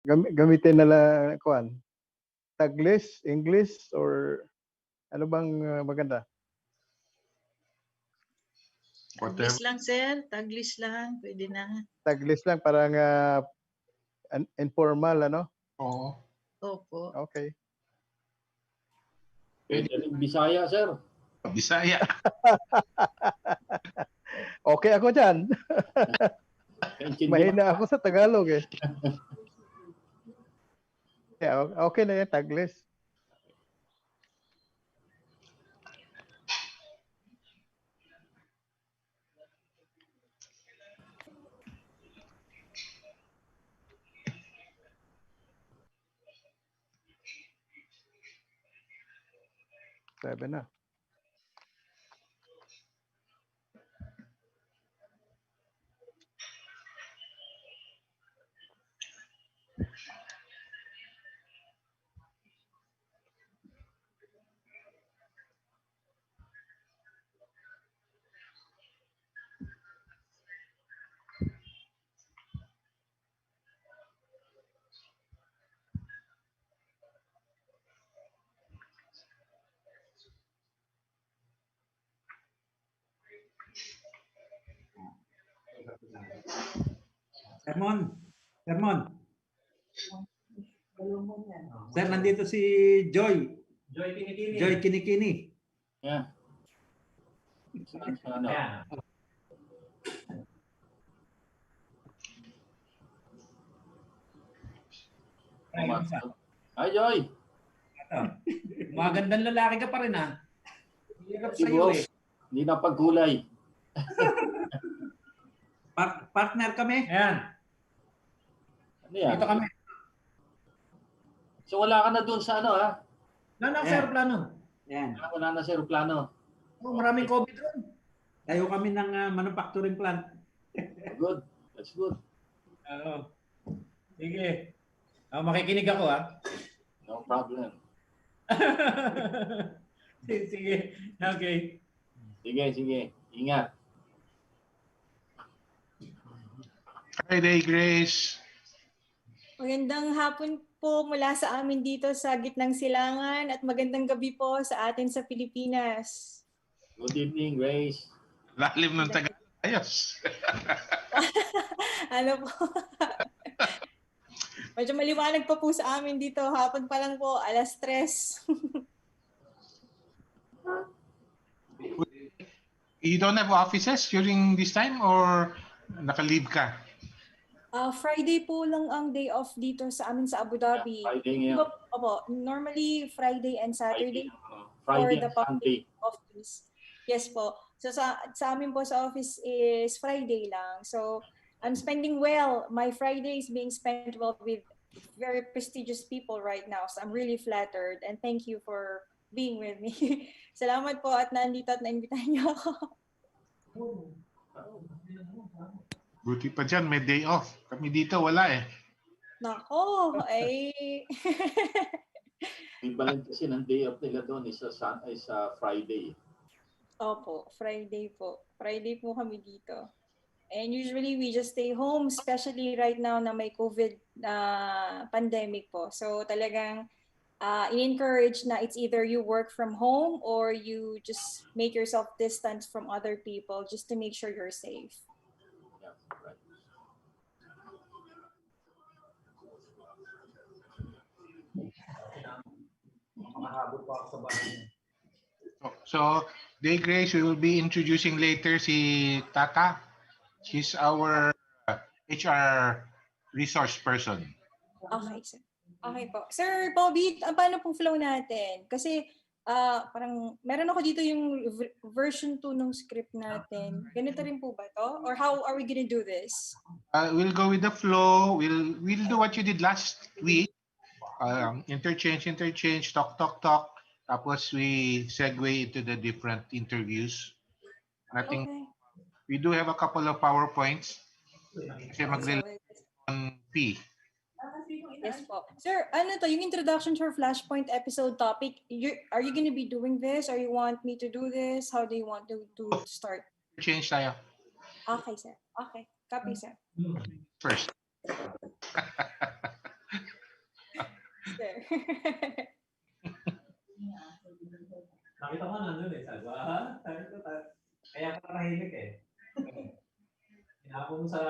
Gamitin na lang, kuan, Taglish, English, or ano bang maganda? Taglish lang, sir. Taglish lang. Pwede na. Taglish lang, parang informal, ano? Oo. Opo. Okay. Pwede rin Bisaya, sir. Bisaya. Okay ako dyan. Mahina ako sa Tagalog eh. Yeah, okay na yan, Taglish. Seven na. Sermon. Sir, nandito si Joy. Joy Kinikini. Yeah. Ano? Yeah. Hi, Joy. Magandang lalaki ka pa rin, ha? Hirap Si sa'yo, boss, hindi na paggulay. Partner kami. Ayan. Ano yan? Dito kami. So wala ka na doon sa ano, ha? Wala na sa aeroplano. Ayan. Wala na sa aeroplano. Oh, maraming COVID doon. Tayo kami ng manufacturing plant. Good. That's good. Oo. Sige. Makikinig ako, ha? No problem. Sige. Okay. Sige. Ingat. Friday, Grace. Magandang hapon po mula sa amin dito sa gitnang silangan at magandang gabi po sa atin sa Pilipinas. Good evening, Grace. Lalim ng Ayos. Ano po? Medyo maliwanag pa po sa amin dito. Hapon pa lang po, 3:00. You don't have offices during this time or naka-leave ka? Friday po lang ang day off dito sa amin sa Abu Dhabi. Friday ngayon. Opo, normally Friday and Saturday Friday for the and Sunday. public office. Yes po. So sa amin po sa office is Friday lang. So I'm spending well. My Friday is being spent well with very prestigious people right now. So I'm really flattered and thank you for being with me. Salamat po at nandito at naimbitahan niyo ako. Buti pa dyan, may day off. Kami dito, wala eh. Nako, ay... Equivalent kasi ng day off nila doon is sa Friday. Opo, Friday po. Friday po kami dito. And usually we just stay home, especially right now na may COVID pandemic po. So talagang in-encourage na it's either you work from home or you just make yourself distance from other people just to make sure you're safe. Yeah, right. So, Day Grace, we will be introducing later si Tata. She's our HR resource person. Okay, sir. Okay po. Sir Bobby, paano pong flow natin? Kasi parang meron ako dito yung version 2 ng script natin. Ganito rin po ba to? Or how are we gonna do this? We'll go with the flow. We'll do what you did last week. Interchange, talk. Tapos we segue into the different interviews. Nothing. Okay. We do have a couple of PowerPoints. Kasi mag-relate on P. Yes po. Sir, ano to, yung introduction to our Flashpoint episode topic, are you gonna be doing this or you want me to do this? How do you want to start? Change tayo. Okay, sir. Okay. Copy, sir. First. Nakita ko nandun eh. Sabi ko, sabi ko, kaya ka tahimik eh. Hinapon mo sa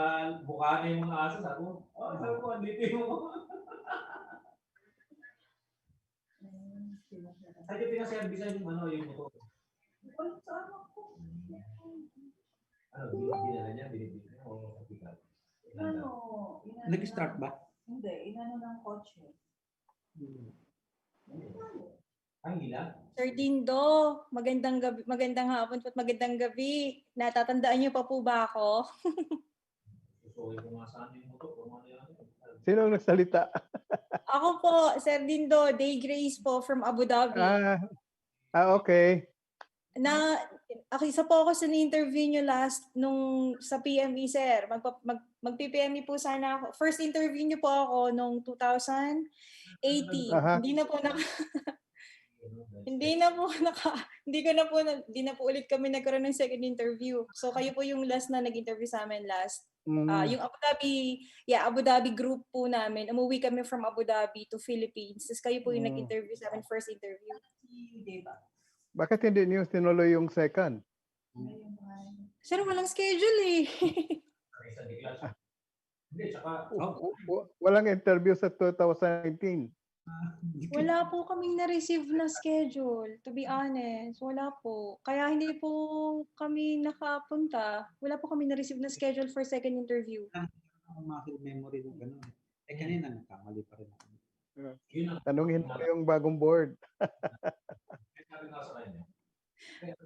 mukha na yung mga aso. Sabi ko, andito yung Saan yung pinaservisan yung yung motor? Dinala niya, binibigyan niya, o kapital? Nag-start ba? Hindi, inano ng kotse. Ang hila? Sir Dindo, magandang gabi, magandang hapon po at magandang gabi. Natatandaan niyo pa po ba ako? Susukin ko nga saan yung motor. Kung ano yan. Sino ang nagsalita? Ako po, Sir Dindo, Day Grace po from Abu Dhabi. Okay. Isa po ako sa ni-interview niyo last nung sa PME, sir. Mag-PPME po sana ako. First interview niyo po ako nung 2018. Aha. Hindi na po ulit kami nagkaroon ng second interview. So kayo po yung last na nag-interview sa amin last. Yung Abu Dhabi group po namin. Umuwi kami from Abu Dhabi to Philippines. Tapos kayo po yung nag-interview sa amin, first interview. Bakit hindi niyo tinuloy yung second? Sir, walang schedule eh. Hindi, tsaka... Walang interview sa 2019. Wala po kaming na-receive na schedule, to be honest. Wala po. Kaya hindi po kami nakapunta. Wala po kami na-receive na schedule for second interview. Ang muscle memory ng gano'n. Kanina, nagkamali pa rin ako. Tanungin mo yung bagong board.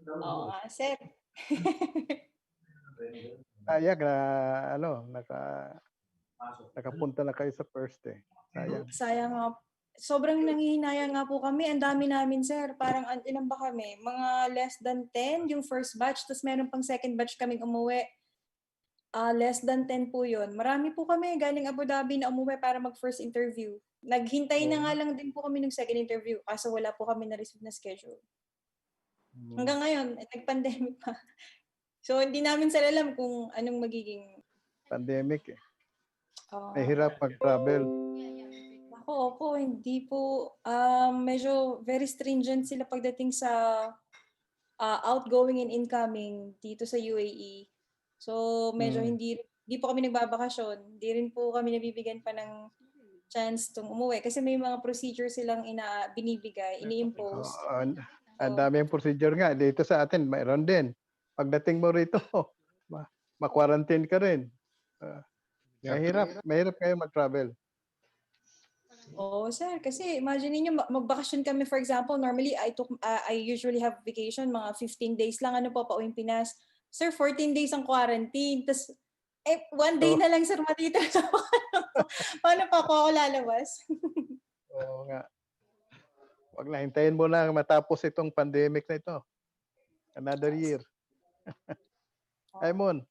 Oo nga, sir. Sayang na nakapunta na kayo sa first eh. Sayang. Sayang nga. Sobrang nangihinayang nga po kami. Ang dami namin, sir. Parang ilan ba kami? Mga less than 10 yung first batch. Tapos meron pang second batch kaming umuwi. Less than 10 po yun. Marami po kami galing Abu Dhabi na umuwi para mag-first interview. Naghintay na nga lang din po kami ng second interview kaso wala po kami na-receive na schedule. Hanggang ngayon, nag-pandemic pa. So, hindi namin sila alam kung anong magiging... Pandemic eh. Mahirap mag-travel. Opo, hindi po. Medyo very stringent sila pagdating sa outgoing and incoming dito sa UAE. So, medyo hindi po kami nagbabakasyon. Hindi rin po kami nabibigyan pa ng chance tung umuwi. Kasi may mga procedure silang binibigay, ini-impose. Ang daming procedure nga. Dito sa atin, mayroon din. Pagdating mo rito, ma-quarantine ka rin. Mahirap kayo mag-travel. Oo, sir. Kasi imagine niyo magbakasyon kami, for example, normally I usually have vacation, mga 15 days lang, pauwing Pinas. Sir, 14 days ang quarantine. Tapos, one day na lang, sir, matitira sa paano pa ako lalabas? Oo nga. Wag na, hintayin mo na matapos itong pandemic na ito. Another year. Simon.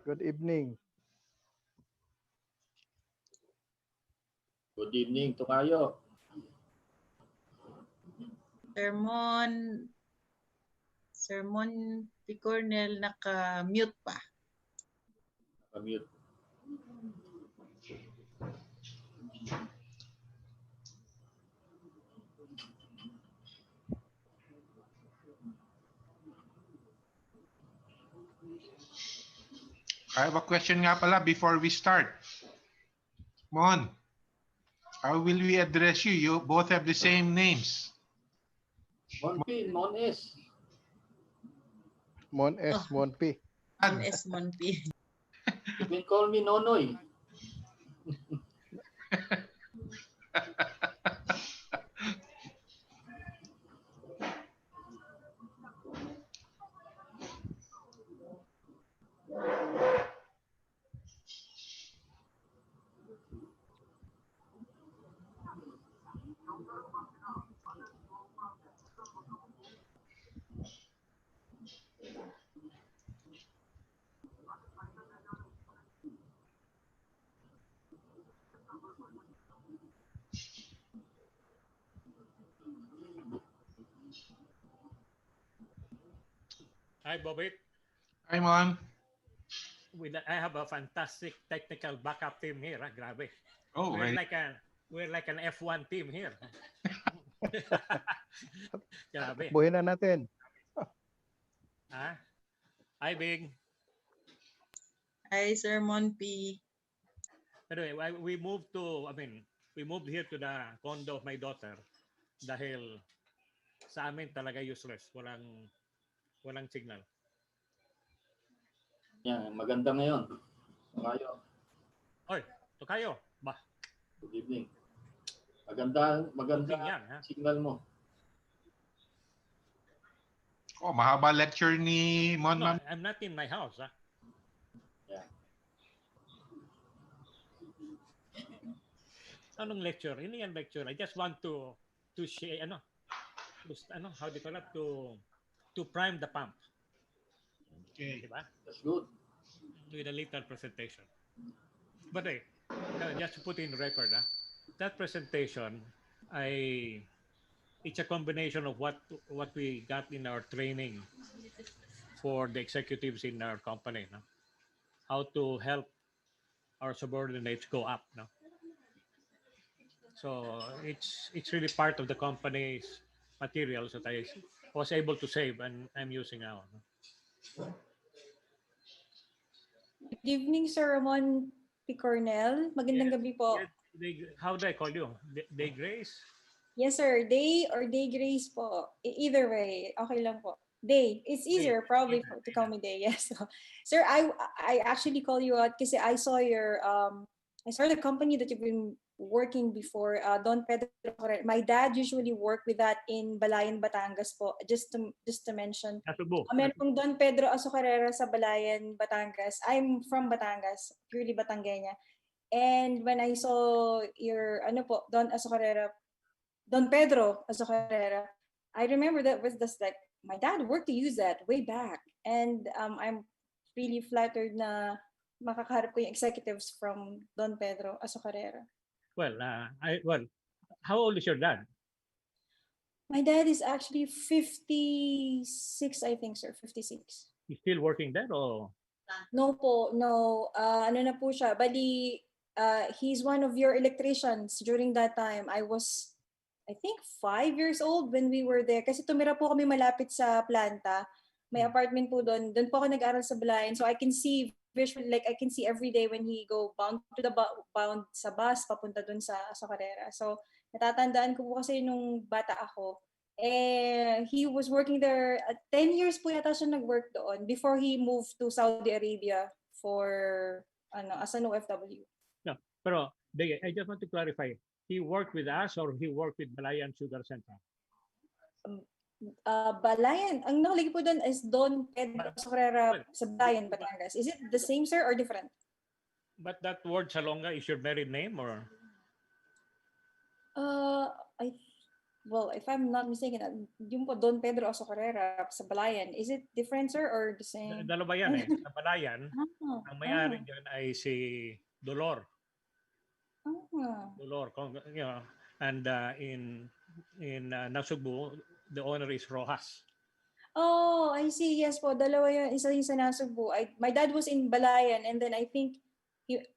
Good evening. Good evening, Tukayo. Sermon P. Cornel, naka-mute pa. Naka-mute. I have a question nga pala before we start. Mon, how will we address you? You both have the same names. Mon P, Mon S. Mon S, Mon P. Mon S, Mon P. You can call me Nonoy. Hi, Bobit. Hi, Mon. I have a fantastic technical backup team here. Grabe. Oh, We're very like an F1 team here. Grabe. Takbuhin na natin. Ha? Hi, Big. Hi, Sir Monpi. Anyway, we moved here to the condo of my daughter dahil sa amin talaga useless. Walang signal. Yan, maganda ngayon. Kayo, Oy, Tokayo. Ba, good evening. Maganda okay yan, ha? signal mo. Oh, mahaba lecture ni Mon No, Ma'am. I'm not in my house, ha? Yeah. Anong lecture? Hindi yan lecture. I just want to share, how do you call it? To prime the pump. Okay. Diba? That's good. With a little presentation. But just to put in record, that presentation, it's a combination of what we got in our training for the executives in our company, no? How to help our subordinates go up, no? So it's really part of the company's materials that I was able to save and I'm using now. No? Good evening, Sir Ramon P. Cornell. Magandang Yes, gabi po. yes, how do I call you? Day Grace? Yes, sir. Day or Day Grace po. Either way, okay lang po. Day. It's easier probably to call me Day. Yes. So, sir, I actually call you out kasi I saw the company that you've been working before, Don Pedro. My dad usually worked with that in Balayan, Batangas po. Just to mention. Nasubo. Meron pong Don Pedro Azucarera sa Balayan, Batangas. I'm from Batangas, purely Batangueña. And when I saw your Don Pedro Azucarera, I remember that was just like my dad worked to use that way back, and I'm really flattered na makakaharap ko yung executives from Don Pedro Azucarera. Well, how old is your dad? My dad is actually 56, I think, sir. 56. He's still working there or? No po, no. Ano na po siya. Bali, he's one of your electricians during that time. I was, I think, 5 years old when we were there. Kasi tumira po kami malapit sa planta. May apartment po doon. Doon po ako nag-aral sa Balayan. So I can see visually, like I can see every day when he go bound sa bus, papunta doon sa Carrera. So natatandaan ko po kasi nung bata ako. He was working there, 10 years po yata siya nag-work doon before he moved to Saudi Arabia for, as an OFW. No, pero I just want to clarify. He worked with us or he worked with Balayan Sugar Center? Balayan. Ang nakalagay po doon is Don Pedro Azucarera sa Balayan, Batangas. Is it the same, sir, or different? But that word Salonga is your married name or? Well, if I'm not mistaken, yung po Don Pedro Azucarera sa Balayan, is it different, sir, or the same? Dalawa yan eh. Sa Balayan, ang may-ari dyan ay si Dolor. Dolor. And in Nasugbu, the owner is Rojas. Oh, I see. Yes po, dalawa yun. Isa yung sa Nasugbu. My dad was in Balayan, and then I think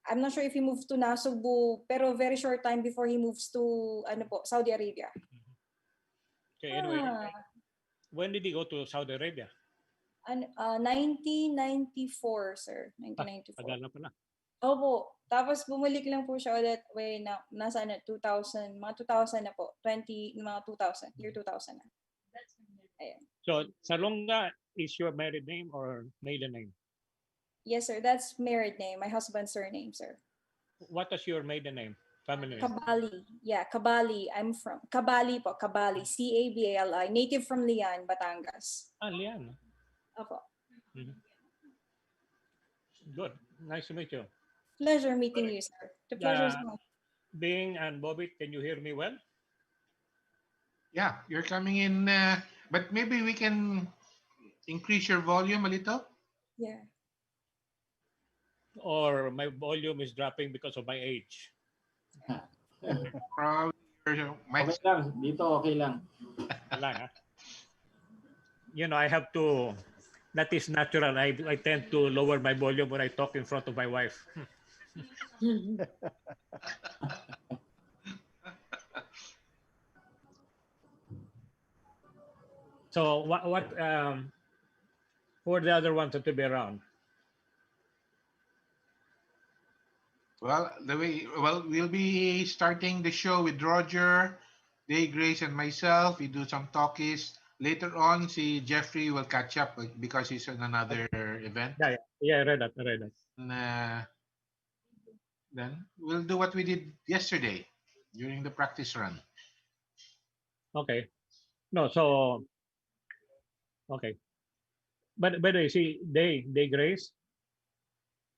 I'm not sure if he moved to Nasugbu, pero very short time before he moves to Saudi Arabia. Okay, anyway, when did he go to Saudi Arabia? 1994, sir. 1994. Tagal na pala. Opo. Tapos bumalik lang po siya ulit nasa 2000, mga 2000 na po. Mga 2000, year 2000 na. Ayan. So, Salonga is your married name or maiden name? Yes, sir. That's married name. My husband's surname, sir. What is your maiden name? Family name? Cabali. Yeah, Cabali. I'm from Cabali po. Cabali. Cabali. Native from Lian, Batangas. Lian. Opo. Mm-hmm. Good. Nice to meet you. Pleasure meeting you, sir. The pleasure is mine. Bing and Bobby, can you hear me well? Yeah, you're coming in, but maybe we can increase your volume a little. Yeah. Or my volume is dropping because of my age? Probably your mic. Okay lang. Dito okay lang. Lang, ha? I have to that is natural. I tend to lower my volume when I talk in front of my wife. So what who are the other ones to be around? Well, we'll be starting the show with Roger, Day, Grace, and myself. We do some talkies. Later on, see Jeffrey will catch up because he's on another event. Yeah, I read that. I read that. And, then we'll do what we did yesterday during the practice run. Okay. No, so okay. But by the way, see, Day Grace,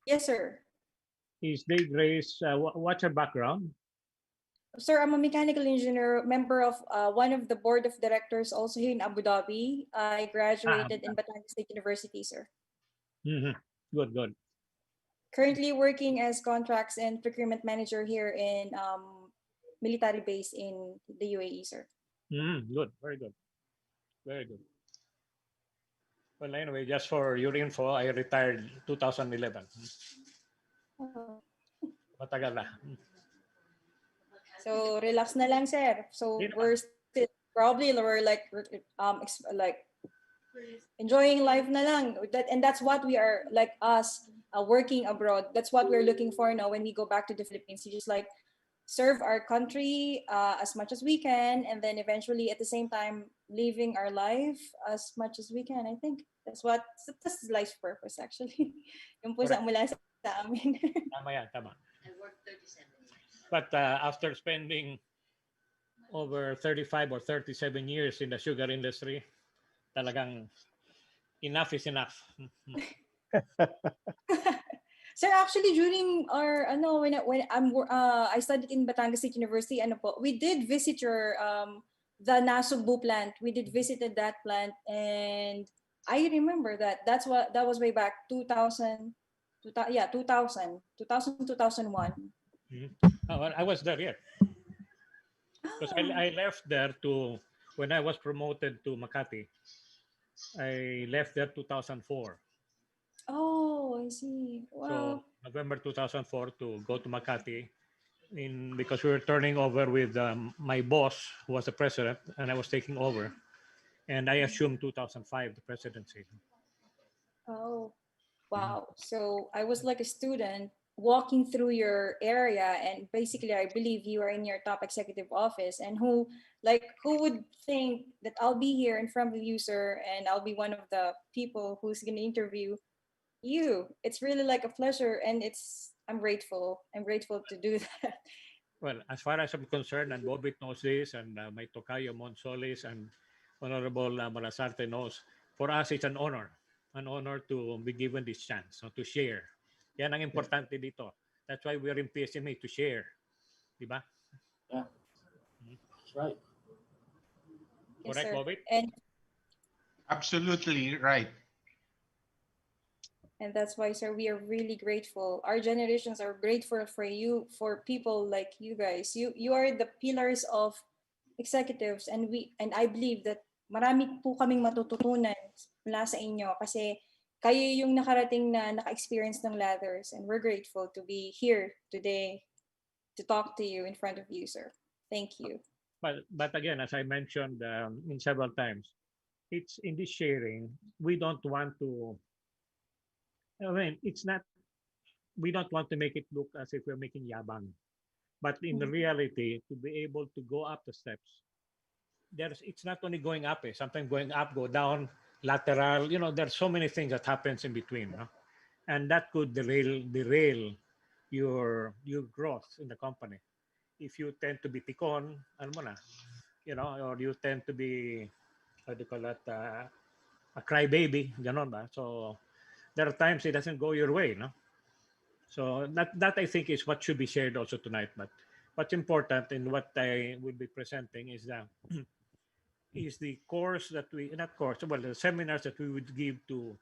Yes, sir. is Day Grace? What's her background? Sir, I'm a mechanical engineer, member of one of the board of directors also here in Abu Dhabi. I graduated in Batangas State University, sir. Mm-hmm. Good, good. Currently working as contracts and procurement manager here in military base in the UAE, sir. Mm-hmm. Good, very good, very good. Well, anyway, just for your info, I retired 2011. Oh. Matagal na. So relax na lang, sir. So Hindi we're still probably we're like enjoying life na lang. And that's what we are like us working abroad. That's what we're looking for now when we go back to the Philippines. To just like serve our country as much as we can, and then eventually at the same time living our life as much as we can. I think that's life's purpose actually. Yung pusa mula sa amin. Tama yan, tama. But after spending over 35 or 37 years in the sugar industry, talagang enough is enough. Sir, actually during our I studied in Batangas State University, we did visit your the Nasugbu plant. We did visited that plant, and I remember that. That was way back 2000, 2001. Well, I was there, yeah. Because I left there when I was promoted to Makati, I left there 2004. Oh, I see. Wow. So November 2004 to go to Makati because we were turning over with my boss, who was the president, and I was taking over. And I assumed 2005 the presidency. Oh, wow. So I was like a student walking through your area, and basically I believe you are in your top executive office, and who would think that I'll be here in front of you, sir, and I'll be one of the people who's going to interview you. It's really like a pleasure, and I'm grateful. I'm grateful to do that. Well, as far as I'm concerned, and Bobit knows this, and my Tocayo Monsolis and Honorable Malasarte knows, for us it's an honor to be given this chance to share. Yan ang importante dito. That's why we're in PSMA, to share. Diba? Yeah, that's right. Yes, Correct, sir. Bobit? Absolutely right. And that's why, sir, we are really grateful. Our generations are grateful for you, for people like you guys. You are the pillars of executives, and I believe that marami po kaming matututunan mula sa inyo kasi kayo yung nakarating na naka-experience ng ladders, and we're grateful to be here today to talk to you in front of you, sir. Thank you. But again, as I mentioned in several times, it's in this sharing, we don't want to, it's not, we don't want to make it look as if we're making yabang. But in reality, to be able to go up the steps, it's not only going up, sometimes going up, go down, lateral, there's so many things that happens in between. And that could derail your growth in the company. If you tend to be pikon, alam mo na, or you tend to be, what do you call that, a crybaby, ganon ba? So there are times it doesn't go your way, no? So that I think is what should be shared also tonight. But what's important in what I will be presenting is the course that the seminars that we would give to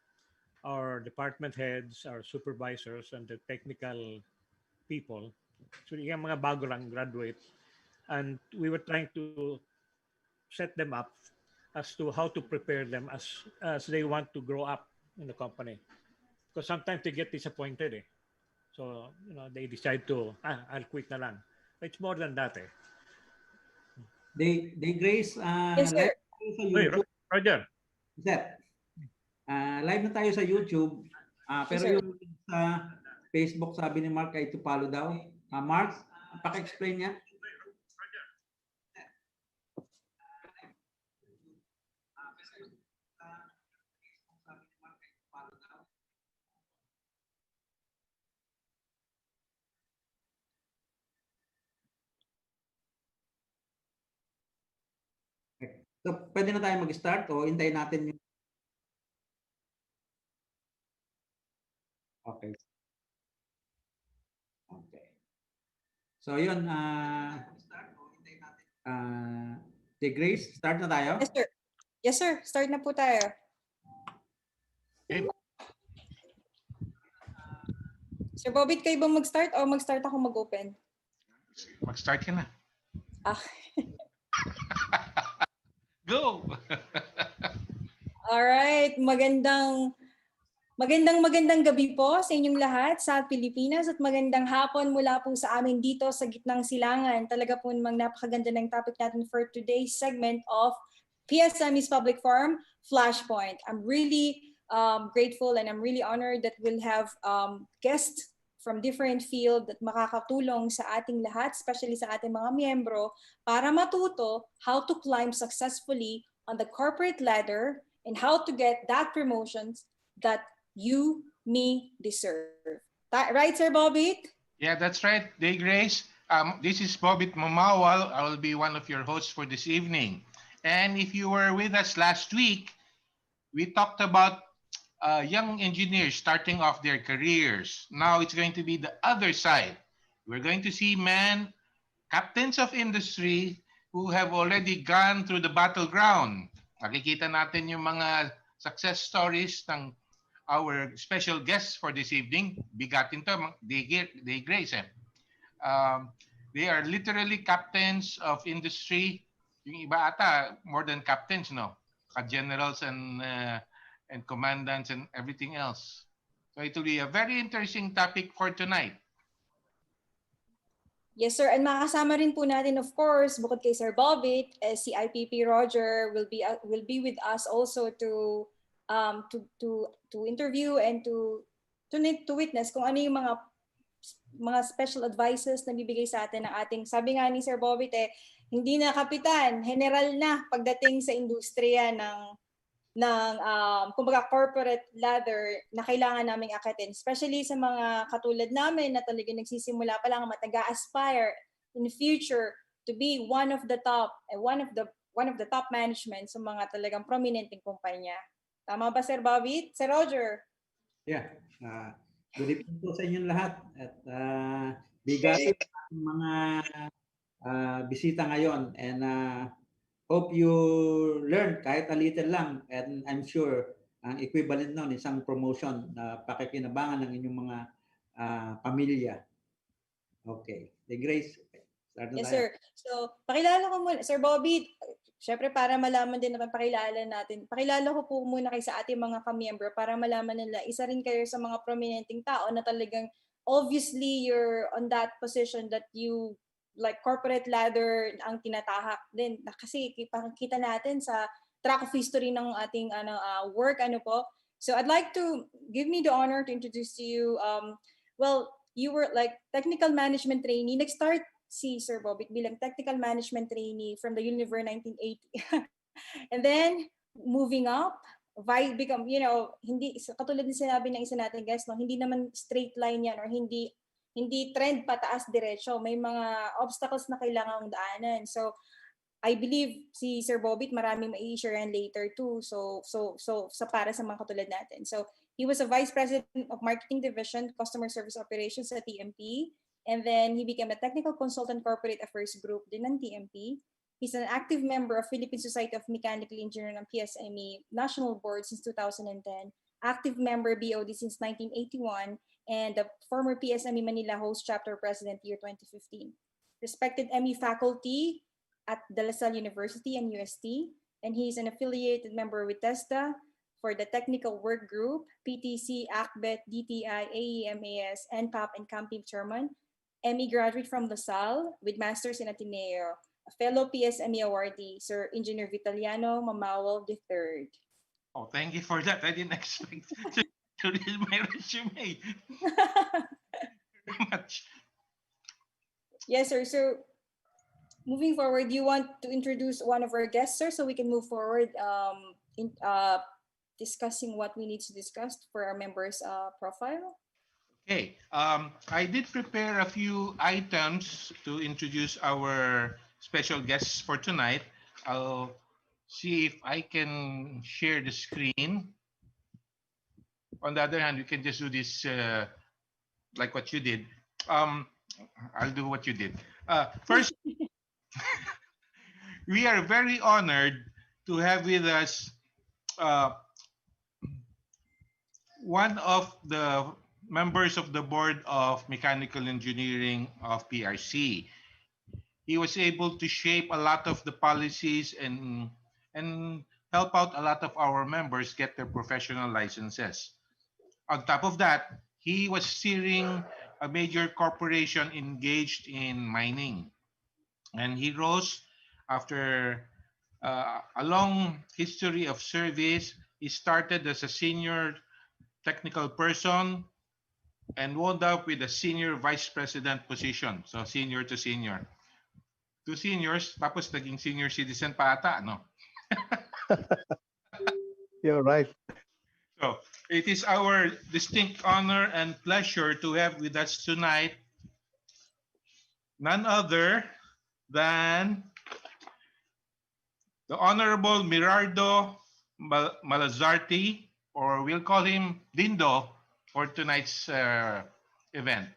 our department heads, our supervisors, and the technical people. So yung mga bago lang graduate, and we were trying to set them up as to how to prepare them as they want to grow up in the company. Because sometimes they get disappointed. So, they decide to, I'll quit na lang. It's more than that. They Grace, Yes, live sir. tayo sa Hey, YouTube. Roger. Sir, live na tayo sa YouTube. Yes, Pero sir. yung sa Facebook, sabi ni Mark ay to follow daw. Mark, paki-explain niya. So, pwede na tayo mag-start o hintayin natin yung... Okay. Okay. So, yun. Grace, start na tayo? Yes, sir. Yes, sir. Start na po tayo. Okay. Sir Bobit, kayo ba mag-start o mag-start ako mag-open? Mag-start ka na. Ah. Go! Alright, magandang gabi po sa inyong lahat sa Pilipinas at magandang hapon mula po sa amin dito sa gitnang silangan. Talaga po namang napakaganda ng topic natin for today's segment of PSME's Public Forum, Flashpoint. I'm really grateful and I'm really honored that we'll have guests from different field that makakatulong sa ating lahat, especially sa ating mga miyembro, para matuto how to climb successfully on the corporate ladder and how to get that promotions that you, me, deserve. Right, Sir Bobit? Yeah, that's right. Day Grace. This is Bobit Mamawal. I will be one of your hosts for this evening. And if you were with us last week, we talked about young engineers starting off their careers. Now it's going to be the other side. We're going to see men, captains of industry who have already gone through the battleground. Nakikita natin yung mga success stories ng our special guests for this evening. Bigatin to, Day Grace. They are literally captains of industry. Yung iba ata, more than captains, no? Generals and commandants and everything else. So it will be a very interesting topic for tonight. Yes, sir. And makasama rin po natin, of course, bukod kay Sir Bobit, si IPP Roger will be with us also to interview and to witness kung ano yung mga special advices na bibigay sa atin ng ating, sabi nga ni Sir Bobit, hindi na kapitan, general na pagdating sa industriya ng kumbaga corporate ladder na kailangan naming akitin, especially sa mga katulad namin na talagang nagsisimula pa lang mataga-aspire in the future to be one of the top management sa mga talagang prominenteng kumpanya. Tama ba, Sir Bobby? Sir Roger? Yeah. Good evening po sa inyong lahat at bigatin ang mga bisita ngayon and hope you learn kahit a little lang, and I'm sure ang equivalent nun isang promotion na pakikinabangan ng inyong mga pamilya. Okay. The Grace. Start na Yes, tayo. sir. So, pakilala ko muna. Sir Bobby, syempre para malaman din naman pakilala ko po muna kayo sa ating mga kamiyembro para malaman nila, isa rin kayo sa mga prominenteng tao na talagang obviously you're on that position that you like corporate ladder ang tinatahak din. Kasi kita natin sa track of history ng ating work po. So I'd like to give me the honor to introduce to you well, you were like technical management trainee. Nag-start si Sir Bobit bilang technical management trainee from the Univer 1980. And then moving up, become, hindi katulad ng sinabi ng isa nating guest, no, hindi naman straight line yan or hindi trend pataas diretso. May mga obstacles na kailangang daanan. So I believe si Sir Bobit maraming mai-share yan later too. So para sa mga katulad natin. So he was a Vice President of Marketing Division, Customer Service Operations at TMP. And then he became a Technical Consultant Corporate Affairs Group din ng TMP. He's an active member of Philippine Society of Mechanical Engineering ng PSME National Board since 2010. Active member BOD since 1981 and the former PSME Manila Host Chapter President year 2015. Respected ME faculty at De La Salle University and UST, and he's an affiliated member with TESDA for the Technical Work Group, PTC, ACBET, DTI, AEMAS, NPAP, and Camping Chairman. ME graduate from LaSalle with Masters in Ateneo. A fellow PSME awardee, Sir Engineer Vitaliano Mamawal III. Oh, thank you for that. I didn't expect to read my resume. Very much. Yes, sir. So moving forward, you want to introduce one of our guests, sir, so we can move forward in discussing what we need to discuss for our members' profile? Okay. I did prepare a few items to introduce our special guests for tonight. I'll see if I can share the screen. On the other hand, you can just do this like what you did. I'll do what you did. First, we are very honored to have with us uh, one of the members of the board of mechanical engineering of PRC. He was able to shape a lot of the policies and help out a lot of our members get their professional licenses. On top of that, he was steering a major corporation engaged in mining. And he rose after a long history of service. He started as a senior technical person and wound up with a senior vice president position. So senior to senior. Two seniors, tapos naging senior citizen pa ata, no? You're right. So it is our distinct honor and pleasure to have with us tonight none other than the Honorable Mirardo Malazarte, or we'll call him Dindo for tonight's event.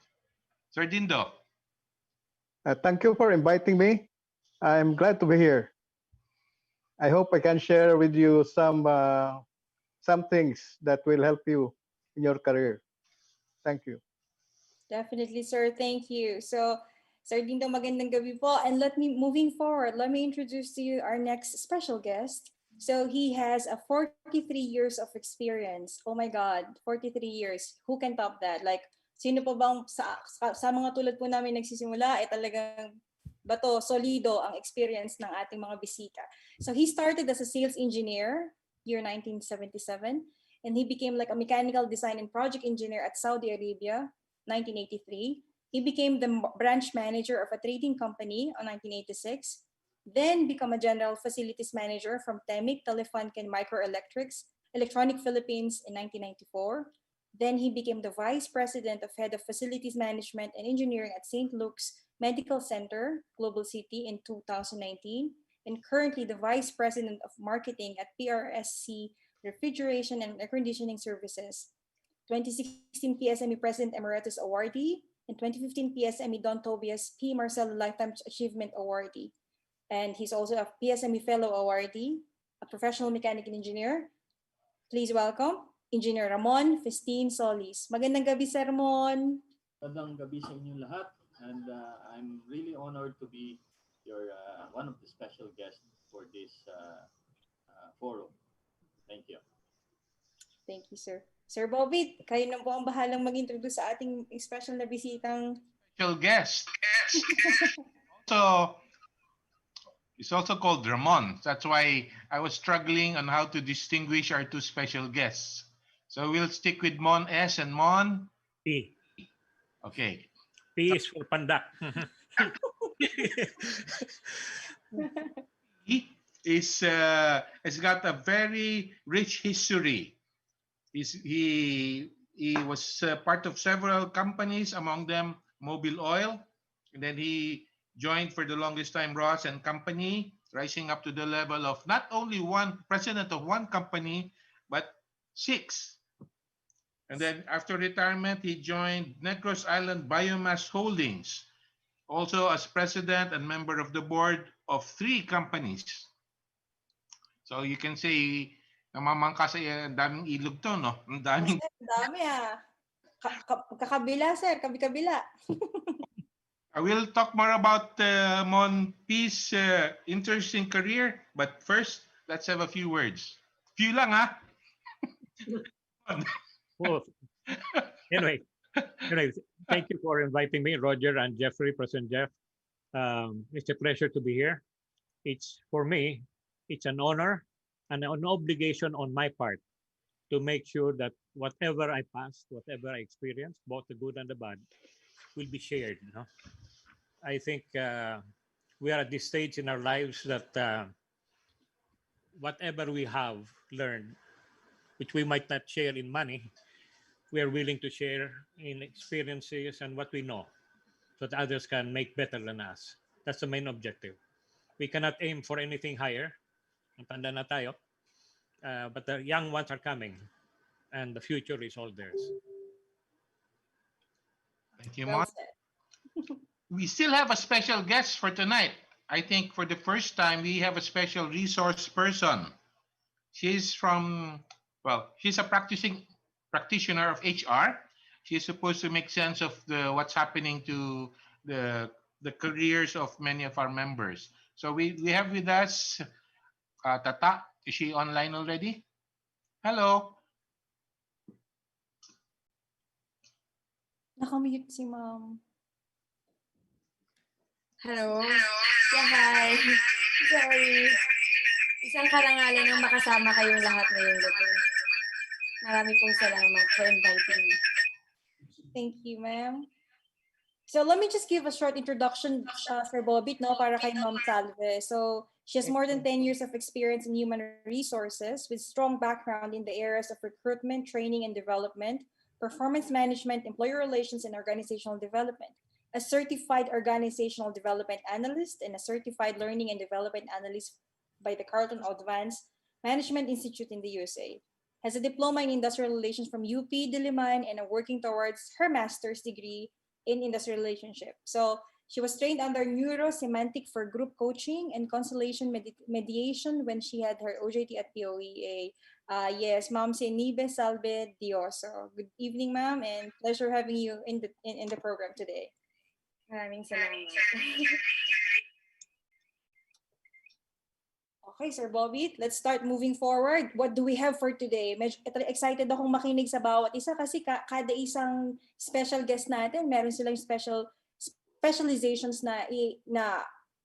Sir Dindo. Thank you for inviting me. I'm glad to be here. I hope I can share with you some things that will help you in your career. Thank you. Definitely, sir. Thank you. So, Sir Dindo, magandang gabi po. And moving forward, let me introduce to you our next special guest. So he has a 43 years of experience. Oh my God, 43 years. Who can top that? Like, sino pa bang sa mga tulad po namin nagsisimula, talagang bato, solido ang experience ng ating mga bisita. So he started as a sales engineer, year 1977, and he became like a mechanical design and project engineer at Saudi Arabia, 1983. He became the branch manager of a trading company in 1986, then become a general facilities manager from TEMIC, Telefunken Microelectrics, Electronic Philippines in 1994. Then he became the vice president of head of facilities management and engineering at St. Luke's Medical Center, Global City in 2019, and currently the vice president of marketing at PRSC Refrigeration and Air Conditioning Services. 2016 PSME President Emeritus Awardee, and 2015 PSME Don Tobias P. Marcelo Lifetime Achievement Awardee. And he's also a PSME Fellow Awardee, a professional mechanic and engineer. Please welcome Engineer Ramon Festin Solis. Magandang gabi, Sir Ramon. Magandang gabi sa inyong lahat, and I'm really honored to be your one of the special guests for this forum. Thank you. Thank you, sir. Sir Bobby, kayo na po ang bahalang mag-introduce sa ating special na bisitang Special guest. So, it's also called Ramon. That's why I was struggling on how to distinguish our two special guests. So we'll stick with Mon S and Mon P. Okay. P is for pandak. He has got a very rich history. He was part of several companies, among them Mobil Oil, and then he joined for the longest time Ross and Company, rising up to the level of not only one president of one company, but 6. And then after retirement, he joined Negros Island Biomass Holdings, also as president and member of the board of 3 companies. So you can say, namamangka sa daming ilog to, no? Ang daming... dami kakabila, sir. Kabi-kabila. I will talk more about Mon P's interesting career, but first, let's have a few words. Few lang, ha? Well, anyway, anyway, thank you for inviting me, Roger and Jeffrey, President Jeff. It's a pleasure to be here. It's for me, it's an honor and an obligation on my part to make sure that whatever I pass, whatever I experience, both the good and the bad, will be shared. You know? I think we are at this stage in our lives that whatever we have learned, which we might not share in money, we are willing to share in experiences and what we know so that others can make better than us. That's the main objective. We cannot aim for anything higher. Tanda na tayo. But the young ones are coming and the future is all theirs. Thank you, Well Mon. said. We still have a special guest for tonight. I think for the first time, we have a special resource person. She's from, well, she's a practicing practitioner of HR. She's supposed to make sense of what's happening to the careers of many of our members. So we have with us Tata. Is she online already? Hello. Nakamute si ma'am. Hello. Yeah, hi. Sorry. Isang karangalan ng makasama kayong lahat ngayong gabi. Marami pong salamat for inviting me. Thank you, ma'am. So let me just give a short introduction, Sir Bobit, no, para kay Ma'am Salve. So she has more than 10 years of experience in human resources with strong background in the areas of recruitment, training and development, performance management, employer relations, and organizational development. A certified organizational development analyst and a certified learning and development analyst by the Carlton Advanced Management Institute in the USA. Has a diploma in industrial relations from UP Diliman and are working towards her master's degree in industrial relationship. So she was trained under neurosemantic for group coaching and constellation mediation when she had her OJT at POEA. Yes, Ma'am Senibe Salve Dioso. Good evening, ma'am, and pleasure having you in the program today. Maraming salamat. Okay, Sir Bobby, let's start moving forward. What do we have for today? Medyo excited akong makinig sa bawat isa kasi kada isang special guest natin, meron silang specializations na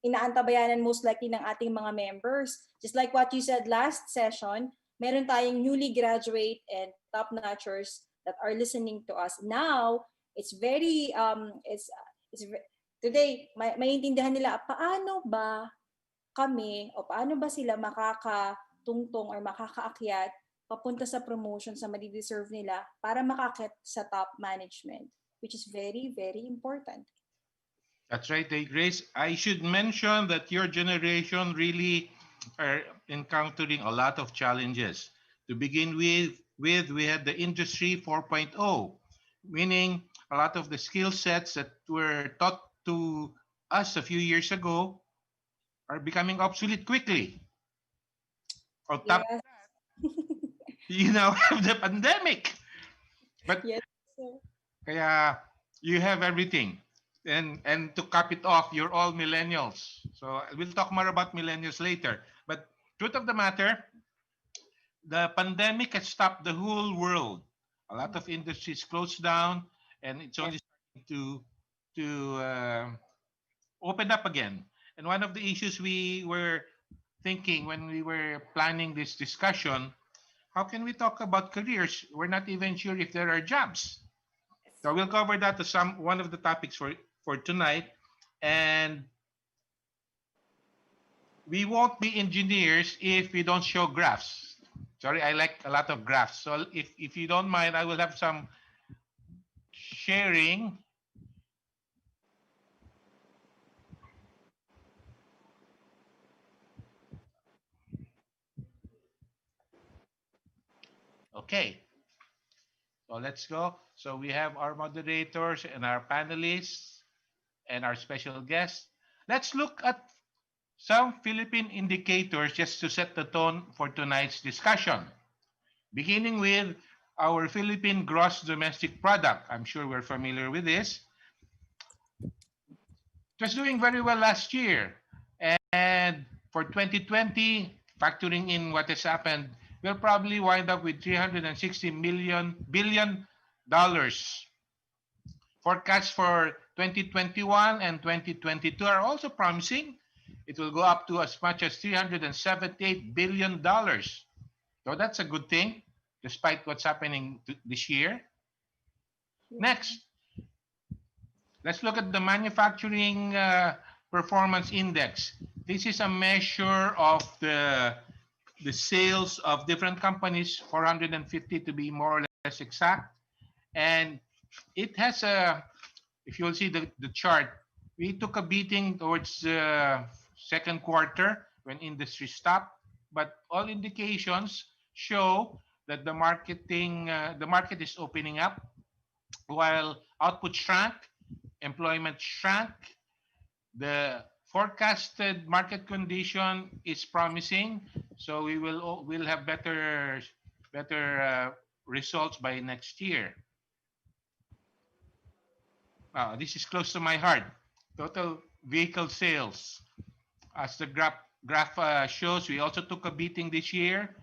inaantabayanan most likely ng ating mga members. Just like what you said last session, meron tayong newly graduate and top-notchers that are listening to us. Now, it's very, today, maintindihan nila, paano ba kami o paano ba sila makakatungtong or makakaakyat papunta sa promotion sa madideserve nila para makaakyat sa top management, which is very, very important. That's right, Grace. I should mention that your generation really are encountering a lot of challenges. To begin with, we had the Industry 4.0, meaning a lot of the skill sets that were taught to us a few years ago are becoming obsolete quickly. On top Yes. of that, you now have the pandemic. But Yes, sir. kaya you have everything. And to cap it off, you're all millennials. So we'll talk more about millennials later. But truth of the matter, the pandemic has stopped the whole world. A lot of industries closed down, and it's only starting to open up again. And one of the issues we were thinking when we were planning this discussion, how can we talk about careers? We're not even sure if there are jobs. So we'll cover that to one of the topics for tonight. And we won't be engineers if we don't show graphs. Sorry, I like a lot of graphs. So if you don't mind, I will have some sharing. Okay. So let's go. So we have our moderators and our panelists and our special guests. Let's look at some Philippine indicators just to set the tone for tonight's discussion. Beginning with our Philippine gross domestic product. I'm sure we're familiar with this. It was doing very well last year. And for 2020, factoring in what has happened we'll probably wind up with $360 billion. Forecasts for 2021 and 2022 are also promising. It will go up to as much as $378 billion. So that's a good thing, despite what's happening this year. Next, let's look at the manufacturing performance index. This is a measure of the sales of different companies, 450 to be more or less exact. And it has if you'll see the chart, we took a beating towards the second quarter when industry stopped, but all indications show that the market is opening up while output shrank, employment shrank. The forecasted market condition is promising, so we'll have better results by next year. This is close to my heart. Total vehicle sales. As the graph shows, we also took a beating this year.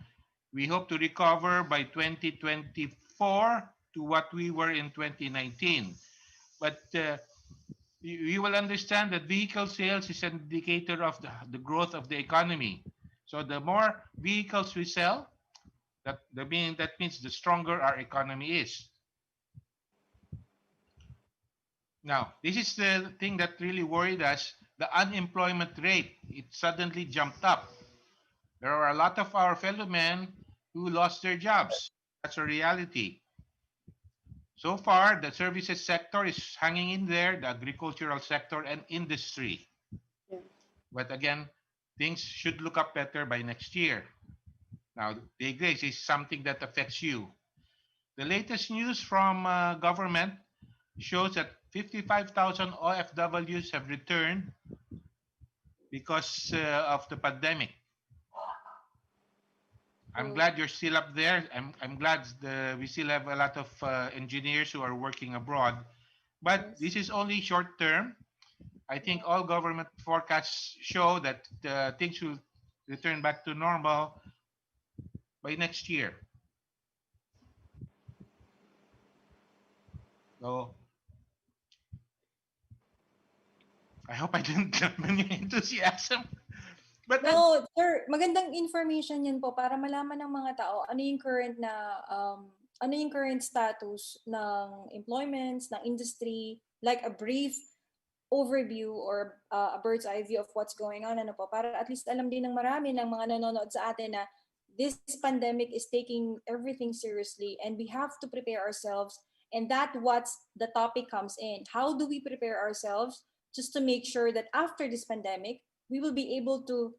We hope to recover by 2024 to what we were in 2019. But you will understand that vehicle sales is an indicator of the growth of the economy. So the more vehicles we sell, that means the stronger our economy is. Now, this is the thing that really worried us, the unemployment rate. It suddenly jumped up. There are a lot of our fellow men who lost their jobs. That's a reality. So far, the services sector is hanging in there, the agricultural sector and industry. Yeah. But again, things should look up better by next year. Now, the grace is something that affects you. The latest news from government shows that 55,000 OFWs have returned because of the pandemic. I'm glad you're still up there. I'm glad we still have a lot of engineers who are working abroad. But this is only short term. I think all government forecasts show that things will return back to normal by next year. So I hope I didn't dampen your enthusiasm. But No, sir, magandang information yan po para malaman ng mga tao ano yung current status ng employments, ng industry, like a brief overview or a bird's eye view of what's going on, ano po, para at least alam din ng marami ng mga nanonood sa atin na this pandemic is taking everything seriously and we have to prepare ourselves, and that's what the topic comes in. How do we prepare ourselves just to make sure that after this pandemic, we will be able to,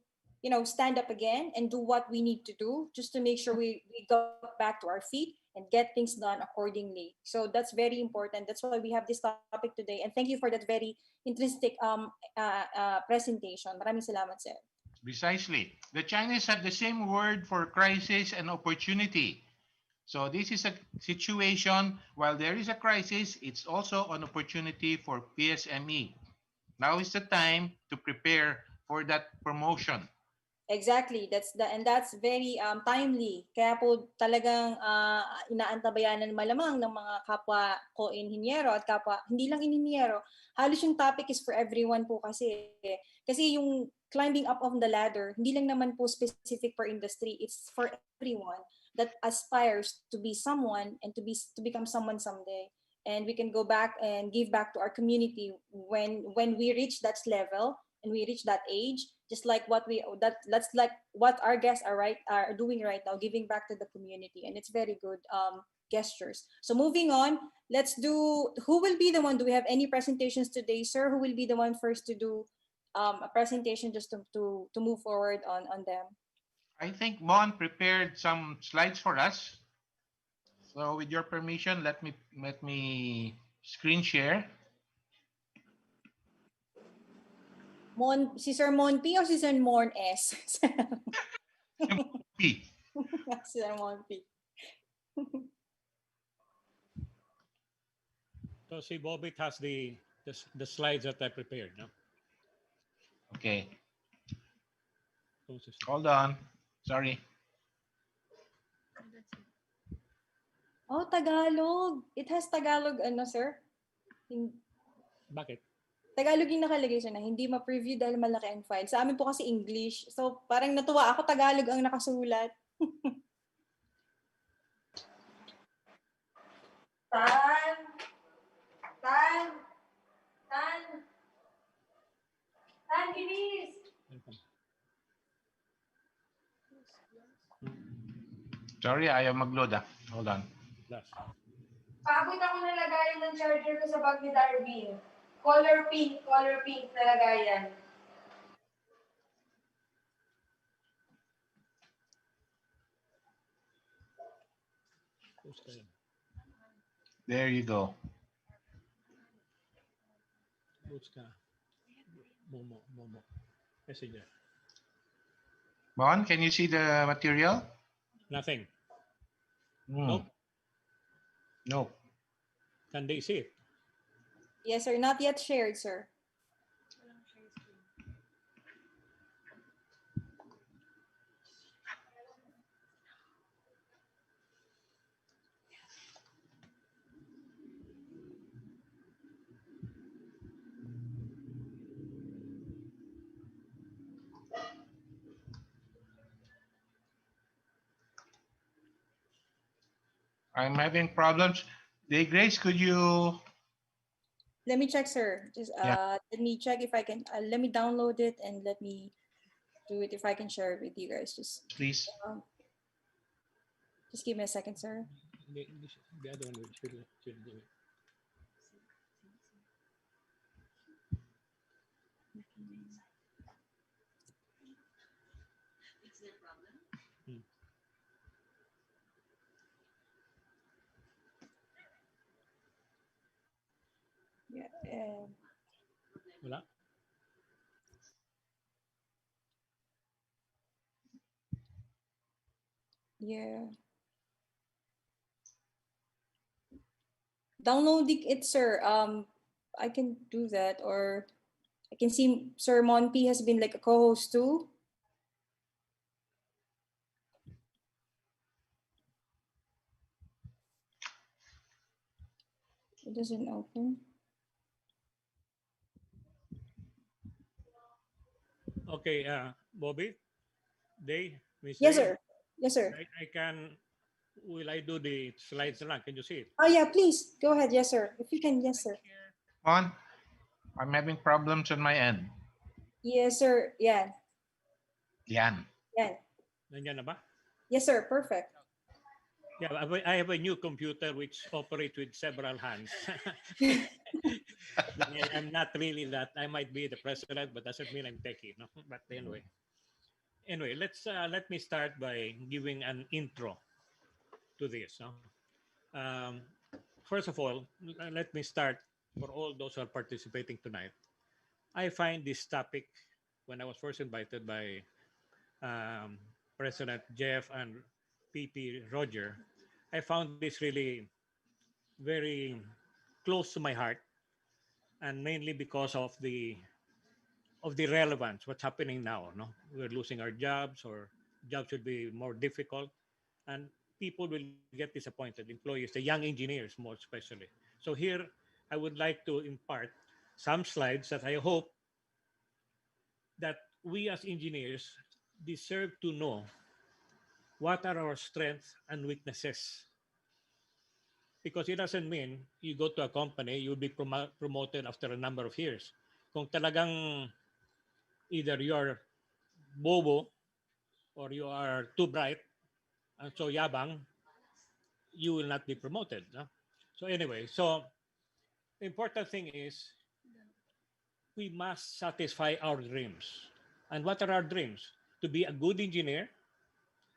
stand up again and do what we need to do just to make sure we go back to our feet and get things done accordingly. So that's very important. That's why we have this topic today. And thank you for that very interesting presentation. Maraming salamat, sir. Precisely. The Chinese have the same word for crisis and opportunity. So this is a situation, while there is a crisis, it's also an opportunity for PSME. Now is the time to prepare for that promotion. Exactly. That's very timely. Kaya po talagang inaantabayanan malamang ng mga kapwa ko inhinyero at kapwa hindi lang inhinyero. Halos yung topic is for everyone po kasi yung climbing up on the ladder, hindi lang naman po specific for industry. It's for everyone that aspires to be someone and to become someone someday. And we can go back and give back to our community when we reach that level and we reach that age, just like that's like what our guests are doing right now, giving back to the community, and it's very good gestures. So moving on, let's do. Who will be the one? Do we have any presentations today, sir? Who will be the one first to do a presentation just to move forward on them? I think Mon prepared some slides for us. So with your permission, let me screen share. Si Sir Mon P or si Sir Mon S? P. Si Sir Mon P. So si Bobit has the slides that I prepared, no? Okay. Hold on. Sorry. Oh, Tagalog. It has Tagalog, ano, sir? Bakit? Tagalog yung nakalagay siya na hindi ma-preview dahil malaki ang file. Sa amin po kasi English. So, parang natuwa ako, Tagalog ang nakasulat. Tan! Tan! Tan! Tan, bilis! Sorry, ayaw mag-load ah. Hold on. Plus. Paabot ako na lagayan ng charger ko sa bag ni Darwin. Color pink na lagayan. There you go. Momo. Messenger. Bon, can you see the material? Nothing. Nope. Nope. Can they see it? Yes, sir. Not yet shared, sir. I'm having problems. Day Grace, could you? Let me check, sir. Just let me check if I can. Let me download it and let me do it if I can share it with you guys. Please. Just give me a second, sir. The other one should do it. Yeah. Wala? Yeah. Downloading it, sir. I can do that, or I can see Sir Monty has been like a co-host too. It doesn't open. Okay, Bobby, Miss Yes, Day, sir. Yes, sir. I can. Will I do the slides now? Can you see it? Oh yeah, please go ahead. Yes, sir. If you can, yes, sir. On. I'm having problems on my end. Yes, sir. Yeah. Yan. Yeah. Nandiyan na ba? Yes, sir. Perfect. Yeah, I have a new computer which operates with several hands. I'm not really that. I might be the president, but doesn't mean I'm techie. No? But anyway, let me start by giving an intro to this. No? First of all, let me start for all those who are participating tonight. I find this topic when I was first invited by President Jeff and PP Roger. I found this really very close to my heart, and mainly because of the relevance, what's happening now. No, we're losing our jobs, or jobs should be more difficult, and people will get disappointed. Employees, the young engineers, more especially. So here, I would like to impart some slides that I hope that we as engineers deserve to know what are our strengths and weaknesses, because it doesn't mean you go to a company, you'll be promoted after a number of years. Kung talagang either you're bobo or you are too bright and so yabang, you will not be promoted. No? So anyway, the important thing is we must satisfy our dreams. And what are our dreams? To be a good engineer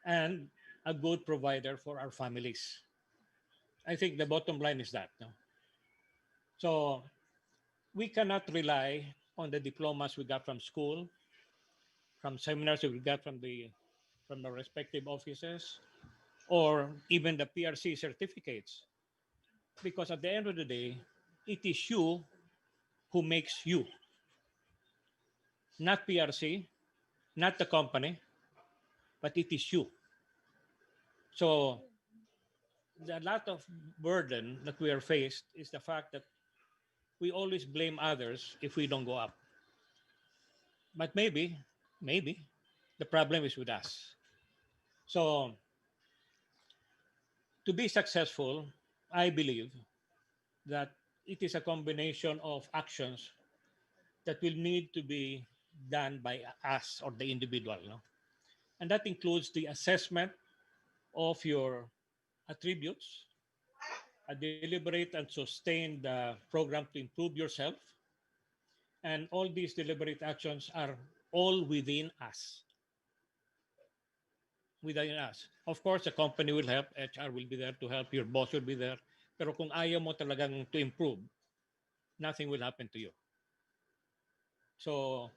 and a good provider for our families. I think the bottom line is that. No? So we cannot rely on the diplomas we got from school, from seminars we got from the respective offices, or even the PRC certificates. Because at the end of the day, it is you who makes you, not PRC, not the company, but it is you. So the lot of burden that we are faced is the fact that we always blame others if we don't go up. But maybe the problem is with us. So to be successful, I believe that it is a combination of actions that will need to be done by us or the individual. No? And that includes the assessment of your attributes, a deliberate and sustained program to improve yourself. And all these deliberate actions are all within us. Within us. Of course, the company will help, HR will be there to help, your boss will be there. Pero kung ayaw mo talagang to improve, nothing will happen to you. So,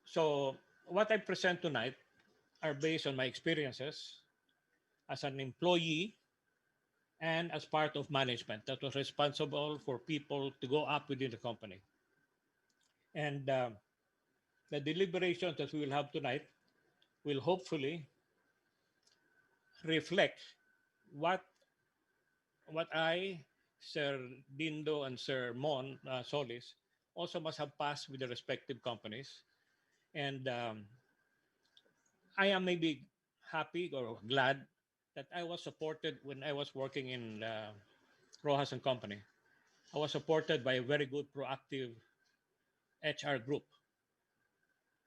so what I present tonight are based on my experiences as an employee and as part of management that was responsible for people to go up within the company. And the deliberations that we will have tonight will hopefully reflect what I, Sir Dindo, and Sir Mon Solis also must have passed with the respective companies. And I am maybe happy or glad that I was supported when I was working in Rojas and Company. I was supported by a very good proactive HR group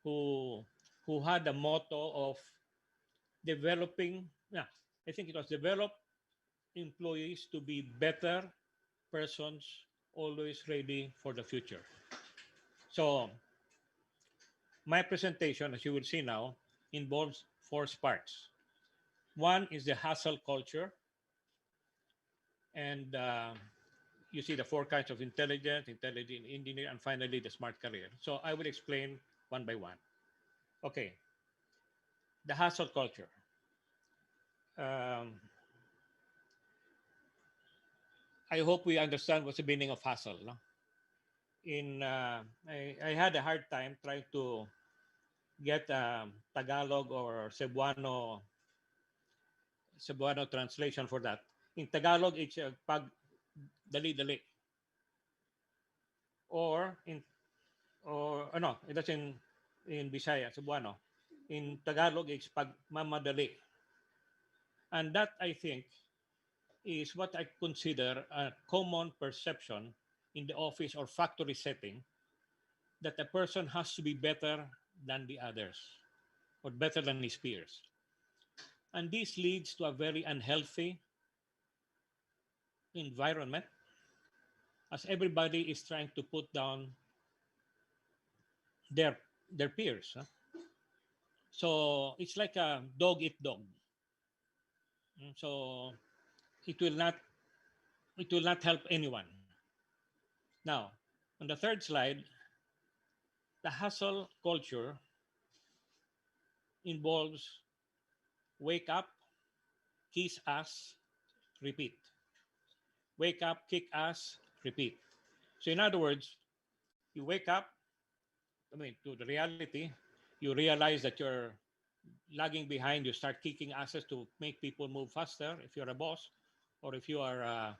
who had the motto of developing, yeah, I think it was develop employees to be better persons, always ready for the future. So my presentation, as you will see now, involves four parts. One is the hustle culture, and you see the four kinds of intelligent engineer, and finally the smart career. So I will explain one by one. Okay, the hustle culture. Um, I hope we understand what's the meaning of hustle. No? I had a hard time trying to get Tagalog or Cebuano translation for that. In Tagalog, it's pag dali-dali. Or no, that's in Bisaya, Cebuano. In Tagalog, it's pag mamadali. And that, I think, is what I consider a common perception in the office or factory setting, that a person has to be better than the others or better than his peers. And this leads to a very unhealthy environment as everybody is trying to put down their peers. Huh? So it's like a dog eat dog. So it will not help anyone. Now, on the third slide, the hustle culture involves wake up, kiss ass, repeat. Wake up, kick ass, repeat. So in other words, you wake up, to the reality, you realize that you're lagging behind, you start kicking asses to make people move faster if you're a boss, or if you are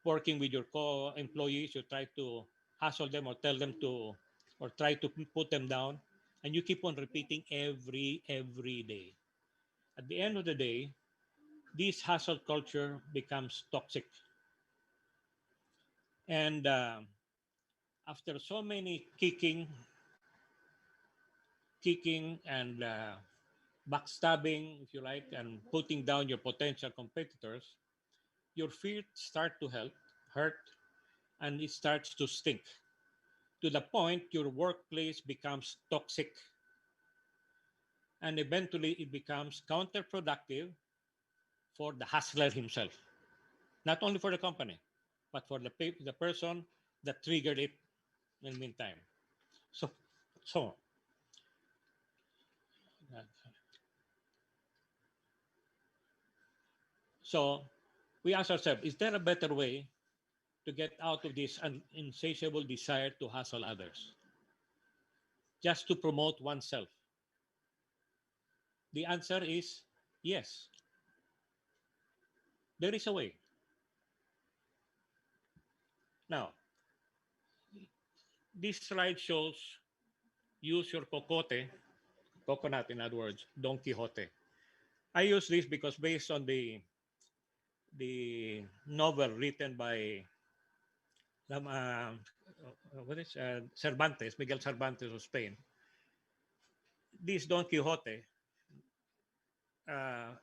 working with your co-employees, you try to hustle them or tell them to, or try to put them down, and you keep on repeating every day. At the end of the day, this hustle culture becomes toxic. And after so many kicking and backstabbing, if you like, and putting down your potential competitors, your feet start to hurt, and it starts to stink to the point your workplace becomes toxic. And eventually it becomes counterproductive for the hustler himself, not only for the company, but for the person that triggered it in the meantime. So, so So we ask ourselves, is there a better way to get out of this insatiable desire to hustle others, just to promote oneself? The answer is yes. There is a way. Now, this slide shows use your cocote, coconut in other words, Don Quixote. I use this because based on the novel written by Cervantes, Miguel Cervantes of Spain. This Don Quixote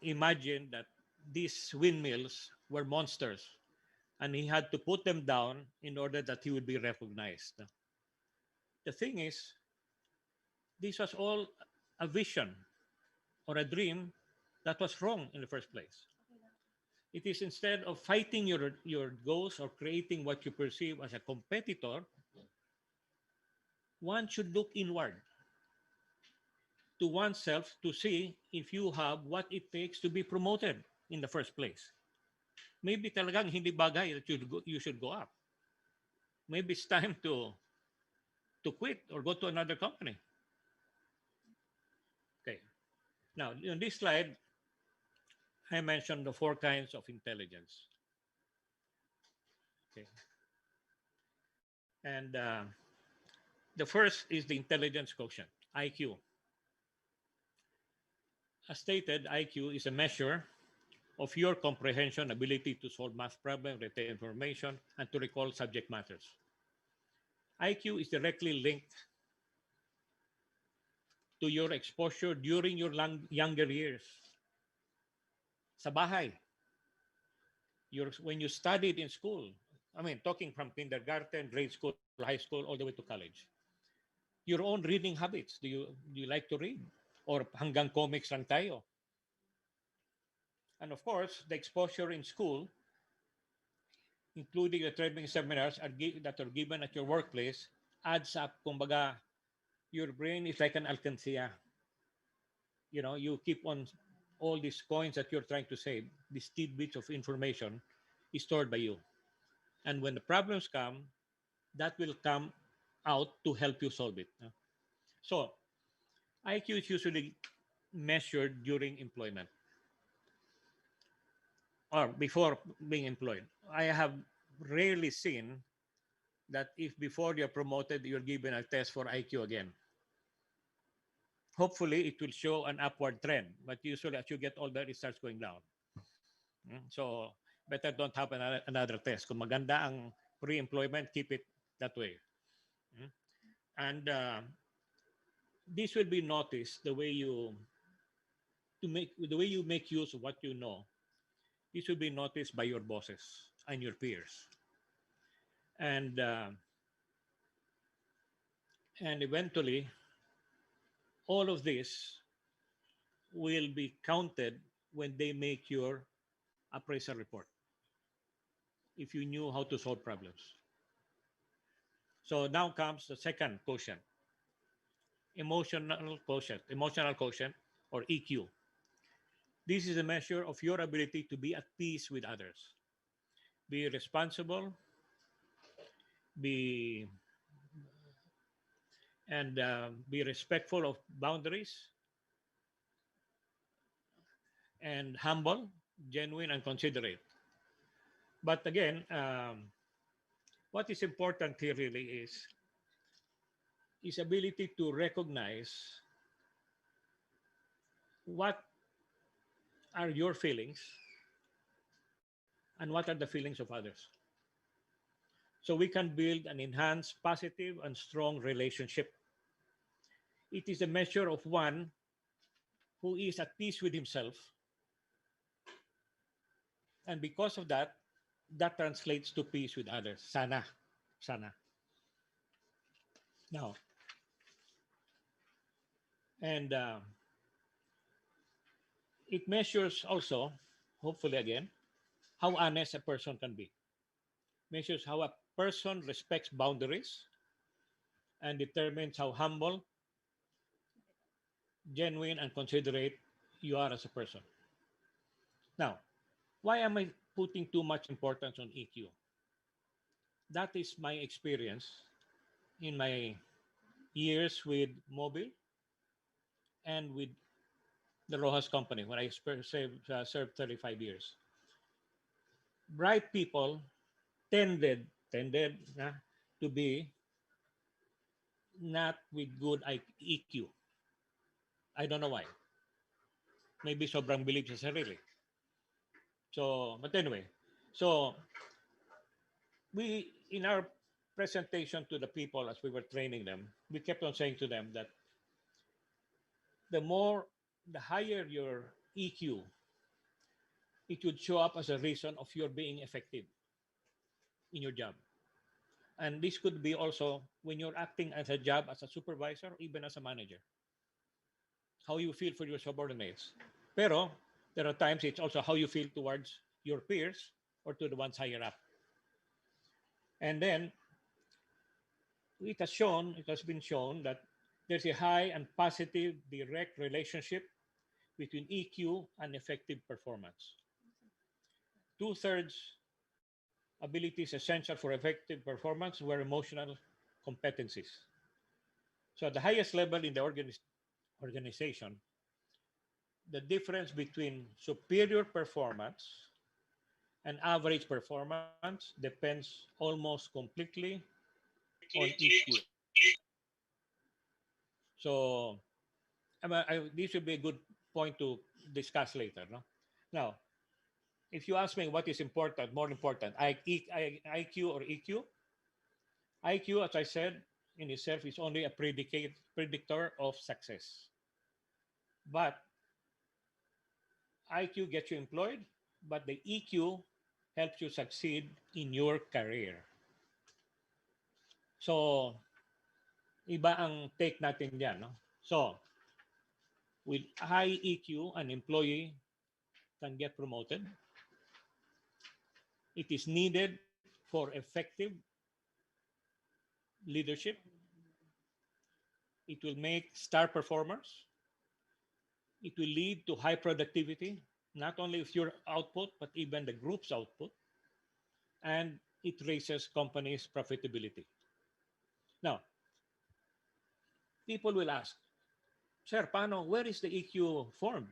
imagined that these windmills were monsters and he had to put them down in order that he would be recognized. The thing is, this was all a vision or a dream that was wrong in the first place. It is instead of fighting your goals or creating what you perceive as a competitor, one should look inward to oneself to see if you have what it takes to be promoted in the first place. Maybe talagang hindi bagay that you should go up. Maybe it's time to quit or go to another company. Okay. Now, in this slide, I mentioned the 4 kinds of intelligence. Okay. And the first is the intelligence quotient, IQ. As stated, IQ is a measure of your comprehension, ability to solve math problems, retain information, and to recall subject matters. IQ is directly linked to your exposure during your younger years. Sa bahay, when you studied in school, I mean, talking from kindergarten, grade school, high school, all the way to college. Your own reading habits. Do you like to read? Or hanggang comics lang tayo? And of course, the exposure in school, including the training seminars that are given at your workplace, adds up. Kumbaga, your brain is like an alcancía. You know, you keep on all these coins that you're trying to save, these tidbits of information is stored by you. And when the problems come, that will come out to help you solve it. So, IQ is usually measured during employment or before being employed. I have rarely seen that if before you're promoted, you're given a test for IQ again. Hopefully, it will show an upward trend, but usually as you get older, it starts going down. So, better don't have another test. Kung maganda ang pre-employment, keep it that way. And this will be noticed the way you make use of what you know. This will be noticed by your bosses and your peers. And eventually, all of this will be counted when they make your appraisal report, if you knew how to solve problems. So now comes the second quotient, emotional quotient, or EQ. This is a measure of your ability to be at peace with others. Be responsible, be respectful of boundaries, and humble, genuine, and considerate. But again, what is important here really is ability to recognize what are your feelings and what are the feelings of others. So we can build an enhanced, positive, and strong relationship. It is a measure of one who is at peace with himself. And because of that, that translates to peace with others. Sana. Sana. Now, and it measures also, hopefully again, how honest a person can be. Measures how a person respects boundaries and determines how humble, genuine, and considerate you are as a person. Now, why am I putting too much importance on EQ? That is my experience in my years with Mobile and with the Rojas Company when I served 35 years. bright people tended to be not with good EQ. I don't know why. Maybe sobrang believe sa sarili. So, but anyway, so we, in our presentation to the people as we were training them, we kept on saying to them that the higher your EQ, it would show up as a reason of your being effective in your job. And this could be also when you're acting as a job as a supervisor, or even as a manager, how you feel for your subordinates. Pero there are times it's also how you feel towards your peers or to the ones higher up. And then it has been shown that there's a high and positive direct relationship between EQ and effective performance. Two-thirds abilities essential for effective performance were emotional competencies. So at the highest level in the organization, the difference between superior performance and average performance depends almost completely on EQ. So this would be a good point to discuss later. No? Now, if you ask me what is important, more important, IQ or EQ, IQ, as I said, in itself is only a predictor of success. But IQ gets you employed, but the EQ helps you succeed in your career. So, iba ang take natin diyan, no? So, with high EQ, an employee can get promoted. It is needed for effective leadership. It will make star performers. It will lead to high productivity, not only of your output, but even the group's output. And it raises companies' profitability. Now, people will ask, Sir, paano, where is the EQ formed?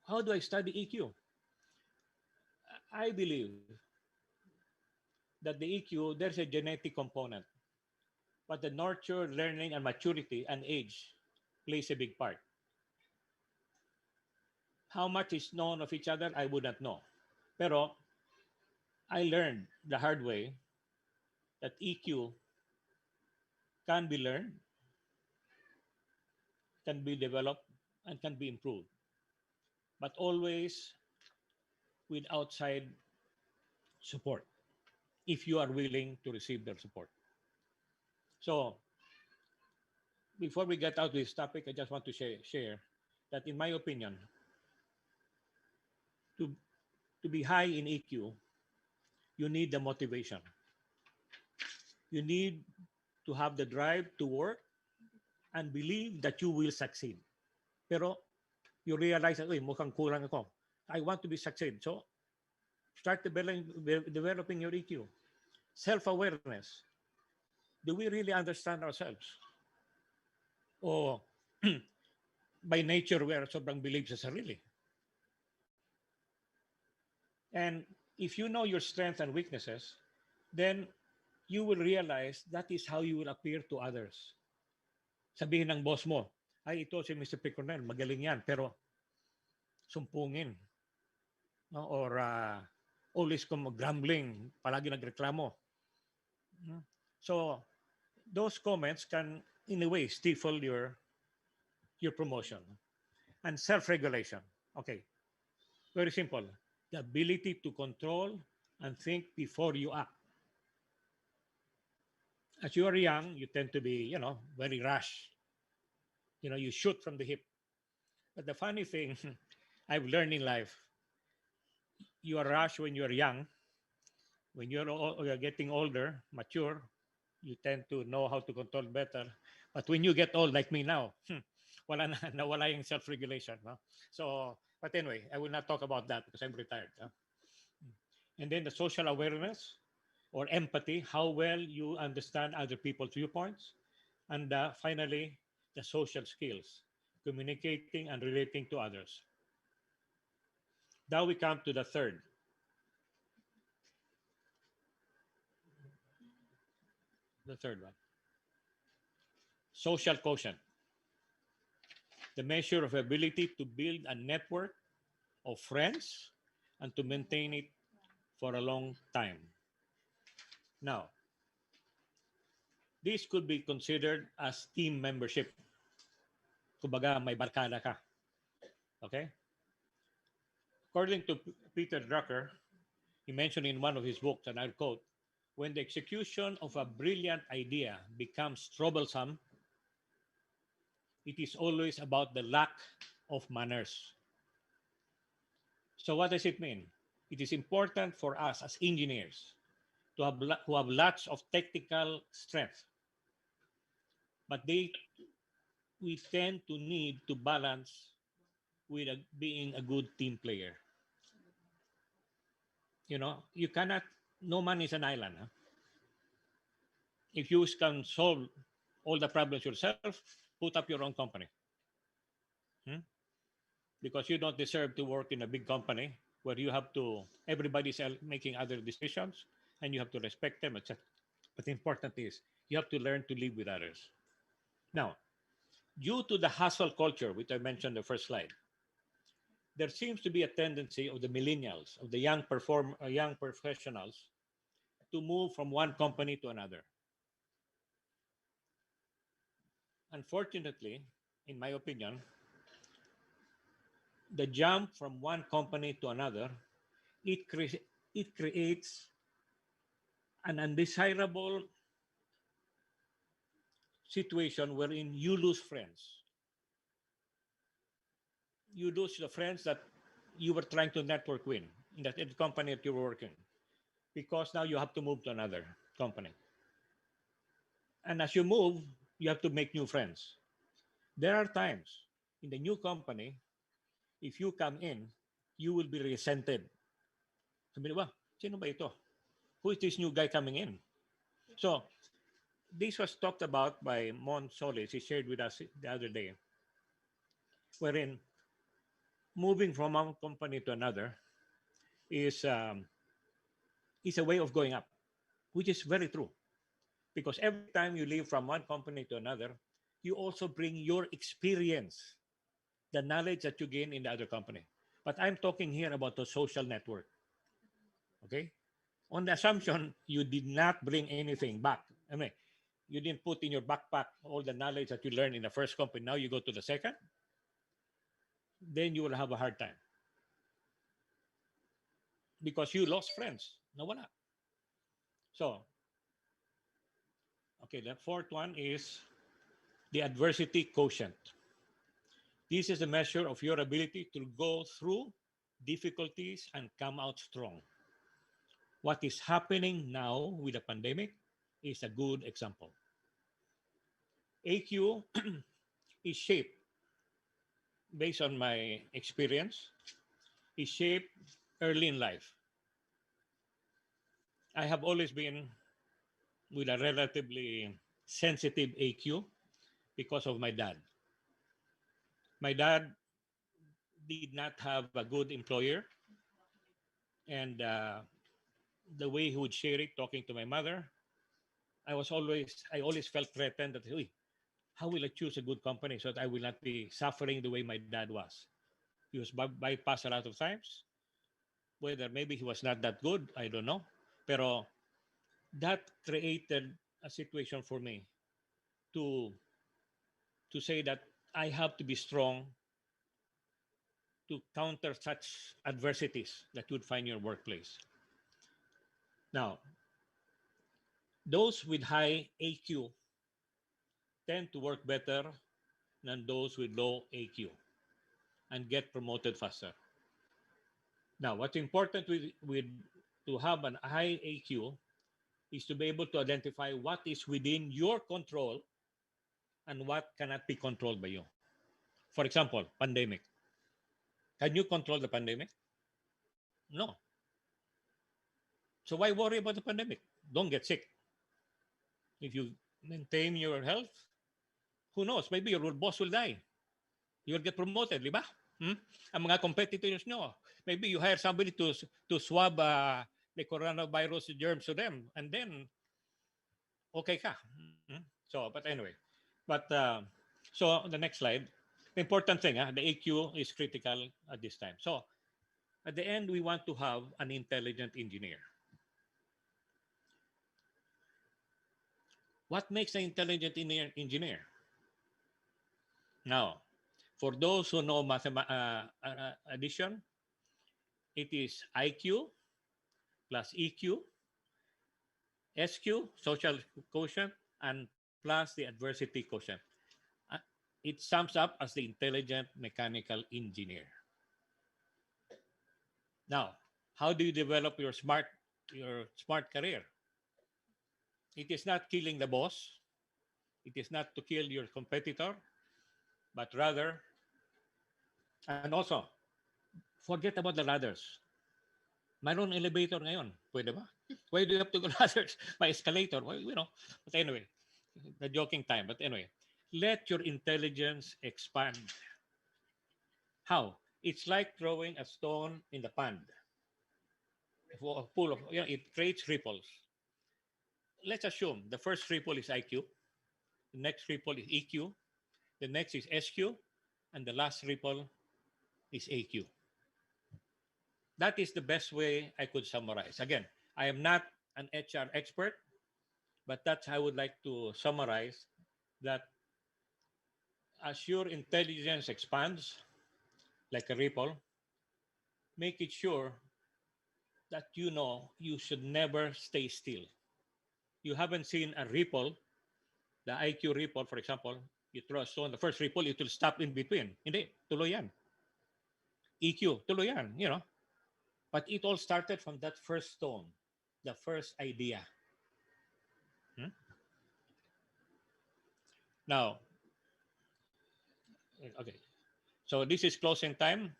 How do I study EQ? I believe that the EQ, there's a genetic component, but the nurture, learning, and maturity and age plays a big part. How much is known of each other, I would not know. Pero I learned the hard way that EQ can be learned, can be developed, and can be improved, but always with outside support if you are willing to receive their support. So, before we get out of this topic, I just want to share that, in my opinion, to, to be high in EQ, you need the motivation. You need to have the drive to work and believe that you will succeed. Pero you realize that, mukhang kulang ako. I want to be succeed. So, start developing your EQ. Self-awareness. Do we really understand ourselves? O by nature, we are sobrang believe sa sarili. And if you know your strengths and weaknesses, then you will realize that is how you will appear to others. Sabihin ng boss mo, ay ito si Mr. Picornel, magaling yan, pero sumpungin. No? Or always grumbling, palagi nagreklamo. So those comments can, in a way, stifle your promotion. And self-regulation. Okay, very simple. The ability to control and think before you act. As you are young, you tend to be, very rash. You shoot from the hip. But the funny thing I've learned in life, you are rash when you're young. When you're getting older, mature, you tend to know how to control better. But when you get old, like me now, nawala yung self-regulation. No? So, but anyway, I will not talk about that because I'm retired. And then the social awareness or empathy, how well you understand other people's viewpoints. And finally, the social skills, communicating and relating to others. Now we come to the third. The third one. Social quotient. The measure of ability to build a network of friends and to maintain it for a long time. Now, this could be considered as team membership. Kumbaga, may barkada ka. Okay? According to Peter Drucker, he mentioned in one of his books, and I'll quote, when the execution of a brilliant idea becomes troublesome, it is always about the lack of manners. So what does it mean? It is important for us as engineers to have, who have lots of technical strength, but we tend to need to balance with being a good team player. You know, you cannot, no man is an island. Huh? If you can solve all the problems yourself, put up your own company. Because you don't deserve to work in a big company where you have to, everybody's making other decisions and you have to respect them, etc. But the important is you have to learn to live with others. Now, due to the hustle culture, which I mentioned in the first slide, there seems to be a tendency of the millennials, of the young professionals, to move from one company to another. Unfortunately, in my opinion, the jump from one company to another, it creates an undesirable situation wherein you lose friends. You lose the friends that you were trying to network with in the company that you were working, because now you have to move to another company. And as you move, you have to make new friends. There are times in the new company, if you come in, you will be resented. Sabi ba, sino ba ito? Who is this new guy coming in? So, this was talked about by Mon Solis. He shared with us the other day, wherein moving from one company to another is a way of going up, which is very true. Because every time you leave from one company to another, you also bring your experience, the knowledge that you gain in the other company. But I'm talking here about the social network. Okay? On the assumption you did not bring anything back. I mean, you didn't put in your backpack all the knowledge that you learned in the first company. Now you go to the second, then you will have a hard time. Because you lost friends. Nawala. So, okay, the fourth one is the adversity quotient. This is a measure of your ability to go through difficulties and come out strong. What is happening now with the pandemic is a good example. AQ is shaped, based on my experience, is shaped early in life. I have always been with a relatively sensitive AQ because of my dad. My dad did not have a good employer, and the way he would share it, talking to my mother, I always felt threatened that, hey, how will I choose a good company so that I will not be suffering the way my dad was? He was bypassed a lot of times. Whether maybe he was not that good, I don't know. Pero that created a situation for me to say that I have to be strong to counter such adversities that you would find in your workplace. Now, those with high AQ tend to work better than those with low AQ and get promoted faster. Now, what's important with to have an high AQ is to be able to identify what is within your control and what cannot be controlled by you. For example, pandemic. Can you control the pandemic? No. So why worry about the pandemic? Don't get sick. If you maintain your health, who knows? Maybe your boss will die. You'll get promoted, di ba? Ang mga competitors nyo, maybe you hire somebody to swab the coronavirus germs to them, and then okay ka. So, but anyway, but so the next slide. The important thing, the AQ is critical at this time. So at the end, we want to have an intelligent engineer. What makes an intelligent engineer? Now, for those who know addition, it is IQ plus EQ, SQ, social quotient, and plus the adversity quotient. It sums up as the intelligent mechanical engineer. Now, how do you develop your smart career? It is not killing the boss. It is not to kill your competitor, but rather, and also, forget about the ladders. Mayroon elevator ngayon. Pwede ba? Why do you have to go ladders? May escalator. Well, you know. But anyway, the joking time. But anyway, let your intelligence expand. How? It's like throwing a stone in the pond. Full of, it creates ripples. Let's assume the first ripple is IQ, the next ripple is EQ, the next is SQ, and the last ripple is AQ. That is the best way I could summarize. Again, I am not an HR expert, but that's how I would like to summarize that as your intelligence expands like a ripple, make it sure that you know you should never stay still. You haven't seen a ripple, the IQ ripple, for example, you throw a stone, the first ripple, it will stop in between. Hindi, tuloy yan. EQ, tuloy yan, you know. But it all started from that first stone, the first idea. Now, okay. So this is closing time.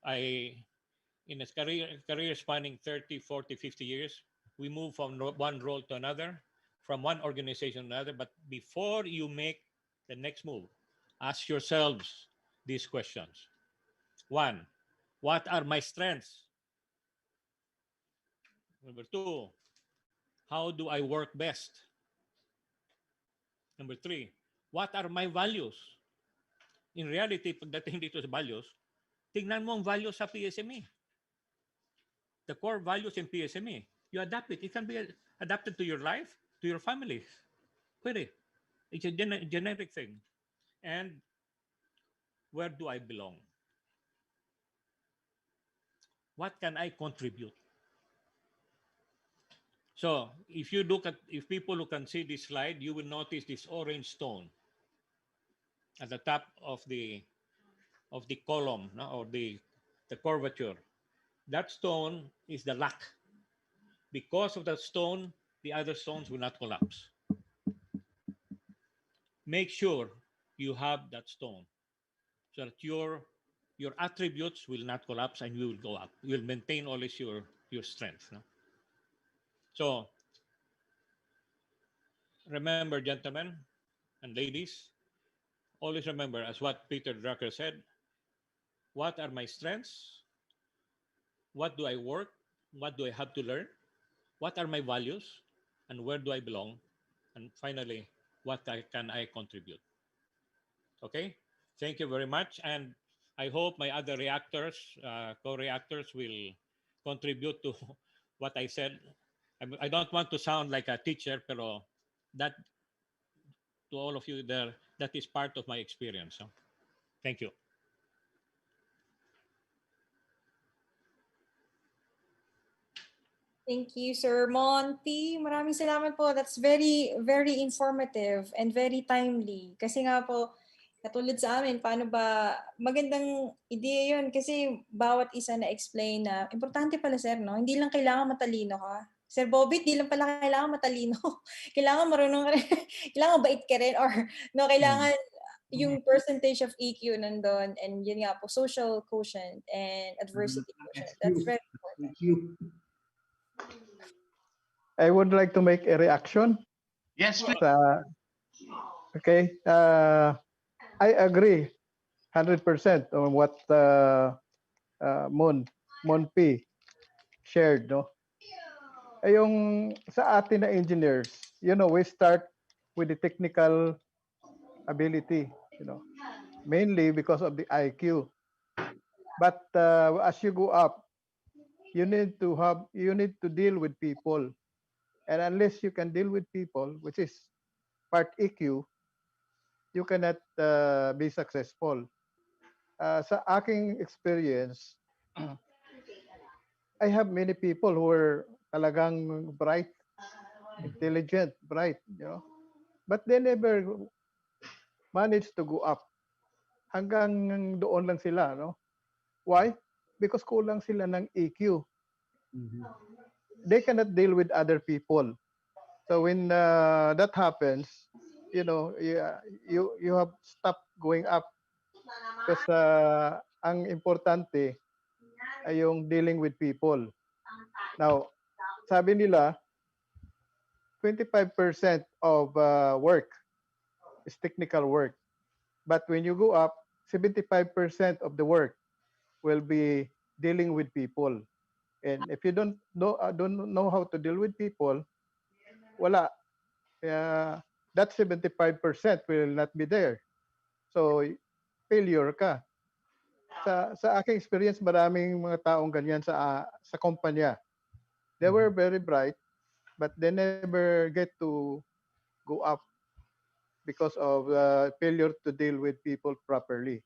In a career spanning 30, 40, 50 years, we move from one role to another, from one organization to another. But before you make the next move, ask yourselves these questions. One, what are my strengths? Number two, how do I work best? Number three, what are my values? In reality, pagdating dito sa values, tingnan mo ang values sa PSME. The core values in PSME. You adapt it. It can be adapted to your life, to your family. Pwede. It's a generic thing. And where do I belong? What can I contribute? So if people who can see this slide, you will notice this orange stone at the top of the column, no? Or the curvature. That stone is the luck. Because of that stone, the other stones will not collapse. Make sure you have that stone so that your attributes will not collapse and you will go up. You will maintain always your strength. No? So remember, gentlemen and ladies, always remember, as what Peter Drucker said, what are my strengths? What do I work? What do I have to learn? What are my values? And where do I belong? And finally, what can I contribute? Okay? Thank you very much. And I hope my other reactors, co-reactors will contribute to what I said. I don't want to sound like a teacher, pero that, to all of you there, that is part of my experience. So, thank you. Thank you, Sir Monty. Maraming salamat po. That's very, very informative and very timely. Kasi nga po, katulad sa amin, paano ba, magandang ideya yun kasi bawat isa na-explain na, importante pala, sir, no? Hindi lang kailangan matalino ka. Sir Bobby, di lang pala kailangan matalino. Kailangan marunong ka rin. Kailangan bait ka rin or no, kailangan yung percentage of EQ nandun and yun nga po, social quotient and adversity quotient. That's very important. I would like to make a reaction. Yes, please. Okay. I agree 100% on what Mon P shared, no? Ay yung sa atin na engineers, we start with the technical ability, mainly because of the IQ. But as you go up, you need to deal with people. And unless you can deal with people, which is part EQ, you cannot be successful. Sa aking experience, I have many people who are talagang bright, intelligent, bright, but they never managed to go up. Hanggang doon lang sila, no? Why? Because kulang sila ng EQ. They cannot deal with other people. So when that happens, you have stopped going up because ang importante ay yung dealing with people. Now, sabi nila 25% of work is technical work. But when you go up, 75% of the work will be dealing with people. And if you don't know how to deal with people, wala. That 75% will not be there. So failure ka. Sa aking experience, maraming mga taong ganyan sa kumpanya. They were very bright, but they never get to go up because of failure to deal with people properly.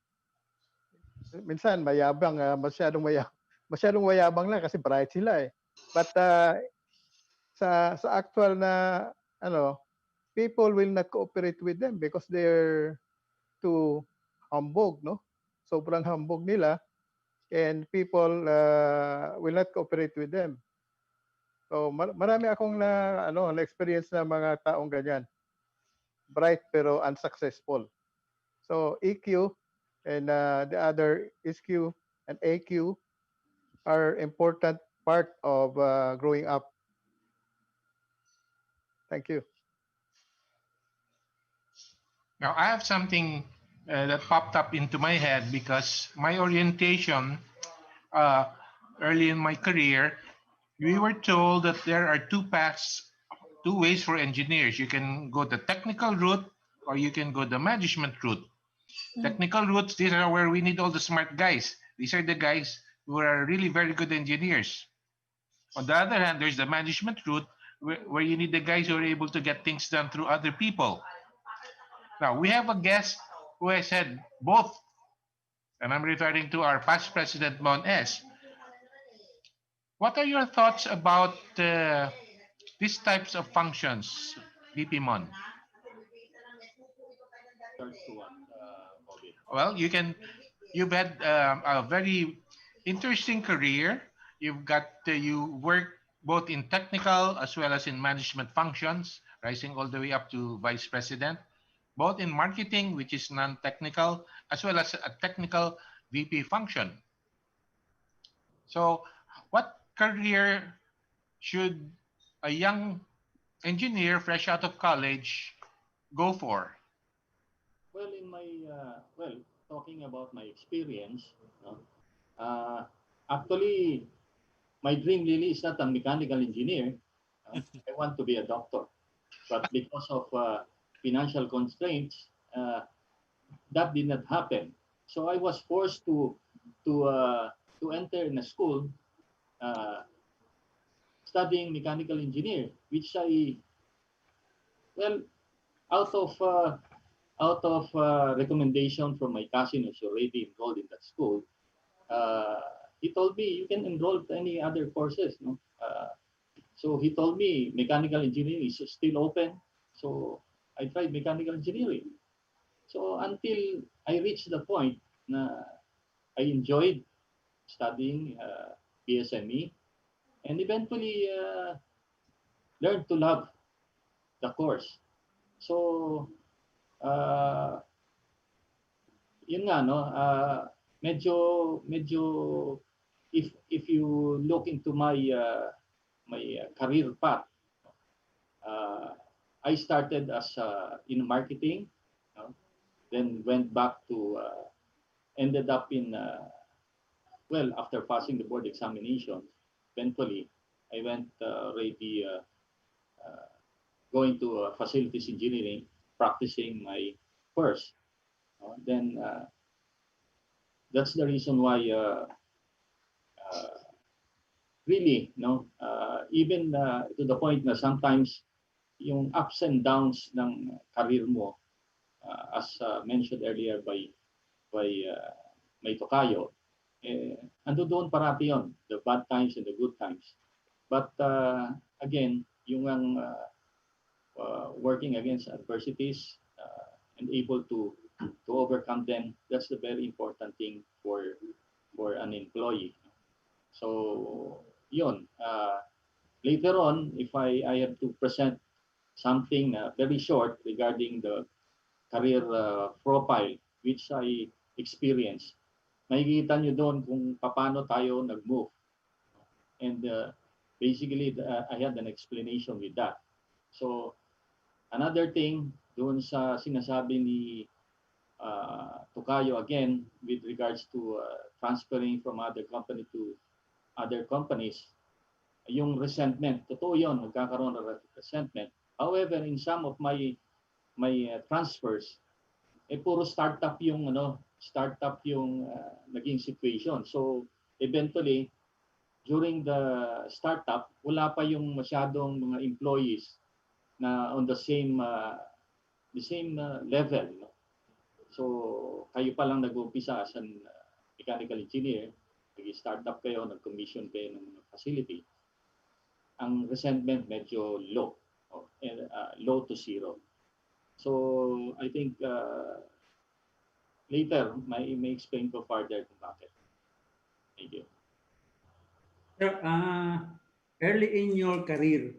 Minsan mayabang, masyadong mayabang lang kasi bright sila eh. But sa actual na people will not cooperate with them because they're too humbug, no? Sobrang humbug nila and people will not cooperate with them. So marami akong na experience na mga taong ganyan. Bright pero unsuccessful. So EQ and the other SQ and AQ are important part of growing up. Thank you. Now, I have something that popped up into my head because my orientation uh, early in my career, we were told that there are two paths, two ways for engineers. You can go the technical route or you can go the management route. Technical routes, these are where we need all the smart guys. These are the guys who are really very good engineers. On the other hand, there's the management route where you need the guys who are able to get things done through other people. Now, we have a guest who has said both, and I'm referring to our past president, Mon S. What are your thoughts about these types of functions, VP Mon? Start to what, Bobby? Well, you've had a very interesting career. You work both in technical as well as in management functions, rising all the way up to vice president, both in marketing, which is non-technical, as well as a technical VP function. So, what career should a young engineer fresh out of college go for? Well, in my talking about my experience, no, actually, my dream really is not a mechanical engineer. I want to be a doctor, but because of financial constraints, that did not happen. So I was forced to enter in a school studying mechanical engineer, which I well out of recommendation from my cousin who's already enrolled in that school. He told me you can enroll to any other courses, no? So he told me mechanical engineering is still open. So I tried mechanical engineering. So until I reached the point na I enjoyed studying BSME and eventually learned to love the course. So yun nga no, medyo if you look into my career path, I started as in marketing, then went back to ended up in, well, after passing the board examination, eventually I went already going to facilities engineering, practicing my course. Then that's the reason why uh, really, no, even to the point na sometimes yung ups and downs ng career mo, as mentioned earlier by may tokayo, ando doon parati yon, the bad times and the good times. But again, yung ang working against adversities and able to overcome them, that's the very important thing for an employee. So yun, later on, if I have to present something very short regarding the career profile which I experienced, makikita nyo doon kung paano tayo nag-move. And basically, I had an explanation with that. So another thing doon sa sinasabi ni Tukayo again with regards to transferring from other company to other companies, yung resentment, totoo yun, nagkakaroon ng resentment. However, in some of my transfers, puro startup yung naging situation. So eventually, during the startup, wala pa yung masyadong mga employees na on the same level. No? So kayo pa lang nag-umpisa as an mechanical engineer, nag-startup kayo, nag-commission kayo ng facility. Ang resentment medyo low, low to zero. So I think later may explain ko further kung bakit. Thank you. Sir, early in your career,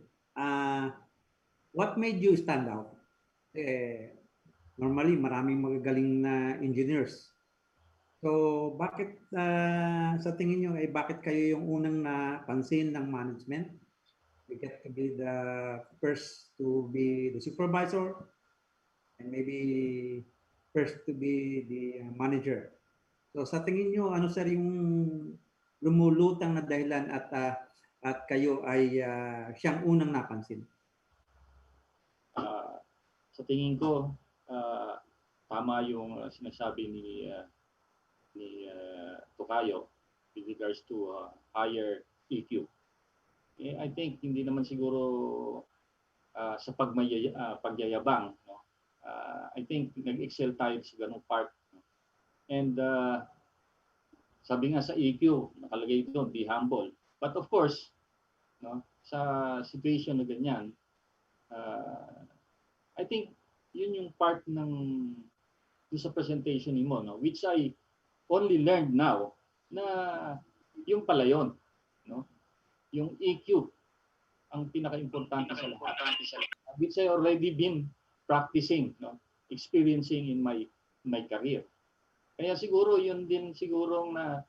what made you stand out? Normally, maraming magagaling na engineers. So, bakit sa tingin nyo, bakit kayo yung unang napansin ng management? You get to be the first to be the supervisor and maybe first to be the manager. So, sa tingin nyo, ano sir yung lumulutang na dahilan at kayo ay siyang unang napansin? Sa tingin ko, tama yung sinasabi ni Tokayo with regards to higher EQ. I think hindi naman siguro sa pagyayabang. No? I think nag-excel tayo sa ganung part. No? And sabi nga sa EQ, nakalagay doon, be humble. But of course, no, sa situation na ganyan, I think yun yung part ng sa presentation mo, no, which I only learned now na yung pala yun, no? Yung EQ ang pinaka-importante sa lahat, which I already been practicing, no, experiencing in my career. Kaya siguro yun din siguro na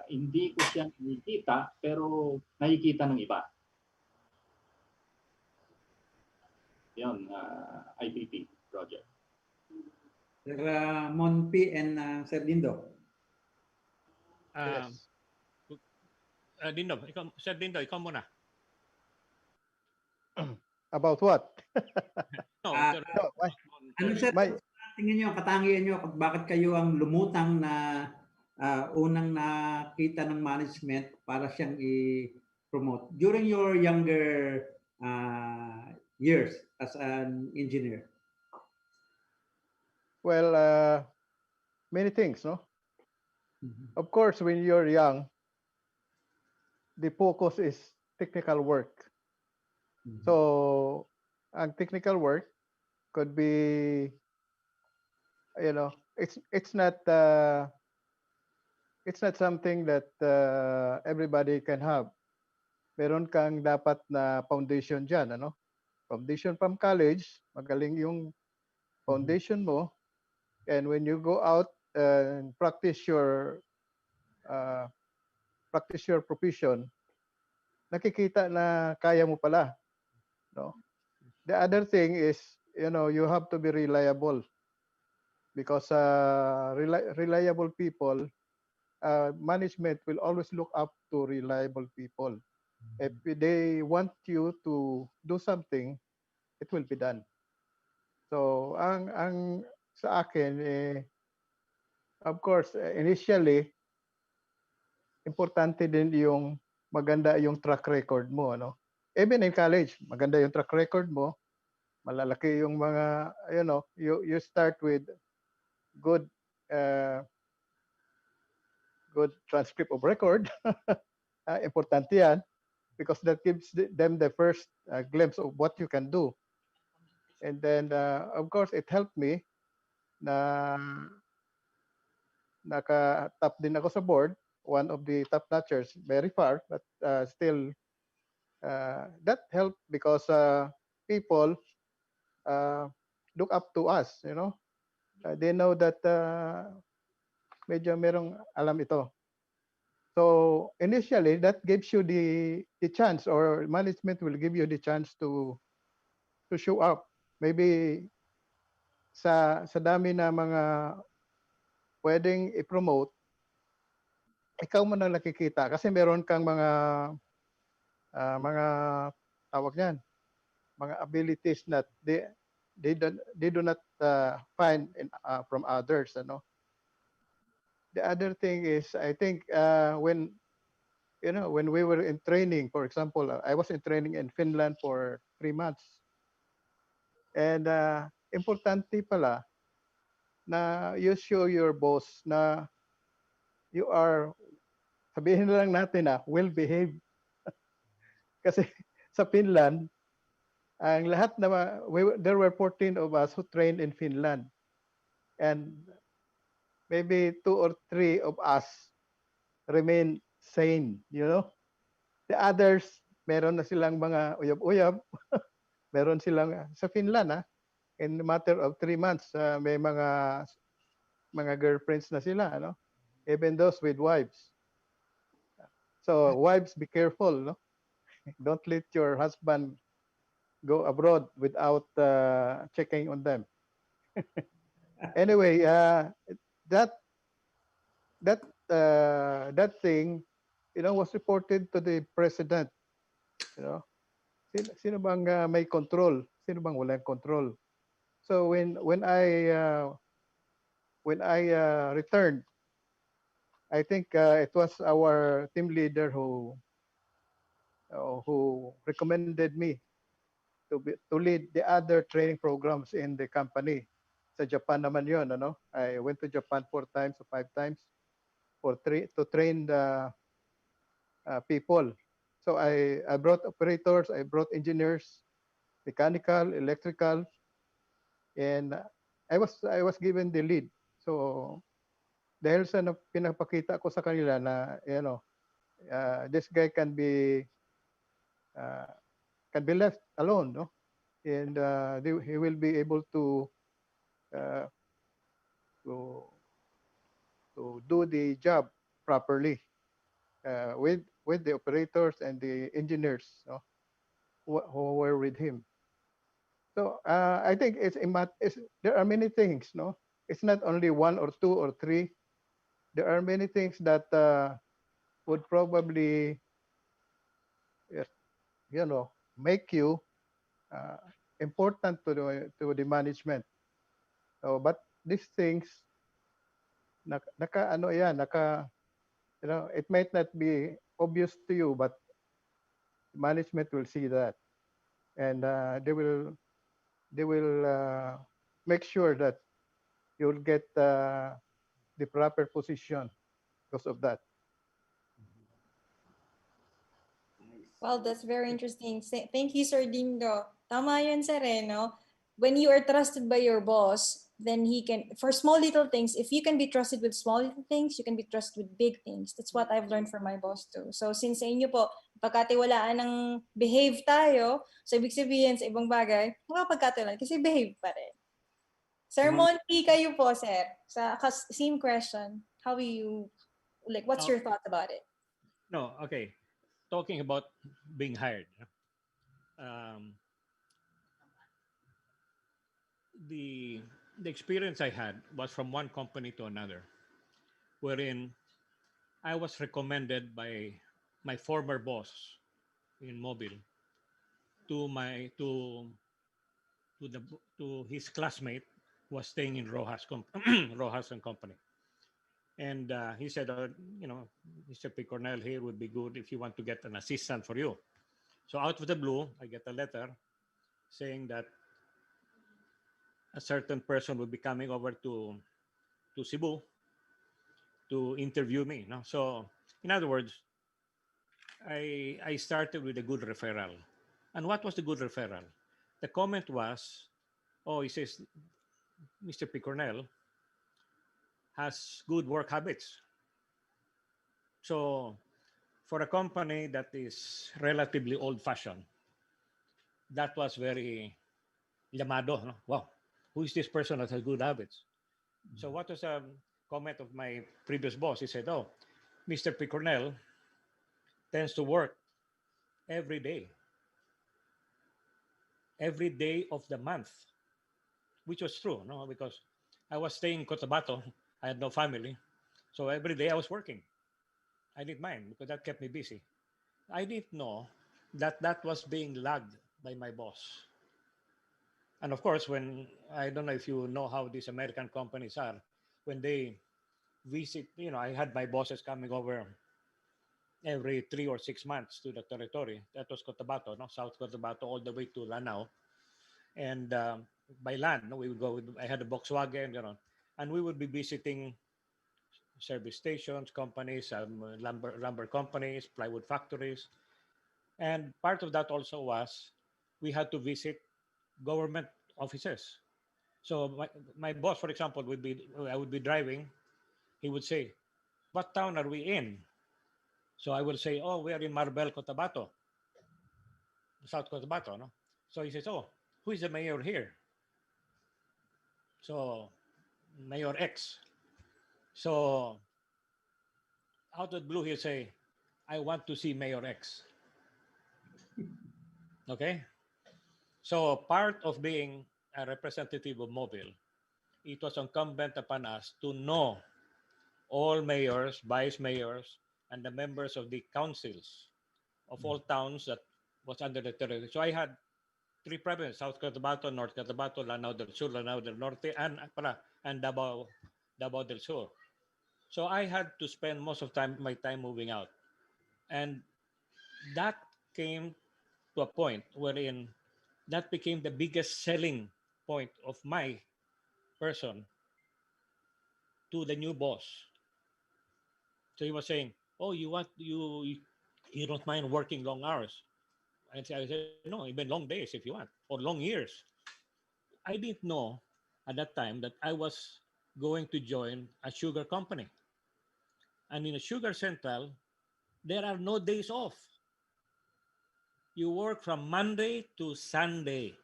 hindi ko siya nakikita pero nakikita ng iba. Yun, IPP project. Sir Monpi and Sir Dindo. Yes. Dindo, Sir Dindo, ikaw muna. About what? No, sir, No, Ano sir, tingin nyo, katangian nyo, bakit kayo ang lumutang na unang nakita ng management para siyang i-promote during your younger years as an engineer? Well, many things, no? Of course, when you're young, the focus is technical work. So, ang technical work could be, it's not something that everybody can have. Meron kang dapat na foundation dyan, ano? Foundation from college, magaling yung foundation mo. And when you go out and practice your profession, nakikita na kaya mo pala, no? The other thing is, you have to be reliable. because reliable people, management will always look up to reliable people. If they want you to do something, it will be done. So ang sa akin of course initially importante din yung maganda yung track record mo, ano. Even in college, maganda yung track record mo, malalaki yung mga you start with good uh, good transcript of record. Importante yan because that gives them the first glimpse of what you can do. And then of course it helped me na naka-top din ako sa board, one of the top notchers, very far, but still that helped because people uh, look up to us, you know. They know that medyo merong alam ito. So initially, that gives you the chance, or management will give you the chance to show up. Maybe sa dami na mga pwedeng i-promote, ikaw mo na nakikita kasi meron kang mga tawag niyan, mga abilities that they do not find from others, ano. The other thing is I think when when we were in training, for example, I was in training in Finland for 3 months. And importante pala na you show your boss na you are, sabihin na lang natin na well behaved. Kasi sa Finland, ang lahat na there were 14 of us who trained in Finland. And maybe 2 or 3 of us remain sane, you know. The others, meron na silang mga uyab-uyab. Meron silang sa Finland in a matter of 3 months, may mga girlfriends na sila, ano? Even those with wives. So wives, be careful, no? Don't let your husband go abroad without checking on them. Anyway, that that thing, was reported to the president. You know, sino bang may control? Sino bang walang control? So when I returned, I think it was our team leader who recommended me to lead the other training programs in the company. Sa Japan naman yun, ano? I went to Japan 4 times or 5 times to train the people. So I brought operators, I brought engineers, mechanical, electrical, and I was given the lead. So dahil sa pinapakita ko sa kanila na this guy uh, can be left alone, no? And he will be able uh, to do the job properly with the operators and the engineers, no, who were with him. So I think there are many things, no. It's not only 1 or 2 or 3. There are many things that would probably, yes, make you uh, important to the management. So, but these things, it might not be obvious to you, but management will see that, and they will make sure that you'll get the proper position because of that. Well, that's very interesting. Thank you, Sir Dindo. Tama yun, Sir, no? When you are trusted by your boss, then he can, for small little things, if you can be trusted with small little things, you can be trusted with big things. That's what I've learned from my boss too. So since sa inyo po, pagkatiwalaan ng behave tayo, so ibig sabihin sa ibang bagay, makapagkatiwalaan kasi behave pa rin. Sir Monty, kayo po, sir. Same question. How you, what's your thought about it? No, okay. Talking about being hired, um, the the experience I had was from one company to another, wherein I was recommended by my former boss in Mobile to my to the to his classmate who was staying in Rojas and Company, and he said, Mr. P. Cornell here would be good if you want to get an assistant for you. So out of the blue, I get a letter saying that a certain person will be coming over to Cebu to interview me. No? So in other words, I started with a good referral. And what was the good referral? The comment was, oh, he says, Mr. P. Cornell has good work habits. So for a company that is relatively old-fashioned, that was very llamado. No? Wow, who is this person that has good habits? So what was a comment of my previous boss? He said, oh, Mr. P. Cornell tends to work every day of the month, which was true, no? Because I was staying in Cotabato. I had no family. So every day I was working. I didn't mind because that kept me busy. I didn't know that that was being lagged by my boss. And of course, when I don't know if you know how these American companies are, when they visit, I had my bosses coming over every 3 or 6 months to the territory. That was Cotabato, no? South Cotabato, all the way to Lanao. And by land, no, we would go I had a Volkswagen, and we would be visiting service stations, companies, lumber companies, plywood factories. And part of that also was we had to visit government offices. So my boss, for example, I would be driving. He would say, "What town are we in?" So I will say, "Oh, we are in Marbel, Cotabato, South Cotabato." No? So he says, "Oh, who is the mayor here?" So Mayor X. So out of the blue, he'll say, "I want to see Mayor X." Okay. So part of being a representative of Mobile, it was incumbent upon us to know all mayors, vice mayors, and the members of the councils of all towns that was under the territory. So I had three provinces: South Cotabato, North Cotabato, Lanao del Sur, Lanao del Norte, and Davao del Sur. So I had to spend most of my time moving out, and that came to a point wherein that became the biggest selling point of my person to the new boss. So he was saying, "Oh, you don't mind working long hours?" And I said, "No, even long days if you want, or long years." I didn't know at that time that I was going to join a sugar company. And in a sugar central, there are no days off. You work from Monday to Sunday.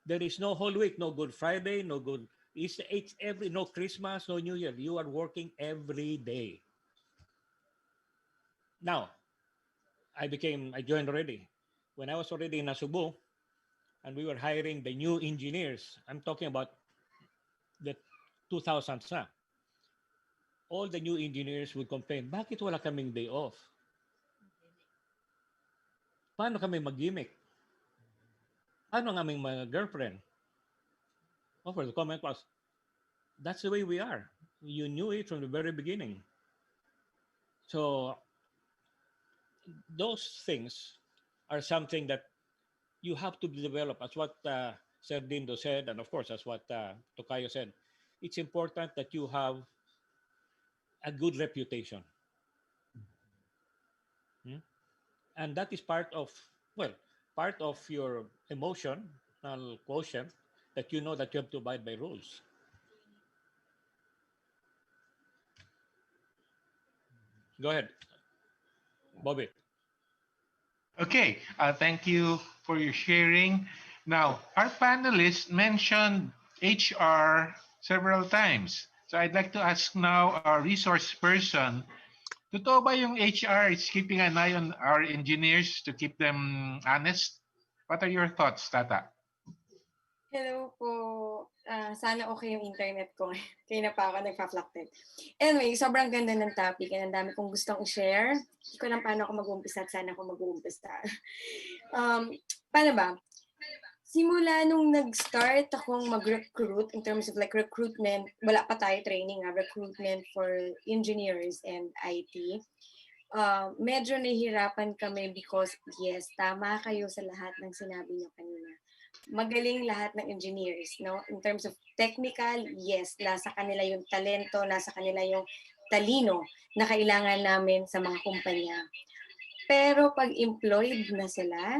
There is no whole week, no Good Friday, no Good Easter. It's no Christmas, no New Year. You are working every day. Now, I joined already. When I was already in Asubu, and we were hiring the new engineers, I'm talking about the 2000s na. All the new engineers would complain, bakit wala kaming day off? Paano kami mag-gimmick? Paano ang aming mga girlfriend? Of course, the comment was, that's the way we are. You knew it from the very beginning. So those things are something that you have to develop, as what Sir Dindo said, and of course, as what Tokayo said. It's important that you have a good reputation. Hmm? And that is part of your emotional quotient, that you know that you have to abide by rules. Go ahead, Bobby. Okay, thank you for your sharing. Now, our panelists mentioned HR several times. So I'd like to ask now our resource person, totoo ba yung HR is keeping an eye on our engineers to keep them honest? What are your thoughts, Tata? Hello po. Sana okay yung internet ko. Kaya na pa ako nagpa-fluctuate. Anyway, sobrang ganda ng topic. Ang dami kong gustong i-share. Hindi ko lang paano ako mag-uumpisa at sana ako mag-uumpisa. Paano ba? Simula nung nag-start akong mag-recruit in terms of like recruitment, wala pa tayo training, recruitment for engineers and IT. Medyo nahihirapan kami because yes, tama kayo sa lahat ng sinabi niyo kanina. Magaling lahat ng engineers, no? In terms of technical, yes, nasa kanila yung talento, nasa kanila yung talino na kailangan namin sa mga kumpanya. Pero pag employed na sila,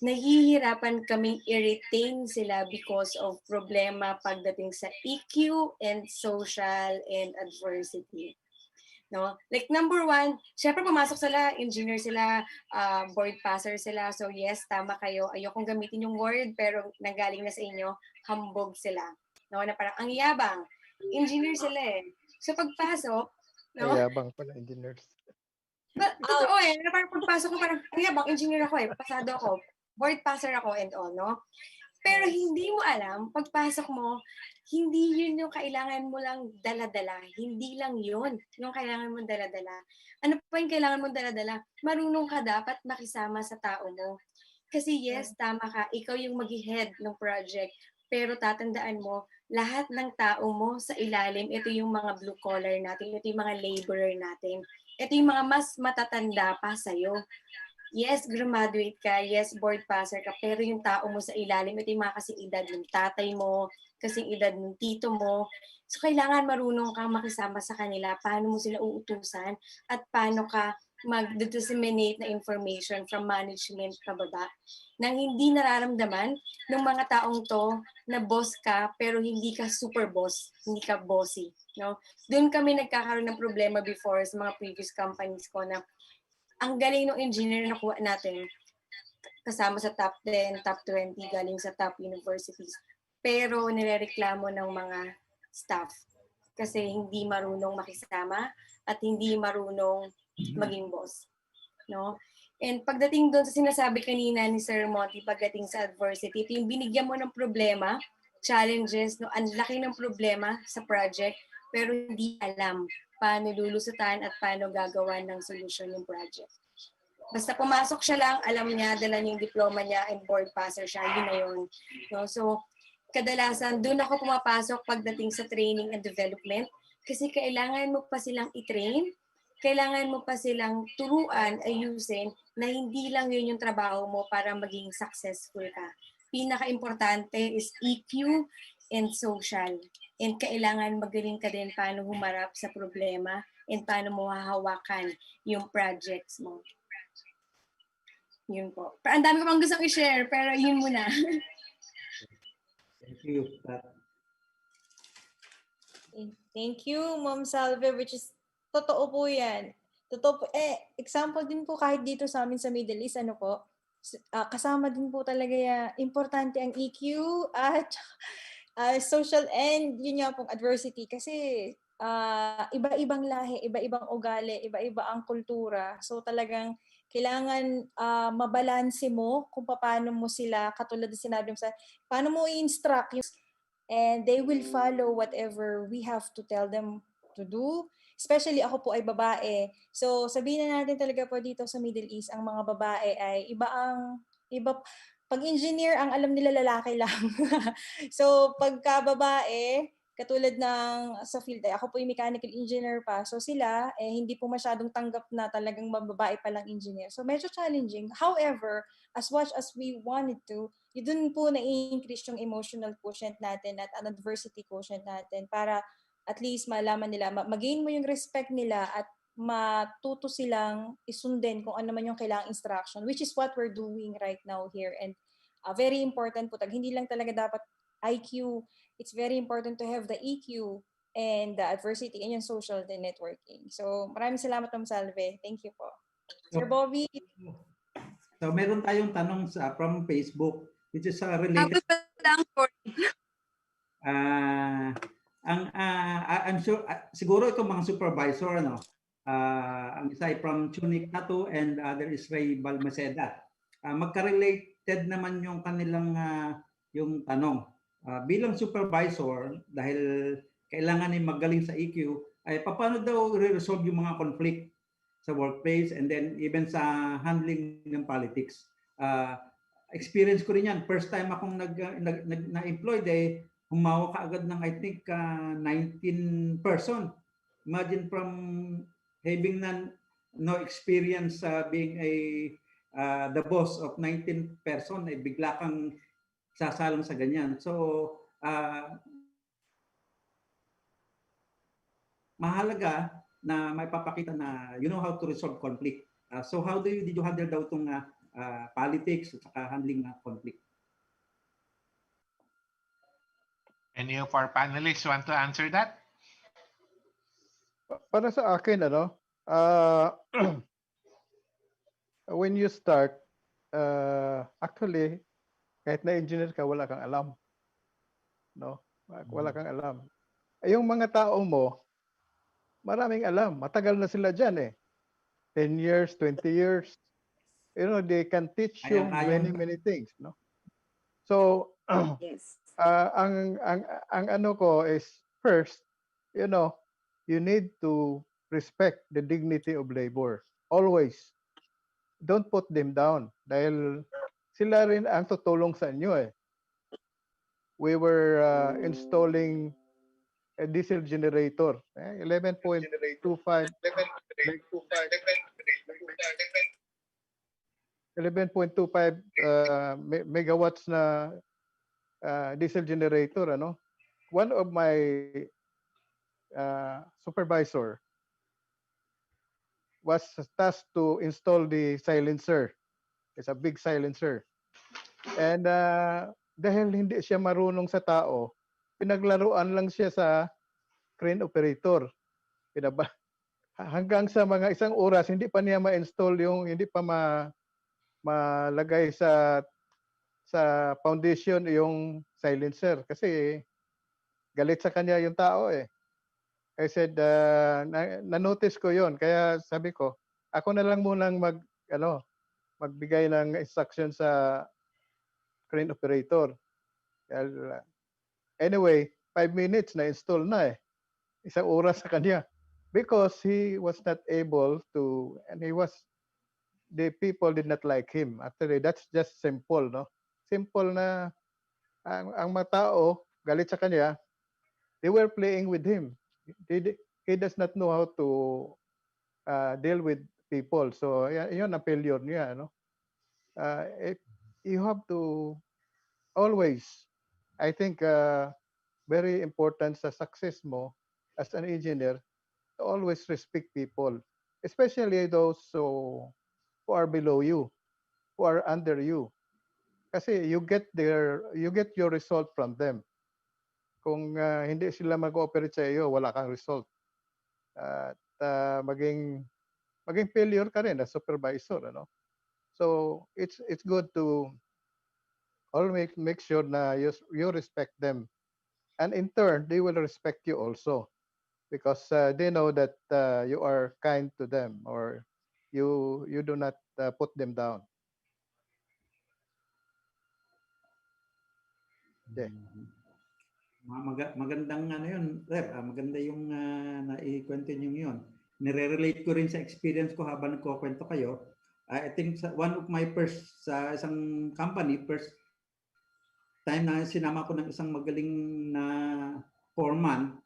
nahihirapan kaming i-retain sila because of problema pagdating sa EQ and social and adversity. No? Like number one, syempre pumasok sila, engineer sila, board passer sila. So yes, tama kayo. Ayokong gamitin yung word pero nanggaling na sa inyo, hambog sila. No? Na parang ang yabang. Engineer sila eh. So pagpasok, no? Mayabang pala engineers. Totoo eh. Na parang pagpasok ko parang, ang yabang, engineer ako eh. Pasado ako. Board passer ako and all, no? Pero hindi mo alam, pagpasok mo, hindi yun yung kailangan mo lang dala-dala. Hindi lang yun yung kailangan mo dala-dala. Ano pa yung kailangan mo dala-dala? Marunong ka dapat makisama sa tao mo. Kasi yes, tama ka, ikaw yung mag-head ng project. Pero tatandaan mo, lahat ng tao mo sa ilalim, ito yung mga blue collar natin, ito yung mga laborer natin. Ito yung mga mas matatanda pa sa'yo. Yes, graduate ka, yes, board passer ka, pero yung tao mo sa ilalim, ito yung mga kasing edad ng tatay mo, kasing edad ng tito mo. So, kailangan marunong kang makisama sa kanila, paano mo sila uutusan, at paano ka mag-disseminate na information from management pababa nang hindi nararamdaman ng mga taong to na boss ka, pero hindi ka super boss, hindi ka bossy. No? Doon kami nagkakaroon ng problema before sa mga previous companies ko na ang galing ng engineer na kuha natin kasama sa top 10, top 20, galing sa top universities. Pero nirereklamo ng mga staff kasi hindi marunong makisama at hindi marunong maging boss. No? And pagdating doon sa sinasabi kanina ni Sir Monty, pagdating sa adversity, ito yung binigyan mo ng problema, challenges, no? Ang laki ng problema sa project, pero hindi alam paano lulusutan at paano gagawa ng solution yung project. Basta pumasok siya lang, alam niya, dala niya yung diploma niya and board passer siya, yun na yun. No? So, kadalasan, doon ako pumapasok pagdating sa training and development kasi kailangan mo pa silang i-train, kailangan mo pa silang turuan, ayusin na hindi lang yun yung trabaho mo para maging successful ka. Pinaka-importante is EQ and social. And kailangan magaling ka din paano humarap sa problema and paano mo hahawakan yung projects mo. Yun po. Ang dami ko pang gustong i-share, pero yun muna. Thank you. Thank you, Ma'am Salve, which is, totoo po yan. Totoo po. Example din po kahit dito sa amin sa Middle East, ano po, kasama din po talaga yan. Importante ang EQ at social and yun nga pong adversity. Kasi iba-ibang lahi, iba-ibang ugali, iba-iba ang kultura. So talagang kailangan mabalanse mo kung paano mo sila, katulad na sinabi mo sa, paano mo i-instruct and they will follow whatever we have to tell them to do. Especially ako po ay babae. So sabihin na natin talaga po dito sa Middle East, ang mga babae ay pag engineer, ang alam nila lalaki lang. So pagka babae, katulad ng sa field, ako po yung mechanical engineer pa. So sila, hindi po masyadong tanggap na talagang babae pa lang engineer. So medyo challenging. However, as much as we wanted to, yun po na-increase yung emotional quotient natin at an adversity quotient natin para at least malaman nila, mag-gain mo yung respect nila at matuto silang isundin kung ano man yung kailangang instruction, which is what we're doing right now here. And very important po, hindi lang talaga dapat IQ, it's very important to have the EQ and the adversity and yung social and networking. So maraming salamat, Ma'am Salve. Thank you po. Sir Bobby. So meron tayong tanong from Facebook which is related. I'm sure siguro ito mga supervisor ang isa ay from Chunik Tato and other is Ray Balmaceda. Magka-related naman yung kanilang yung tanong. bilang supervisor, dahil kailangan ay magaling sa EQ, ay paano daw re-resolve yung mga conflict sa workplace and then even sa handling ng politics. Experience ko rin yan. First time akong na-employed humawa ka agad ng I think 19 person. Imagine from having no experience being the boss of 19 person, bigla kang sasalang sa ganyan. So, mahalaga na may papakita na you know how to resolve conflict. So how did you handle daw itong politics at saka handling ng conflict? Any of our panelists want to answer that? Para sa akin, when you start, actually, kahit na engineer ka, wala kang alam. No? Wala kang alam. Yung mga tao mo, maraming alam. Matagal na sila dyan 10 years, 20 years. You know, they can teach you many things. No? So, Yes. ang ano ko is, first, you know, you need to respect the dignity of labor. Always. Don't put them down. Dahil sila rin ang tutulong sa inyo We were installing a diesel generator, 11.25 megawatts na diesel generator. One of my supervisor was tasked to install the silencer. It's a big silencer. And dahil hindi siya marunong sa tao, pinaglaruan lang siya sa crane operator. Hanggang sa mga isang oras, hindi pa niya ma-install hindi pa malagay sa foundation yung silencer. Kasi galit sa kanya yung tao I said, na-notice ko yon. Kaya sabi ko, ako na lang munang magbigay ng instruction sa crane operator. Anyway, 5 minutes na-install na Isang oras sa kanya. Because he was not able to, and the people did not like him. Actually, that's just simple, no? Simple na ang mga tao, galit sa kanya, they were playing with him. He does not know how to deal with people. So, yun ang failure niya, no? You have to always, I think, very important sa success mo as an engineer, to always respect people, especially those who are below you, who are under you. Kasi you get your result from them. Kung hindi sila mag-ooperate sa iyo, wala kang result. At maging failure ka rin as supervisor, So it's good to always make sure na you respect them, and in turn they will respect you also, because they know that you are kind to them, or you do not put them down. Yeah. Magandang yun, Rep. Maganda yung naikwento niyo yun. Nire-relate ko rin sa experience ko habang nagkukwento kayo. I think one of my first sa isang company, first time na sinama ko ng isang magaling na foreman,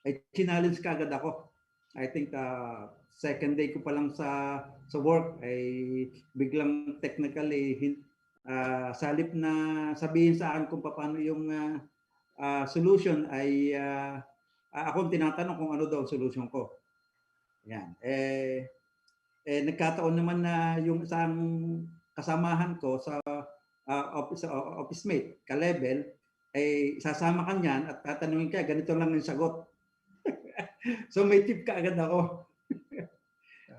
ay challenge ka agad ako. I think second day ko pa lang sa work ay biglang technically sa halip na sabihin sa akin kung paano yung solution ay akong tinatanong kung ano daw ang solution ko. Yan. Nagkataon naman na yung isang kasamahan ko sa office mate, ka-level, ay sasama ka niyan at tatanungin ka, ganito lang yung sagot. So may tip ka agad ako.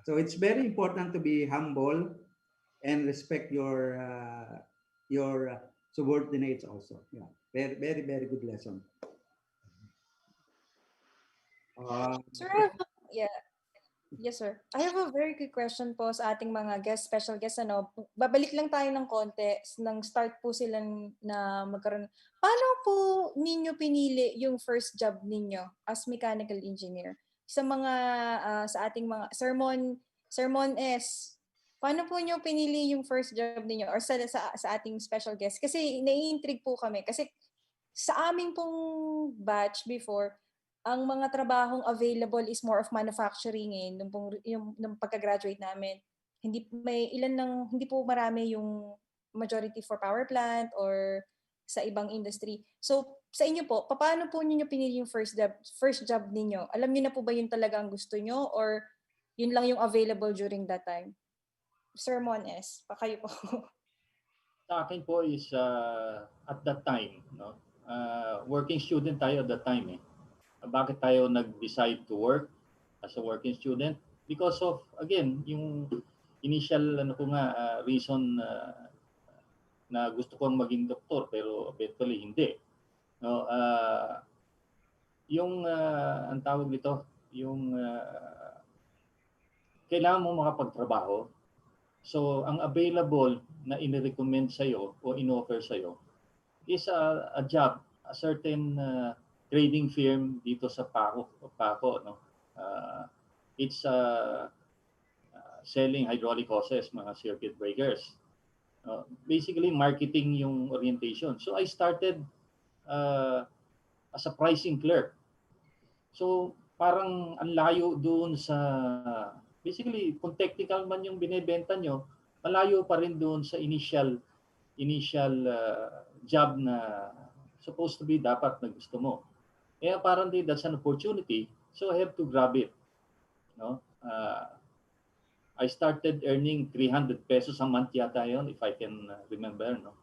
So it's very important to be humble and respect your subordinates also. Yeah. Very, very good lesson. Sir, yeah. Yes, sir. I have a very quick question po sa ating mga special guests. Ano, babalik lang tayo ng konti. Nang start po sila na magkaroon. Paano po ninyo pinili yung first job ninyo as mechanical engineer? Sa mga, sa ating mga sermon S, paano po nyo pinili yung first job ninyo or sa ating special guest? Kasi nai-intrigue po kami. Kasi sa aming pong batch before, ang mga trabahong available is more of manufacturing nung pagka-graduate namin. Hindi po marami yung majority for power plant or sa ibang industry. So, sa inyo po, paano po niyo pinili yung first job ninyo? Alam niyo na po ba yun talaga ang gusto niyo or yun lang yung available during that time? Sir Mones, pa kayo po. Sa akin po is at that time, no? Working student tayo at that time eh. Bakit tayo nag-decide to work as a working student? Because of, again, yung initial reason na gusto kong maging doktor pero eventually hindi. No, yung ang tawag nito, yung kailangan mo makapagtrabaho. So, ang available na inirecommend sa'yo o in-offer sa'yo is a job, a certain trading firm dito sa Paco, no? It's selling hydraulic hoses, mga circuit breakers. Basically, marketing yung orientation. So, I started as a pricing clerk. So, parang ang layo doon sa, basically, kung technical man yung binebenta nyo, malayo pa rin doon sa initial job na supposed to be dapat na gusto mo. Kaya apparently that's an opportunity, so I have to grab it. No? I started earning 300 pesos a month yata yon, if I can remember. No?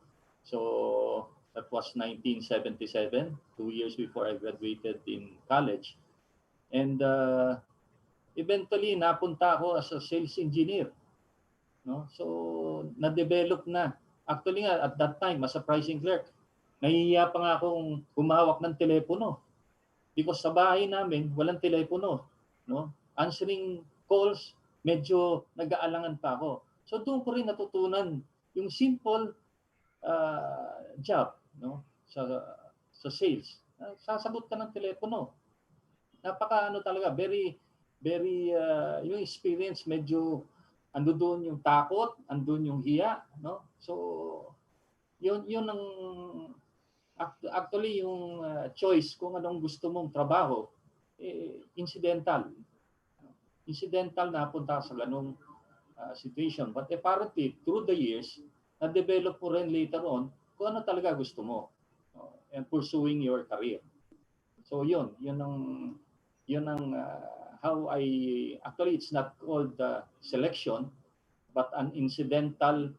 So that was 1977, 2 years before I graduated in college. And eventually, napunta ako as a sales engineer. No? So, na-develop na. Actually nga, at that time, as a pricing clerk, nahihiya pa nga akong humawak ng telepono. Because sa bahay namin, walang telepono. No? Answering calls, medyo nag-aalangan pa ako. So, doon ko rin natutunan yung simple job, no? Sa sales. Sasagot ka ng telepono. Napaka talaga, very yung experience medyo ando doon yung takot, andun yung hiya, no? So yun ang actually yung choice kung anong gusto mong trabaho, incidental. Incidental na punta sa ganung situation. But apparently, through the years, na-develop mo rin later on kung ano talaga gusto mo, and pursuing your career. So yun ang how actually it's not called selection, but an incidental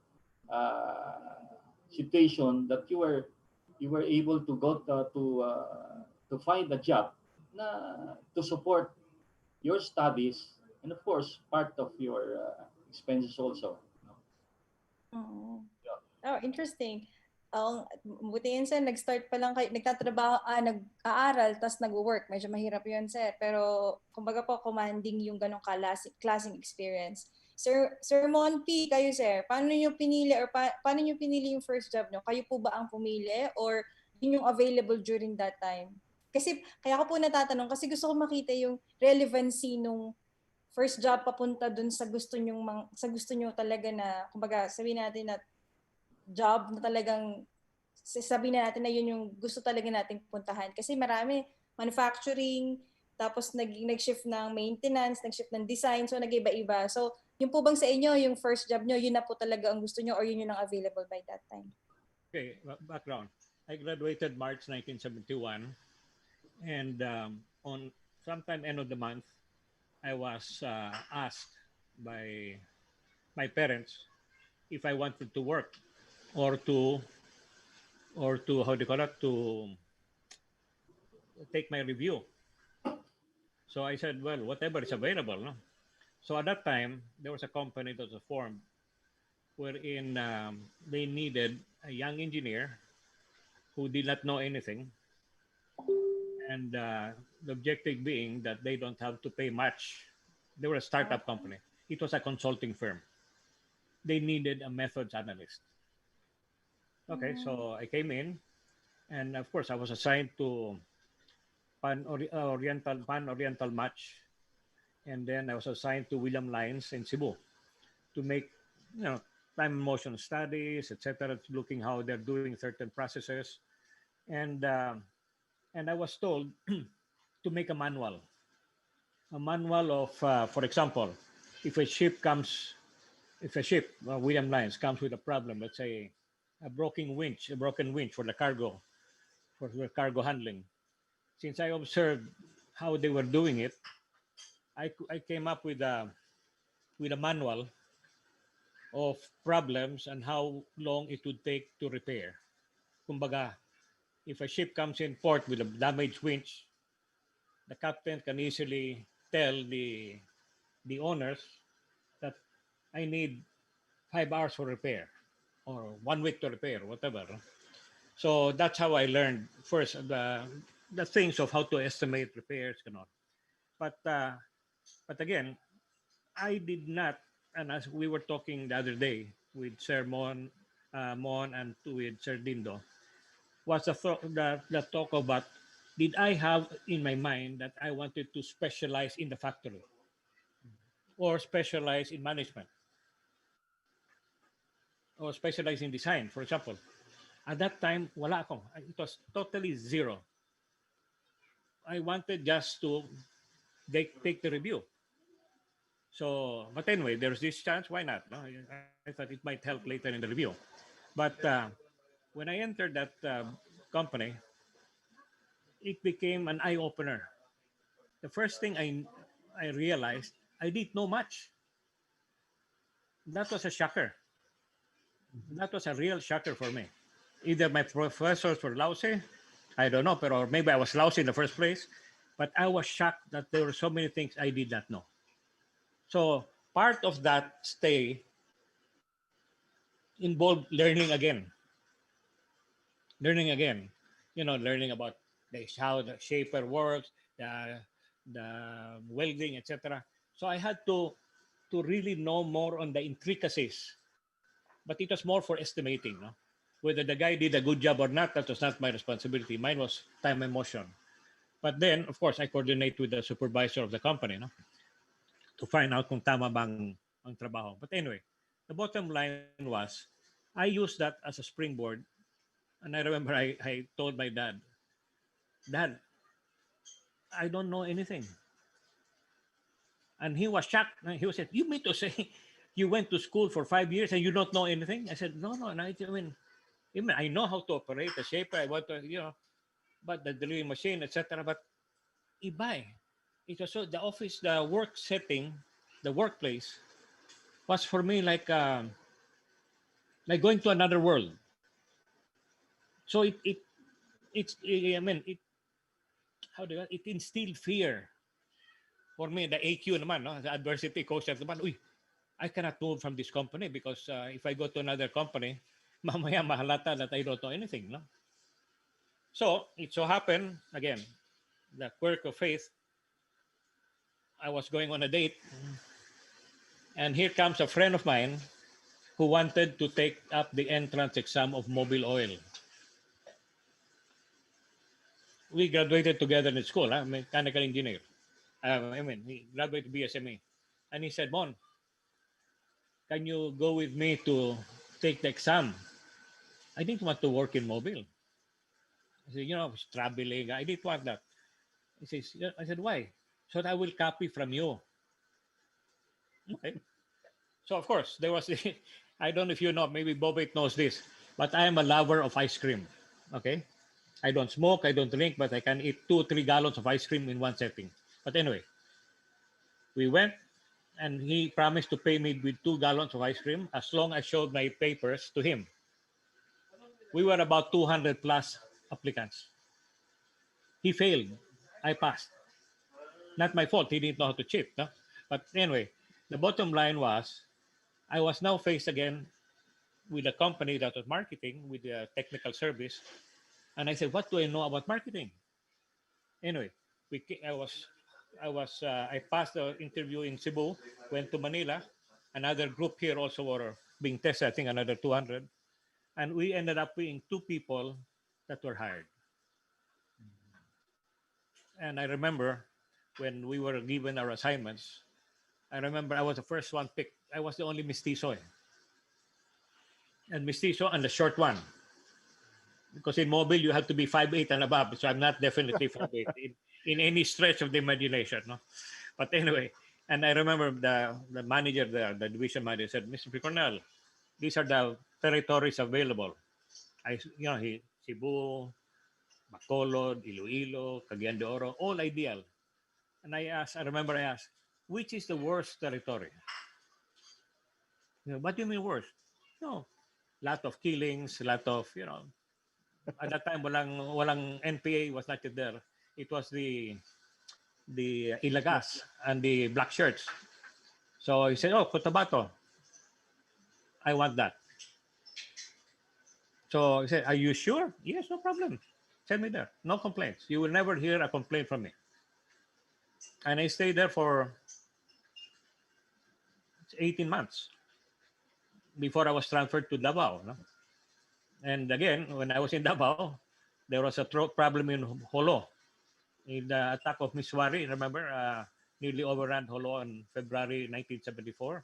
situation that you were able to go to find a job to support your studies and of course part of your expenses also. Oh, interesting. Buti yun, sir, nag-start pa lang kayo, nagtatrabaho, nag-aaral, tapos nag-work. Medyo mahirap yun, sir. Pero, kumbaga po, commanding yung ganong klaseng experience. Sir Monty, kayo, sir, paano nyo pinili or paano nyo pinili yung first job nyo? Kayo po ba ang pumili or yun yung available during that time? Kasi, kaya ko po natatanong, kasi gusto ko makita yung relevancy nung first job papunta dun sa gusto nyo talaga na, kumbaga, sabihin natin na job na talagang sabihin natin na yun yung gusto talaga nating puntahan. Kasi marami, manufacturing, tapos nag-shift ng maintenance, nag-shift ng design, so nag-iba-iba. So, yung po bang sa inyo, yung first job nyo, yun na po talaga ang gusto nyo or yun yung available by that time? Okay, background. I graduated March 1971 and on sometime end of the month, I was asked by my parents if I wanted to work or to how do you call it, to take my review. So I said, well, whatever is available. No? So at that time, there was a company that was formed wherein they needed a young engineer who did not know anything. And the objective being that they don't have to pay much They were a startup company. It was a consulting firm. They needed a methods analyst. Okay, so I came in, and of course, I was assigned to Pan Oriental Match, and then I was assigned to William Lyons in Cebu to make, you know, time and motion studies, etc., looking how they're doing certain processes, and uh, and I was told to make a manual of, for example, if a ship comes, if a ship, William Lyons comes with a problem, let's say a broken winch for the cargo handling. Since I observed how they were doing it, I came up with a manual of problems and how long it would take to repair. Kumbaga, if a ship comes in port with a damaged winch, the captain can easily tell the owners that I need 5 hours for repair or 1 week to repair, whatever. So that's how I learned first the things of how to estimate repairs and all. But but again, I did not. And as we were talking the other day with Sir Mon and with Sir Dindo, was the talk about did I have in my mind that I wanted to specialize in the factory or specialize in management or specialize in design, for example. At that time, wala ako. It was totally zero. I wanted just to take the review. So, but anyway, there's this chance. Why not? No? I thought it might help later in the review. But when I entered that company, it became an eye opener. The first thing I realized, I didn't know much. That was a shocker. That was a real shocker for me. Either my professors were lousy, I don't know, or maybe I was lousy in the first place, but I was shocked that there were so many things I did not know. So part of that stay involved learning again, learning about how the shaper works, the welding, etc. So I had to really know more on the intricacies, but it was more for estimating, no? Whether the guy did a good job or not, that was not my responsibility. Mine was time and motion. But then, of course, I coordinate with the supervisor of the company, no, to find out kung tama bang ang trabaho. But anyway, the bottom line was, I used that as a springboard. And I remember I told my dad, Dad, I don't know anything. And he was shocked. He said, you mean to say you went to school for 5 years and you don't know anything? I said, no, no. I mean, I know how to operate a shaper. I want to, but the drilling machine, etc. But iba eh. It was so, the office, the work setting, the workplace was for me like going to another world. So I mean, it instilled fear for me. The AQ naman, no? The adversity quotient naman, uy, I cannot move from this company because if I go to another company, mamaya mahalata that I don't know anything, no? So it so happened, again, the quirk of faith, I was going on a date, and here comes a friend of mine who wanted to take up the entrance exam of mobile oil. We graduated together in school, mechanical engineer. He graduated BSME. And he said, Mon, can you go with me to take the exam? I didn't want to work in mobile. I said, I was traveling. I didn't want that. He says, I said, why? So that I will copy from you. Okay. So, of course, there was, I don't know if you know, maybe Bobit knows this, but I am a lover of ice cream. Okay. I don't smoke, I don't drink, but I can eat 2 or 3 gallons of ice cream in one setting. But anyway, we went, and he promised to pay me with 2 gallons of ice cream as long as I showed my papers to him. We were about 200 plus applicants. He failed. I passed. Not my fault. He didn't know how to cheat. No? But anyway, the bottom line was I was now faced again with a company that was marketing with the technical service. And I said, what do I know about marketing? Anyway, I was I passed the interview in Cebu, went to Manila. Another group here also were being tested. I think another 200, and we ended up being two people that were hired. And I remember when we were given our assignments, I remember I was the first one picked. I was the only mestizo, and mestizo and the short one. Because in mobile you have to be 5'8" and above. So I'm not definitely 5'8" in any stretch of the imagination. No? But anyway, and I remember the manager, the division manager said, Mr. Picornell, these are the territories available. Cebu, Bacolod, Iloilo, Cagayan de Oro, all ideal. And I remember I asked, which is the worst territory? What do you mean worst? No, lot of killings, lot of, at that time walang NPA was not yet there. It was the Ilagas and the black shirts. So he said, "Oh, Cotabato, I want that." So he said, "Are you sure?" Yes, no problem. Send me there. No complaints. You will never hear a complaint from me. And I stayed there for 18 months before I was transferred to Davao. No? And again, when I was in Davao, there was a problem in Holo. In the attack of Miswari, remember, nearly overran Holo in February 1974.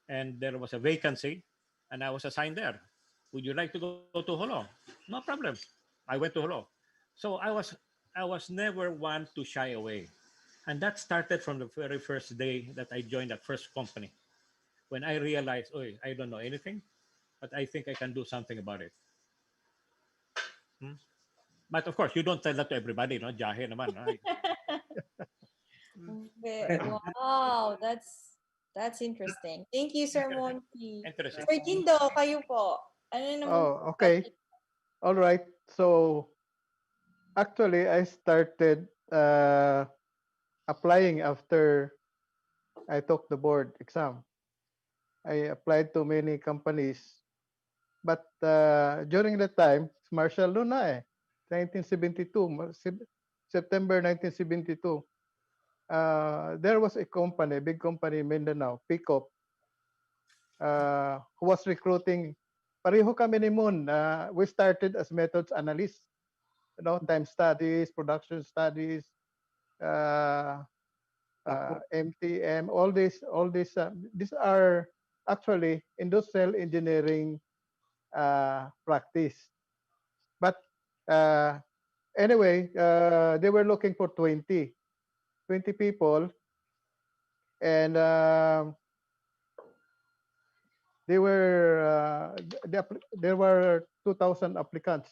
And there was a vacancy, and I was assigned there. Would you like to go to Holo? No problem. I went to Holo. So I was never one to shy away. And that started from the very first day that I joined that first company. When I realized, oh, I don't know anything, but I think I can do something about it. Hmm? But of course, you don't tell that to everybody, no? Jahe naman, no? Wow, that's interesting. Thank you, Sir Monty. Interesting. Sir Jindo, kayo po. Ano naman Oh, okay. All right. So actually, I started applying after I took the board exam. I applied to many companies, but during that time, martial law na 1972, September 1972. There was a company, big company in Mindanao, Pickup, who was recruiting. Pareho kami ni Moon. We started as methods analysts, time studies, production studies, uh, MTM, these are actually industrial engineering practice. But uh, anyway, they were looking for 20 people, and they were there were 2,000 applicants.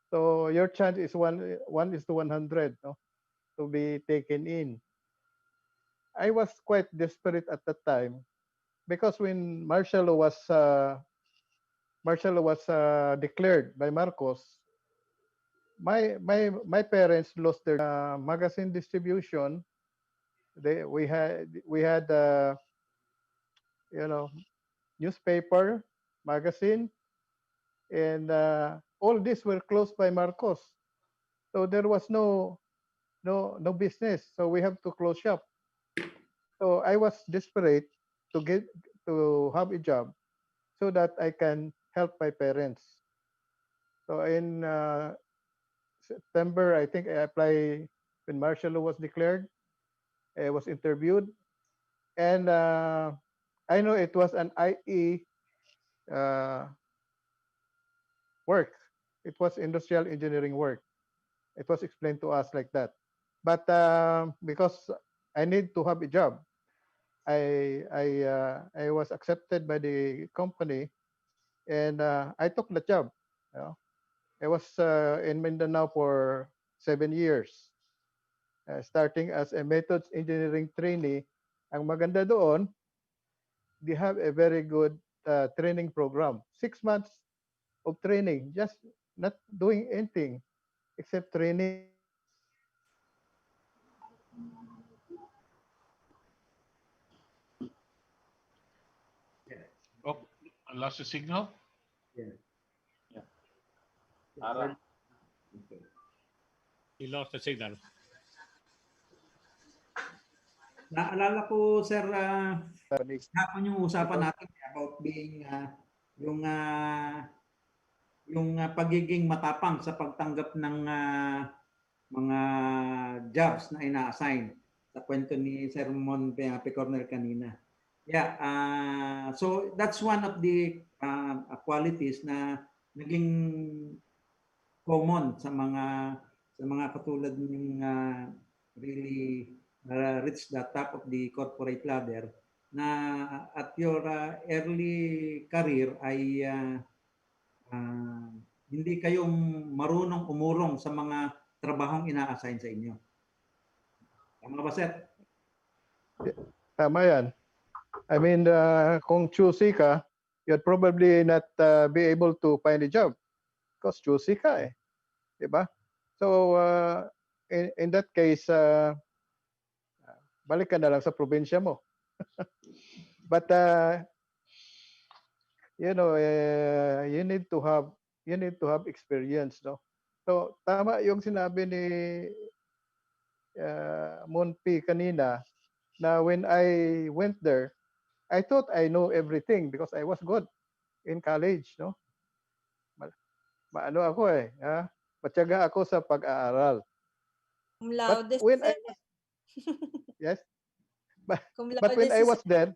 So your chance is one is to 100, no, to be taken in. I was quite desperate at that time because when martial law was declared by Marcos, my parents lost their magazine distribution. We had you know newspaper, magazine, and all these were closed by Marcos. So there was no business. So we have to close shop. So I was desperate to have a job so that I can help my parents. So in September, I think I applied when martial law was declared. I was interviewed, and I know it was an IE uh, work. It was industrial engineering work. It was explained to us like that. But because I need to have a job, I was accepted by the company, and I took the job. You know, I was in Mindanao for 7 years, starting as a methods engineering trainee. Ang maganda doon, they have a very good training program. 6 months of training, just not doing anything except training. Oh, I lost the signal. Yeah. Yeah. Ara. Okay. He lost the signal. Naalala ko, sir, Companies. hapon yung usapan natin about being yung pagiging matapang sa pagtanggap ng mga jobs na ina-assign sa kwento ni Sir Mon Pecornel kanina. Yeah, so that's one of the qualities na naging common sa mga katulad ng really reach the top of the corporate ladder na at your early career ay hindi kayong marunong umurong sa mga trabahong ina-assign sa inyo. Tama ba, sir? Tama yan. I mean, kung choosy ka, you'd probably not be able to find a job because choosy ka eh. Diba? So, in that case, balik ka na lang sa probinsya mo. But, you know, you need to have experience, no? So, tama yung sinabi ni Monpi kanina na when I went there, I thought I know everything because I was good in college, no? Maano ako eh, matyaga ako sa pag-aaral. Cum But laude, when I sir. was, yes, but Cum but when laude I si was sir. there,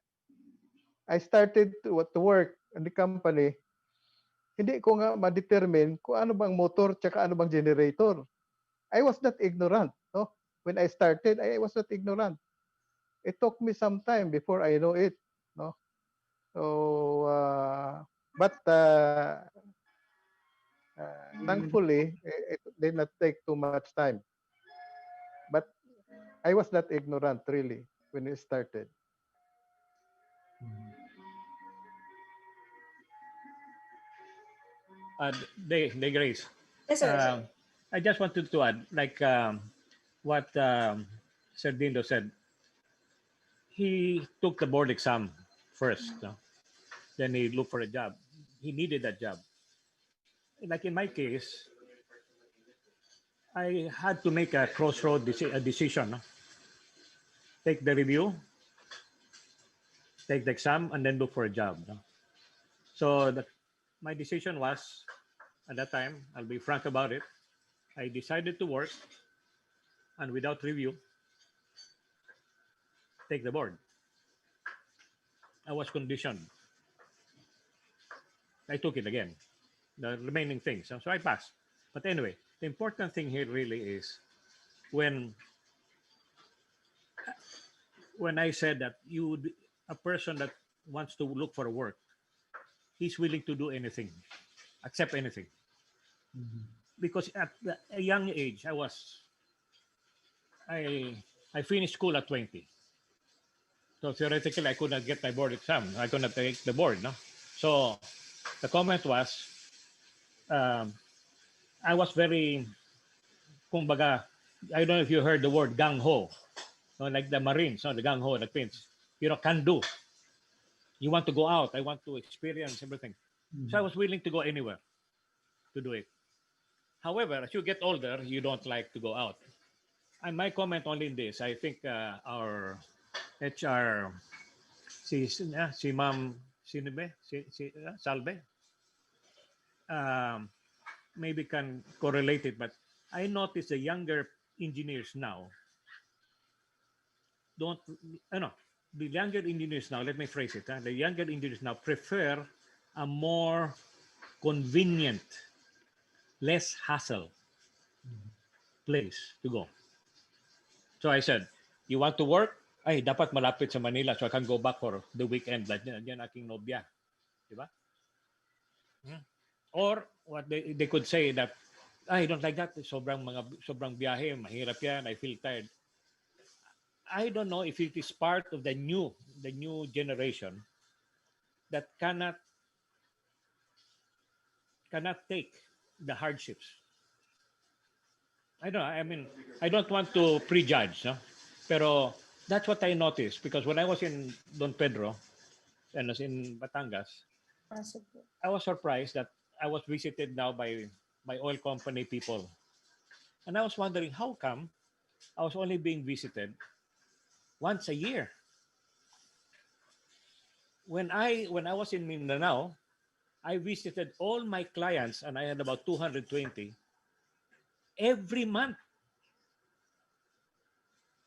I started to work in the company. Hindi ko nga ma-determine kung ano bang motor tsaka ano bang generator. I was not ignorant, no? When I started, I was not ignorant. It took me some time before I know it, no? So, but thankfully, it did not take too much time. But I was not ignorant really when it started. They Grace. Yes, sir. I just wanted to add, like what Sir Dindo said. He took the board exam first, no? Then he looked for a job. He needed that job. Like in my case, I had to make a a decision. No? Take the review, take the exam, and then look for a job. No? So my decision was, at that time, I'll be frank about it, I decided to work and without review, take the board. I was conditioned. I took it again, the remaining things. So I passed. But anyway, the important thing here really is when I said that a person that wants to look for work, he's willing to do anything, accept anything. Because at a young age, I finished school at 20. So theoretically, I could not get my board exam. I could not take the board, no? So the comment was, I was very, kumbaga, I don't know if you heard the word gang ho, no, like the Marines, no, the gang ho, the Pins, can do. You want to go out. I want to experience everything. So I was willing to go anywhere to do it. However, as you get older, you don't like to go out. And my comment only in this, I think our HR, si Ma'am Salve, maybe can correlate it, but I notice the younger engineers now don't, no, the younger engineers now, let me phrase it, the younger engineers now prefer a more convenient, less hassle place to go. So I said, you want to work? Ay, dapat malapit sa Manila so I can go back for the weekend. Like yan aking nobya. Diba? Or what they could say that, I don't like that. Sobrang biyahe, mahirap yan. I feel tired. I don't know if it is part of the new generation that cannot take the hardships. I don't know. I mean, I don't want to prejudge, no? Pero that's what I noticed because when I was in Don Pedro and was in Batangas, I was surprised that I was visited now by oil company people. And I was wondering how come I was only being visited once a year. When I was in Mindanao, I visited all my clients, and I had about 220 every month.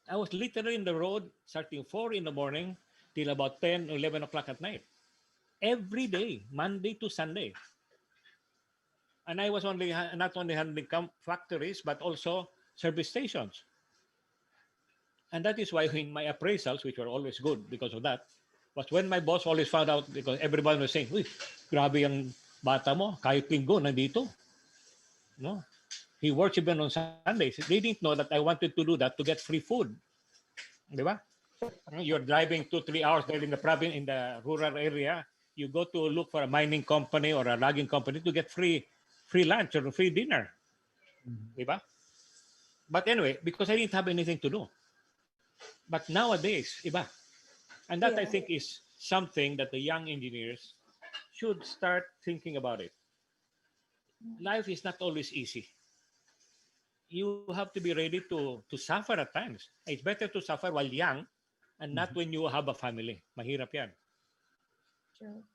I was literally in the road starting 4 in the morning till about 10 or 11 o'clock at night. Every day, Monday to Sunday. And I was not only handling factories, but also service stations. And that is why in my appraisals, which were always good because of that, was when my boss always found out, because everybody was saying, uy, grabe yung bata mo, kahit linggo, nandito. No? He works even on Sundays. They didn't know that I wanted to do that to get free food. Di ba? You're driving 2-3 hours there in the province, in the rural area. You go to look for a mining company or a logging company to get free lunch or free dinner. Di ba? But anyway, because I didn't have anything to do. But nowadays, iba. And that I Yeah. think is something that the young engineers should start thinking about it. Life is not always easy. You have to be ready to suffer at times. It's better to suffer while young and not when you have a family. Mahirap yan. True.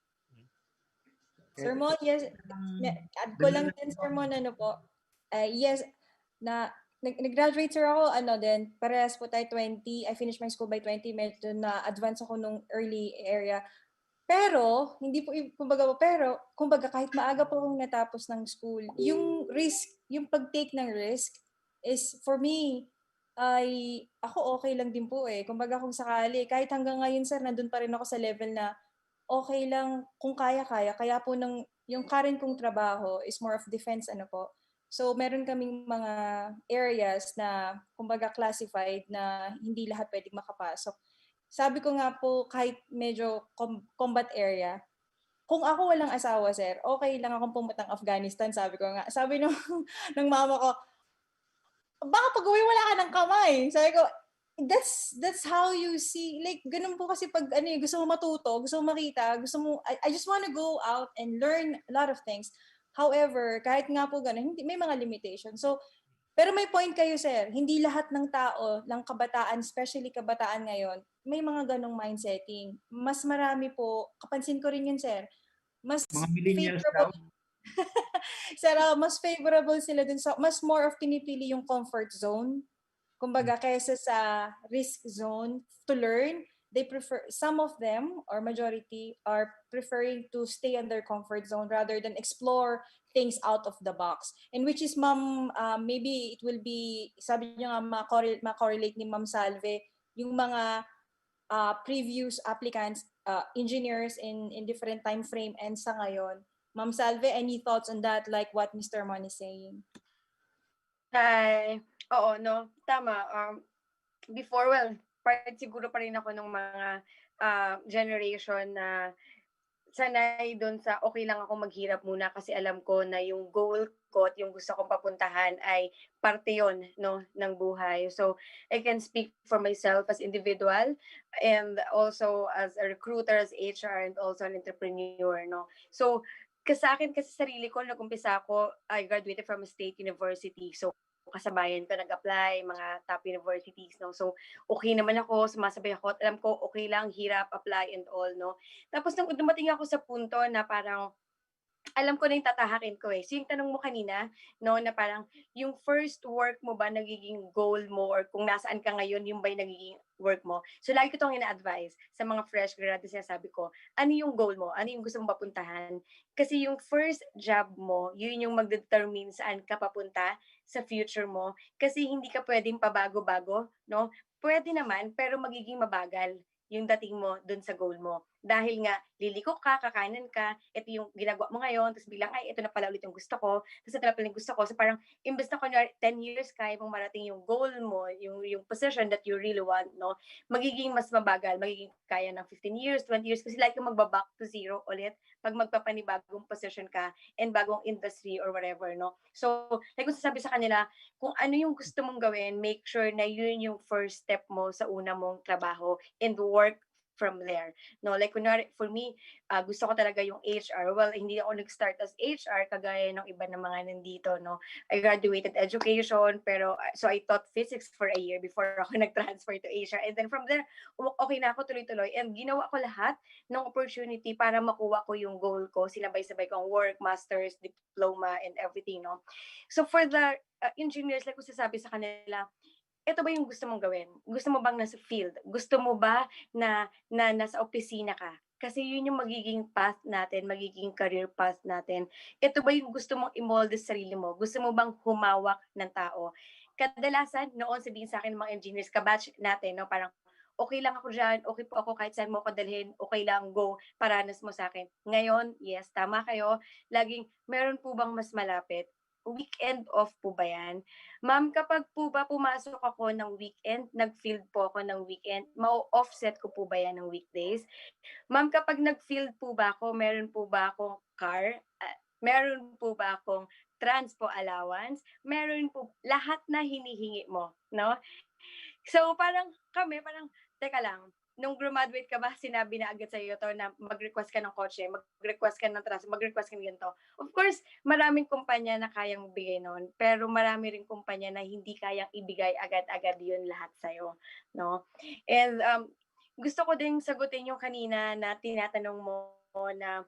Kahit Sir Mon, yes, add ko lang din, Sir Mon, ano po, yes, nag-graduate sir ako, din, parehas po tayo 20, I finished my school by 20, medyo na-advance ako nung early area. Pero, hindi po, kumbaga kahit maaga po akong natapos ng school, yung risk, yung pag-take ng risk is, for me, ako okay lang din po eh. Kumbaga kung sakali, kahit hanggang ngayon sir, nandun pa rin ako sa level na okay lang kung kaya-kaya. Kaya po yung current kong trabaho is more of defense po. So meron kaming mga areas na kumbaga classified na hindi lahat pwedeng makapasok. Sabi ko nga po kahit medyo combat area, kung ako walang asawa sir, okay lang akong pumunta ng Afghanistan, sabi ko nga. Sabi ng mama ko, baka pag-uwi wala ka ng kamay. Sabi ko, that's how you see, like ganun po kasi pag gusto mo matuto, gusto mo makita, I just want to go out and learn a lot of things. However, kahit nga po ganun, may mga limitation. So, pero may point kayo sir, hindi lahat ng tao, ng kabataan, especially kabataan ngayon, may mga ganong mindsetting. Mas marami po, kapansin ko rin yun sir, mas mga millennials daw. favorable sir, mas favorable sila dun sa, mas more of pinipili yung comfort zone. Kumbaga, kaysa sa risk zone to learn, they prefer, some of them, or majority, are preferring to stay in their comfort zone rather than explore things out of the box. And which is, ma'am, maybe it will be, sabi niyo nga, ma-correlate ni Ma'am Salve, yung mga previous applicants, engineers in different time frame and sa ngayon. Ma'am Salve, any thoughts on that, like what Mr. Mon is saying? Ay, oo, no, tama. Before, well, part siguro pa rin ako ng mga generation na sanay doon sa okay lang ako maghirap muna kasi alam ko na yung goal ko at yung gusto kong papuntahan ay parte yon, no, ng buhay. So I can speak for myself as individual and also as a recruiter, as HR, and also an entrepreneur, no. So sa akin kasi sarili ko, nag-umpisa ako, I graduated from a state university. So kasabayan ko nag-apply, mga top universities, no. So okay naman ako, sumasabay ako, at alam ko okay lang, hirap, apply and all, no. Tapos nung dumating ako sa punto na parang alam ko na yung tatahakin ko eh. So yung tanong mo kanina, no, na parang yung first work mo ba nagiging goal mo or kung nasaan ka ngayon, yung ba yung nagiging work mo. So lagi ko itong ina-advise sa mga fresh graduates, sabi ko, ano yung goal mo? Ano yung gusto mong papuntahan? Kasi yung first job mo, yun yung magdetermine saan ka papunta sa future mo. Kasi hindi ka pwedeng pabago-bago, no? Pwede naman, pero magiging mabagal yung dating mo dun sa goal mo. Dahil nga, liliko ka, kakanan ka, ito yung ginagawa mo ngayon, tapos biglang, ay, ito na pala ulit yung gusto ko, tapos ito na pala yung gusto ko. So parang, imbes na kunyari, 10 years kaya mong marating yung goal mo, yung position that you really want, no? Magiging mas mabagal, magiging kaya ng 15 years, 20 years, kasi like yung magbaback to zero ulit pag magpapanibagong position ka and bagong industry or whatever, no? So, like kung sasabi sa kanila, kung ano yung gusto mong gawin, make sure na yun yung first step mo sa una mong trabaho and work from there. No, like kunwari, for me, gusto ko talaga yung HR. Well, hindi ako nag-start as HR kagaya ng iba ng mga nandito, no. I graduated education, pero so I taught physics for a year before ako nag-transfer to HR. And then from there, okay na ako tuloy-tuloy. And ginawa ko lahat ng opportunity para makuha ko yung goal ko. Sinabay-sabay kong work, master's, diploma, and everything, no. So for the engineers, like ko sasabi sa kanila, ito ba yung gusto mong gawin? Gusto mo bang nasa field? Gusto mo ba na nasa opisina ka? Kasi yun yung magiging path natin, magiging career path natin. Ito ba yung gusto mong i-mold sa sarili mo? Gusto mo bang humawak ng tao? Kadalasan, noon sabihin sa akin ng mga engineers, kabatch natin, no, parang, okay lang ako dyan, okay po ako kahit saan mo ako dalhin, okay lang, go, paranas mo sa akin. Ngayon, yes, tama kayo, laging, meron po bang mas malapit? Weekend off po ba yan? Ma'am, kapag po ba pumasok ako ng weekend, nag-field po ako ng weekend, ma-offset ko po ba yan ng weekdays? Ma'am, kapag nag-field po ba ako, meron po ba akong car? Meron po ba akong transpo allowance? Meron po, lahat na hinihingi mo, no? So, parang kami, teka lang, nung graduate ka ba, sinabi na agad sa'yo to na mag-request ka ng kotse, mag-request ka ng transpo, mag-request ka ng ganito. Of course, maraming kumpanya na kayang magbigay nun, pero marami rin kumpanya na hindi kayang ibigay agad-agad yun lahat sa'yo, no? And gusto ko din sagutin yung kanina na tinatanong mo na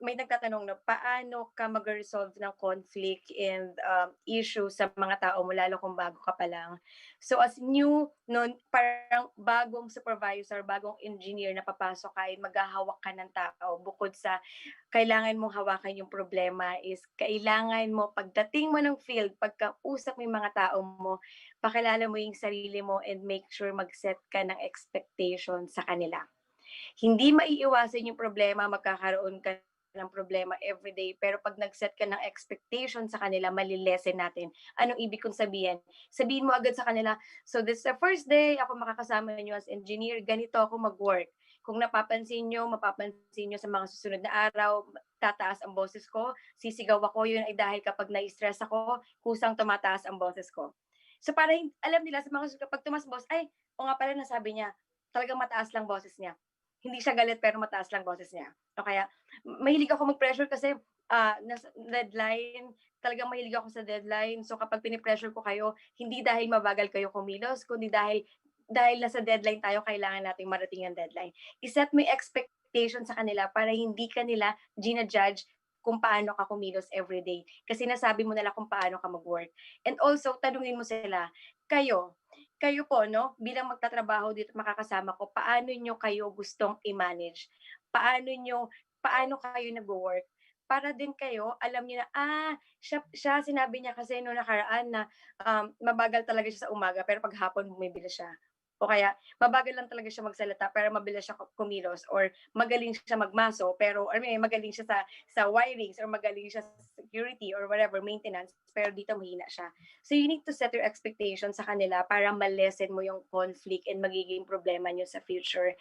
may nagtatanong na paano ka mag-resolve ng conflict and issue sa mga tao mo, lalo kung bago ka pa lang. So as new, no, parang bagong supervisor, bagong engineer na papasok ka, maghahawak ka ng tao. Bukod sa kailangan mong hawakan yung problema is kailangan mo, pagdating mo ng field, pagkausap mo yung mga tao mo, pakilala mo yung sarili mo and make sure mag-set ka ng expectation sa kanila. Hindi maiiwasan yung problema, magkakaroon ka ng problema everyday, pero pag nag-set ka ng expectation sa kanila, malilesen natin. Anong ibig kong sabihin? Sabihin mo agad sa kanila, so this is the first day, ako makakasama niyo as engineer, ganito ako mag-work. Kung mapapansin nyo sa mga susunod na araw, tataas ang boses ko, sisigaw ako, yun ay dahil kapag na-stress ako, kusang tumataas ang boses ko. So para alam nila sa mga kapag tumas boss, ay, o nga pala nasabi niya, talagang mataas lang boses niya. Hindi siya galit pero mataas lang boses niya. O kaya, mahilig ako mag-pressure kasi nasa deadline, talagang mahilig ako sa deadline. So kapag pinipressure ko kayo, hindi dahil mabagal kayo kumilos, kundi dahil nasa deadline tayo, kailangan nating marating ang deadline. I-set mo yung expectation sa kanila para hindi ka nila gina-judge kung paano ka kumilos everyday. Kasi nasabi mo nila kung paano ka mag-work. And also, tanungin mo sila, kayo po, no, bilang magtatrabaho dito makakasama ko, paano nyo kayo gustong i-manage? Paano kayo nag-work? Para din kayo, alam niyo na, siya sinabi niya kasi noong nakaraan na mabagal talaga siya sa umaga, pero pag hapon bumibilis siya. O kaya, mabagal lang talaga siya magsalita, pero mabilis siya kumilos. Or magaling siya magmaso, pero magaling siya sa wirings, or magaling siya sa security, or whatever, maintenance, pero dito mahina siya. So you need to set your expectations sa kanila para ma-lessen mo yung conflict and magiging problema nyo sa future.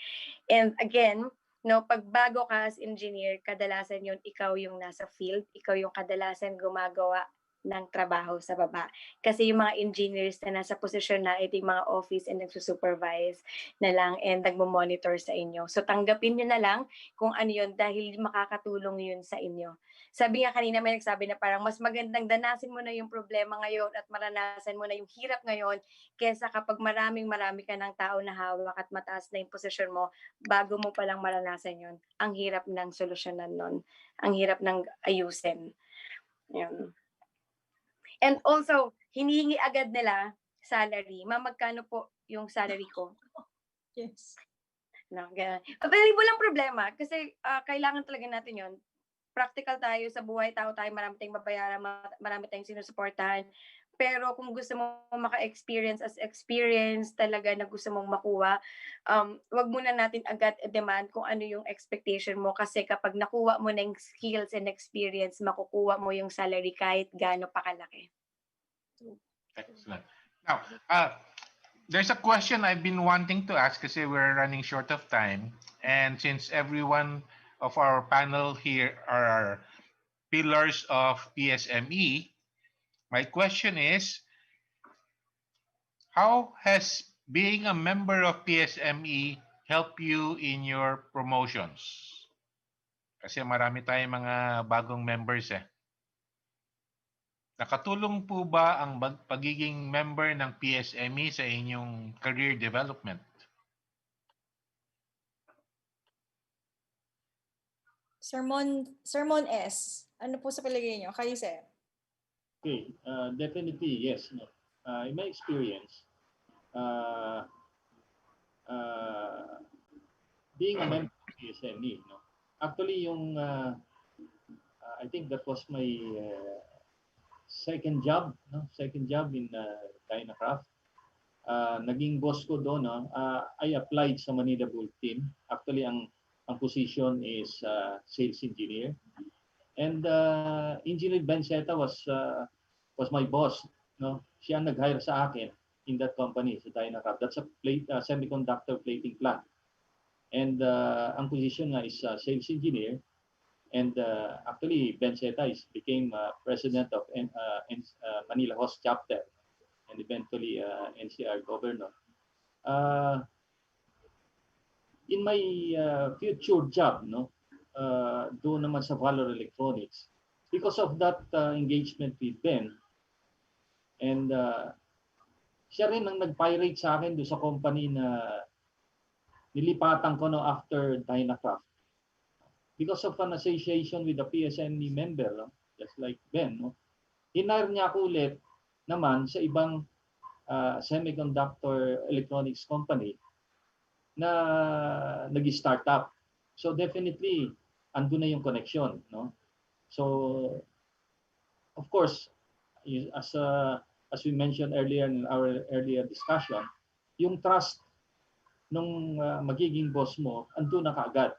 And again, no, pag bago ka as engineer, kadalasan yun, ikaw yung nasa field, ikaw yung kadalasan gumagawa ng trabaho sa baba. Kasi yung mga engineers na nasa posisyon na, ito yung mga office and nagsusupervise na lang and nagmo-monitor sa inyo. So tanggapin nyo na lang kung ano yun dahil makakatulong yun sa inyo. Sabi nga kanina, may nagsabi na parang mas magandang danasin mo na yung problema ngayon at maranasan mo na yung hirap ngayon kesa kapag marami ka ng tao na hawak at mataas na yung posisyon mo, bago mo palang maranasan yun. Ang hirap ng solusyonan nun. Ang hirap ng ayusin. Yun. And also, hinihingi agad nila salary. Magkano po yung salary ko? Yes. No, ganun. Pero walang problema kasi kailangan talaga natin yun. Practical tayo sa buhay, tao tayo, marami tayong babayaran, marami tayong sinusuportahan. Pero kung gusto mo maka-experience talaga na gusto mong makuha, wag muna natin agad demand kung ano yung expectation mo kasi kapag nakuha mo ng skills and experience, makukuha mo yung salary kahit gaano pa kalaki. Excellent. Now, there's a question I've been wanting to ask kasi we're running short of time. And since everyone of our panel here are pillars of PSME, my question is, how has being a member of PSME help you in your promotions? Kasi marami tayong mga bagong members eh. Nakatulong po ba ang pagiging member ng PSME sa inyong career development? Sermon S. Ano po sa palagay nyo? Kayo, sir? Okay, definitely yes. No. In my experience, being a member of PSME, no, actually I think that was my second job, no, second job in Dynacraft. Naging boss ko doon, no, I applied sa Manila Bull team. Actually, ang position is sales engineer. And Engineer Benceta was my boss, no. Siya ang nag-hire sa akin in that company sa Dynacraft. That's a semiconductor plating plant. And ang position nga is sales engineer. And actually, Benceta became president of Manila Host chapter and eventually NCR governor. In my future job, no, doon naman sa Valor Electronics, because of that engagement with Ben, and siya rin ang nag-pirate sa akin doon sa company na nilipatan ko no after Dynacraft. Because of an association with the PSME member, no, just like Ben, no, hinire niya ako ulit naman sa ibang semiconductor electronics company na nag-startup. So definitely, ando na yung connection, no? So, of course, as we mentioned earlier in our earlier discussion, yung trust nung magiging boss mo, ando na kaagad.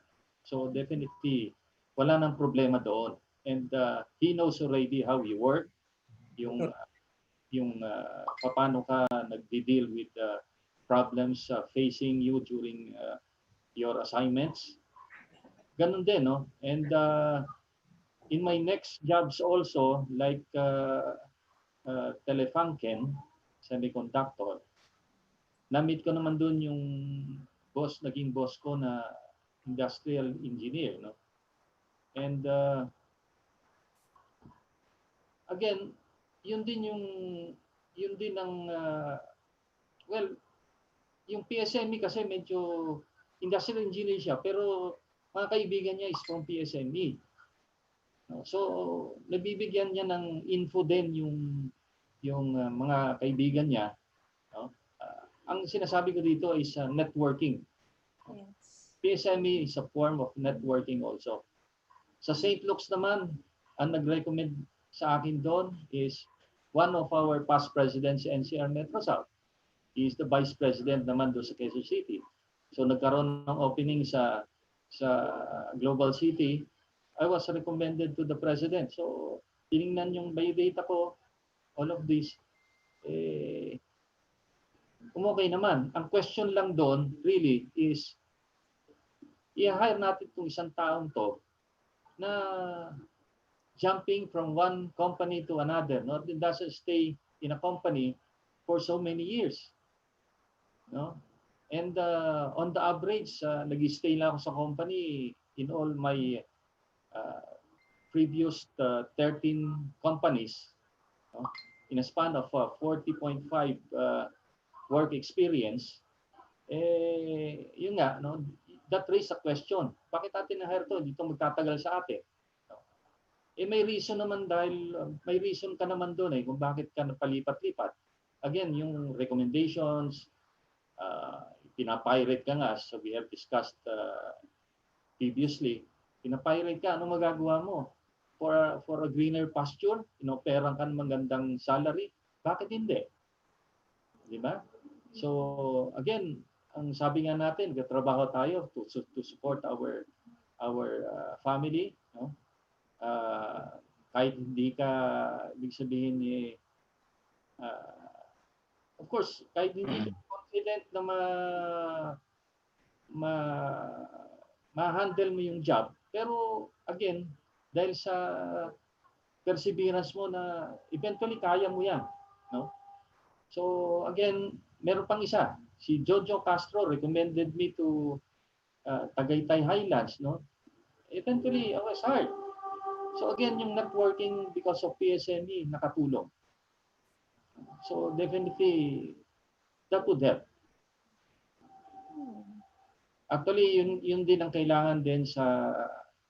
So definitely, wala nang problema doon. And he knows already how you work, yung paano ka nagde-deal with problems facing you during your assignments. Ganun din, no? And in my next jobs also, like Telefunken, semiconductor, na-meet ko naman doon yung naging boss ko na industrial engineer, no? And again, yun din ang well, yung PSME kasi medyo industrial engineer siya, pero mga kaibigan niya is from PSME. So, nabibigyan niya ng info din yung mga kaibigan niya. No? Ang sinasabi ko dito is networking. Yes. PSME is a form of networking also. Sa St. Luke's naman, ang nag-recommend sa akin doon is one of our past presidents sa NCR Metro South. He is the vice president naman doon sa Quezon City. So nagkaroon ng opening sa Global City. I was recommended to the president. So tiningnan yung biodata ko, all of this, okay naman. Ang question lang doon really is, i-hire natin itong isang taong to na jumping from one company to another. No? It doesn't stay in a company for so many years. No? And on the average, nag-stay lang ako sa company in all my previous 13 companies, no? In a span of 40.5 work experience. Yun nga, no? That raised a question. Bakit natin na-hire to? Dito magtatagal sa atin. No? May reason naman dahil may reason ka naman doon kung bakit ka napalipat-lipat. Again, yung recommendations, pinapirate ka nga, so we have discussed previously, pinapirate ka, anong magagawa mo? For a greener pasture, inoperang ka ng magandang salary, bakit hindi? Di ba? So, again, ang sabi nga natin, katrabaho tayo to support our family, no? Kahit hindi ka, ibig sabihin of course, kahit hindi ka confident na ma-handle mo yung job. Pero again, dahil sa perseverance mo na eventually kaya mo yan. No? So again, meron pang isa. Si Jojo Castro recommended me to Tagaytay Highlands, no? Eventually, I was hired. So again, yung networking because of PSME nakatulong. So definitely, that would help. Actually, yun din ang kailangan din sa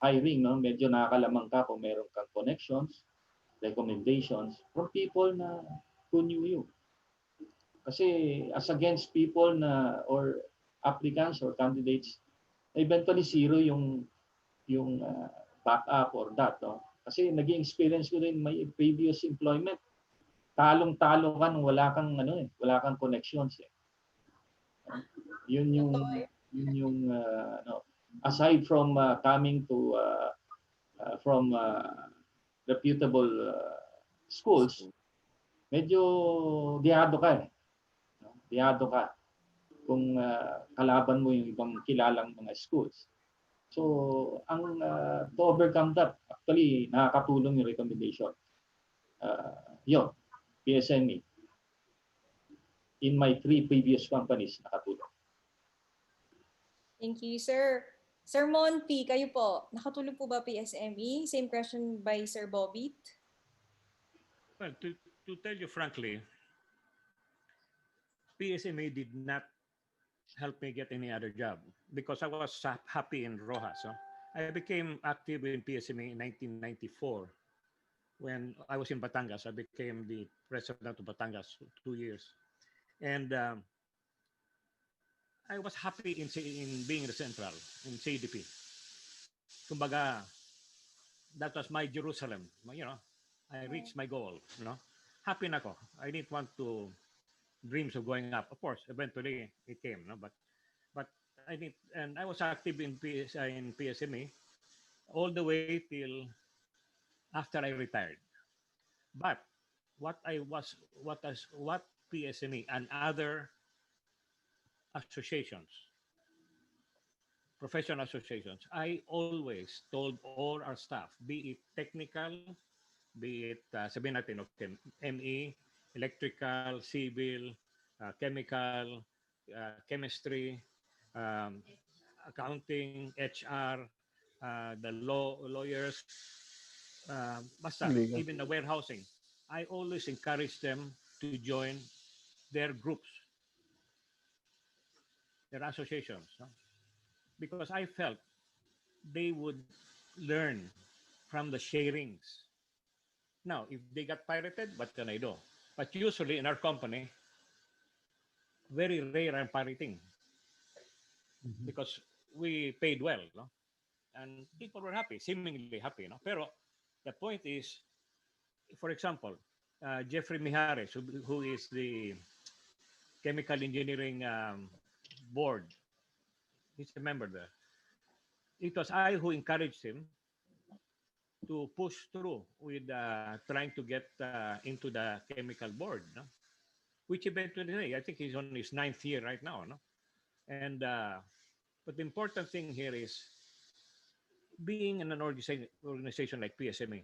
hiring, no? Medyo nakakalamang ka kung meron kang connections, recommendations from people na who knew you. Kasi as against people na or applicants or candidates, eventually zero yung backup or that, no? Kasi naging experience ko rin may previous employment. Talong-talo ka nung wala kang wala kang connections eh. Yun yung aside from coming to from reputable schools, medyo dihado ka eh. Dihado ka kung kalaban mo yung ibang kilalang mga schools. So, to overcome that, actually, nakakatulong yung recommendation. Yun, PSME. In my 3 previous companies, nakatulong. Thank you, sir. Sir Monty, kayo po, nakatulong po ba PSME? Same question by Sir Bobby. Well, to tell you frankly, PSMA did not help me get any other job because I was happy in Rojas. So I became active in PSMA in 1994 when I was in Batangas. I became the president of Batangas for 2 years. And I was happy in being the central, in CDP. Kumbaga, that was my Jerusalem. You know, I reached my goal. You know, happy na ako. I didn't want to dreams of going up. Of course, eventually it came. No, but I didn't, and I was active in PSME all the way till after I retired. But what PSME and other associations, professional associations, I always told all our staff, be it technical, be it sabihin natin, okay, ME, electrical, civil, chemical, chemistry, accounting, HR, the lawyers, basta, Legal. even the warehousing. I always encourage them to join their groups, their associations, no? Because I felt they would learn from the sharings. Now, if they got pirated, what can I do? But usually in our company, very rare I'm pirating because we paid well, no? And people were happy, seemingly happy, no? Pero the point is, for example, Jeffrey Mijares, who is the chemical engineering board, he's a member there. It was I who encouraged him to push through with trying to get into the chemical board, no? Which eventually, I think he's on his 9th year right now, no? And but the important thing here is being in an organization like PSMA.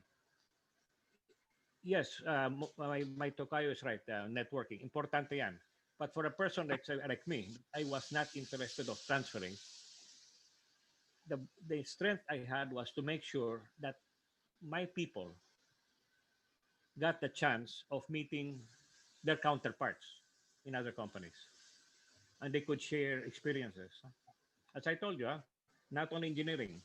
Yes, my tokayo is right. Networking, importante yan. But for a person like me, I was not interested of transferring. The strength I had was to make sure that my people got the chance of meeting their counterparts in other companies, and they could share experiences. As I told you, not only engineering,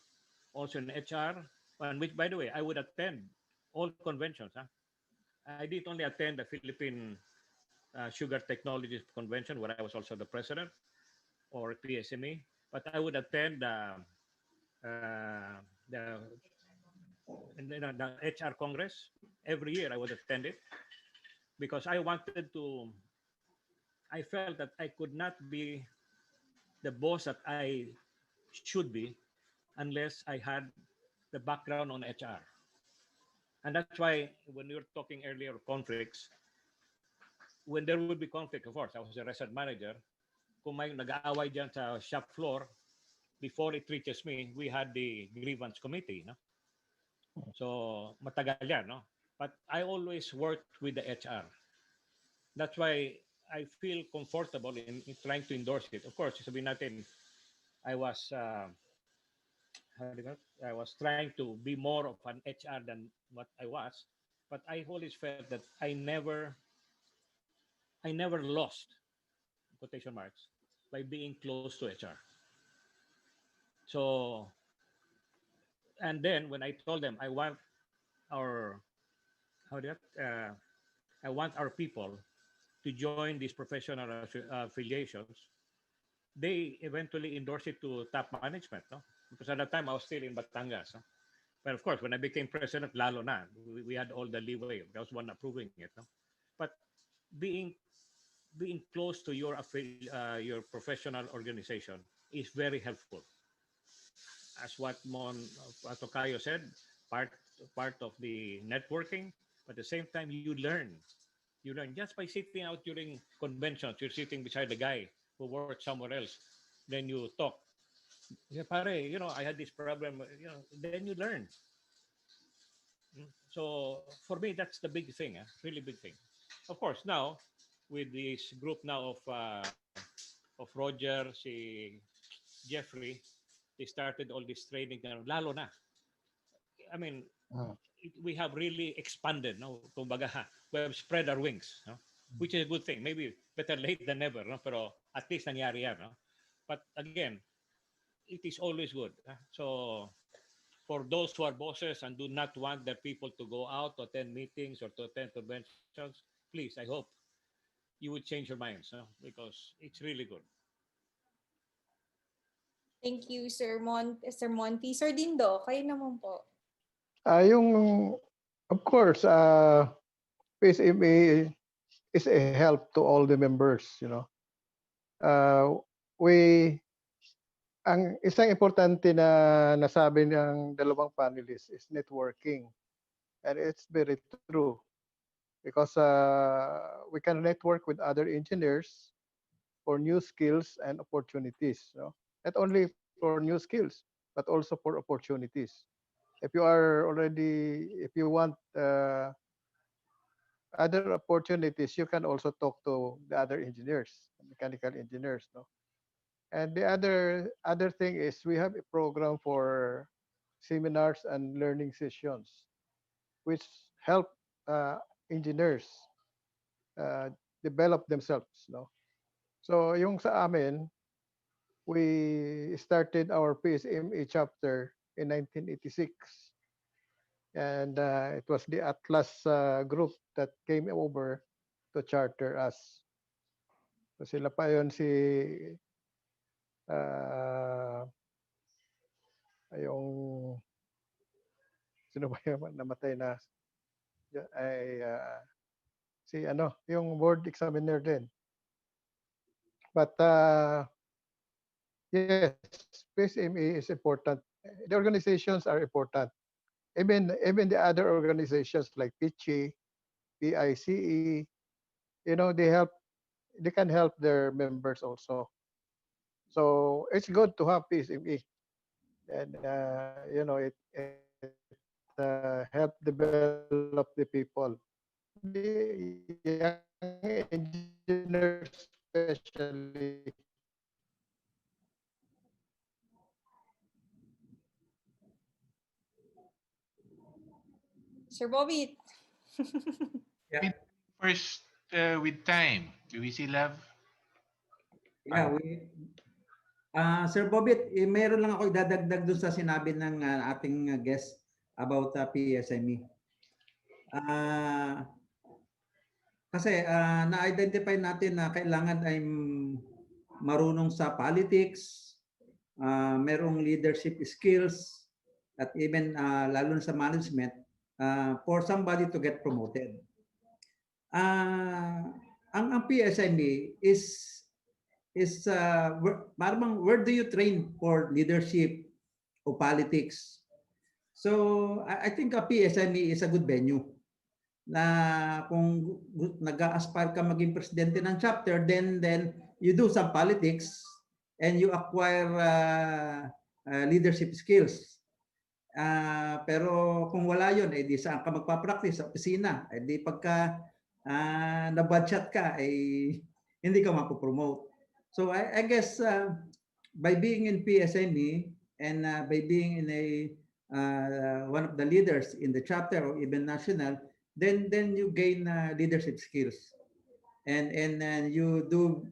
also in HR, and which, by the way, I would attend all conventions. I didn't only attend the Philippine Sugar Technologies Convention, where I was also the president, or PSME, but I would attend the the HR Congress every year. I would attend it because I felt that I could not be the boss that I should be unless I had the background on HR. And that's why when we were talking earlier of conflicts, when there would be conflict, of course, I was a restaurant manager. Kung may nag-aaway dyan sa shop floor, before it reaches me, we had the grievance committee. No? So matagal yan. No? But I always worked with the HR. That's why I feel comfortable in trying to endorse it. Of course, sabihin natin, I was I was trying to be more of an HR than what I was, but I always felt that I never lost quotation marks by being close to HR. So, and then when I told them I want our how do you, I want our people to join these professional affiliations, they eventually endorsed it to top management, no? Because at that time I was still in Batangas. No? But of course, when I became president, lalo na, we had all the leeway. There was one approving it. No? But being being close to your professional organization is very helpful. As what Tokayo said, part part of the networking. But at the same time, you learn. You learn just by sitting out during conventions. You're sitting beside the guy who works somewhere else. Then you talk. Yeah, pare, I had this problem. Then you learn. So for me, that's the big thing, really big thing. Of course, now with this group now of Roger, si Jeffrey, they started all this training. Lalo na, I mean, we have really expanded. No, kumbaga, we have spread our wings, no? Which is a good thing. Maybe better late than never, no? Pero at least nangyari yan, no? But again, it is always good. So for those who are bosses and do not want their people to go out to attend meetings or to attend conventions, please, I hope you would change your minds, no? Because it's really good. Thank you, Sir Monty. Sir Dindo, kayo naman po. Yung, of course, PSMA is a help to all the members, we ang isang importante na nasabi ng dalawang panelists is networking. And it's very true because we can network with other engineers for new skills and opportunities. Not only for new skills, but also for opportunities. If you want other opportunities, you can also talk to the other engineers, mechanical engineers. And the other thing is we have a program for seminars and learning sessions, which help uh, engineers uh, develop themselves. So yung sa amin, we started our PSMA chapter in 1986. And it was the Atlas group that came over to charter us. So sila pa yon si yung sino ba yung namatay na ay si yung board examiner din. But yes, PSMA is important. The organizations are important. Even the other organizations like PICHE, PICE, they can help their members also. So it's good to have PSMA, and it help develop the people, the young engineers especially. Sir Bobby. Yeah. First, with time, do we still have? Yeah, Sir Bobit, meron lang ako idadagdag dun sa sinabi ng ating guest about PSME. Kasi na-identify natin na kailangan ay marunong sa politics, merong leadership skills, at even lalo na sa management for somebody to get promoted. Ang PSME is where do you train for leadership o politics? So I think a PSME is a good venue na kung nag-aspire ka maging presidente ng chapter, then you do some politics and you acquire leadership skills. Pero kung wala yun, di saan ka magpa-practice? Sa opisina. Di pagka nabadshot ka, hindi ka mapopromote. So I guess by being in PSME and by being in a one of the leaders in the chapter or even national, then you gain leadership skills, and you do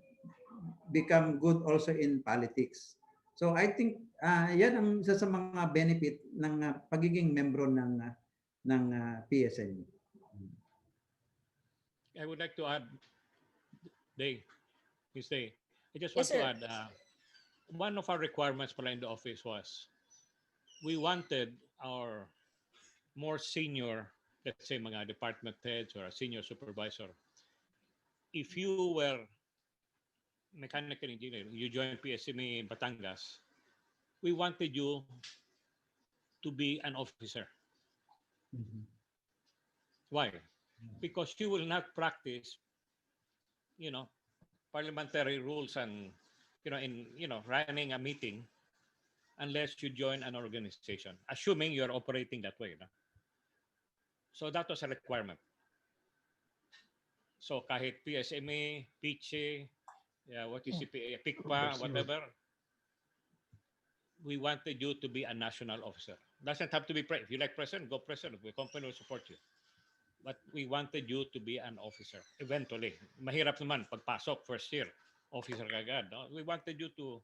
become good also in politics. So I think yan ang isa sa mga benefit ng pagiging membro ng PSME. I would like to add, Day, Miss Day, I just Yes, want to sir. add, one of our requirements pala in the office was we wanted our more senior, let's say mga department heads or a senior supervisor, if you were mechanical engineer, you joined PSME in Batangas, we wanted you to be an officer. Why? Because you will not practice, you know, parliamentary rules and, running a meeting unless you join an organization, assuming you're operating that way. No? So that was a requirement. So kahit PSMA, PICHE, what is CPA, PICPA, whatever, we wanted you to be a national officer. Doesn't have to be if you like president, go president. The company will support you. But we wanted you to be an officer. Eventually, mahirap naman pagpasok first year, officer kagad. No? We wanted you to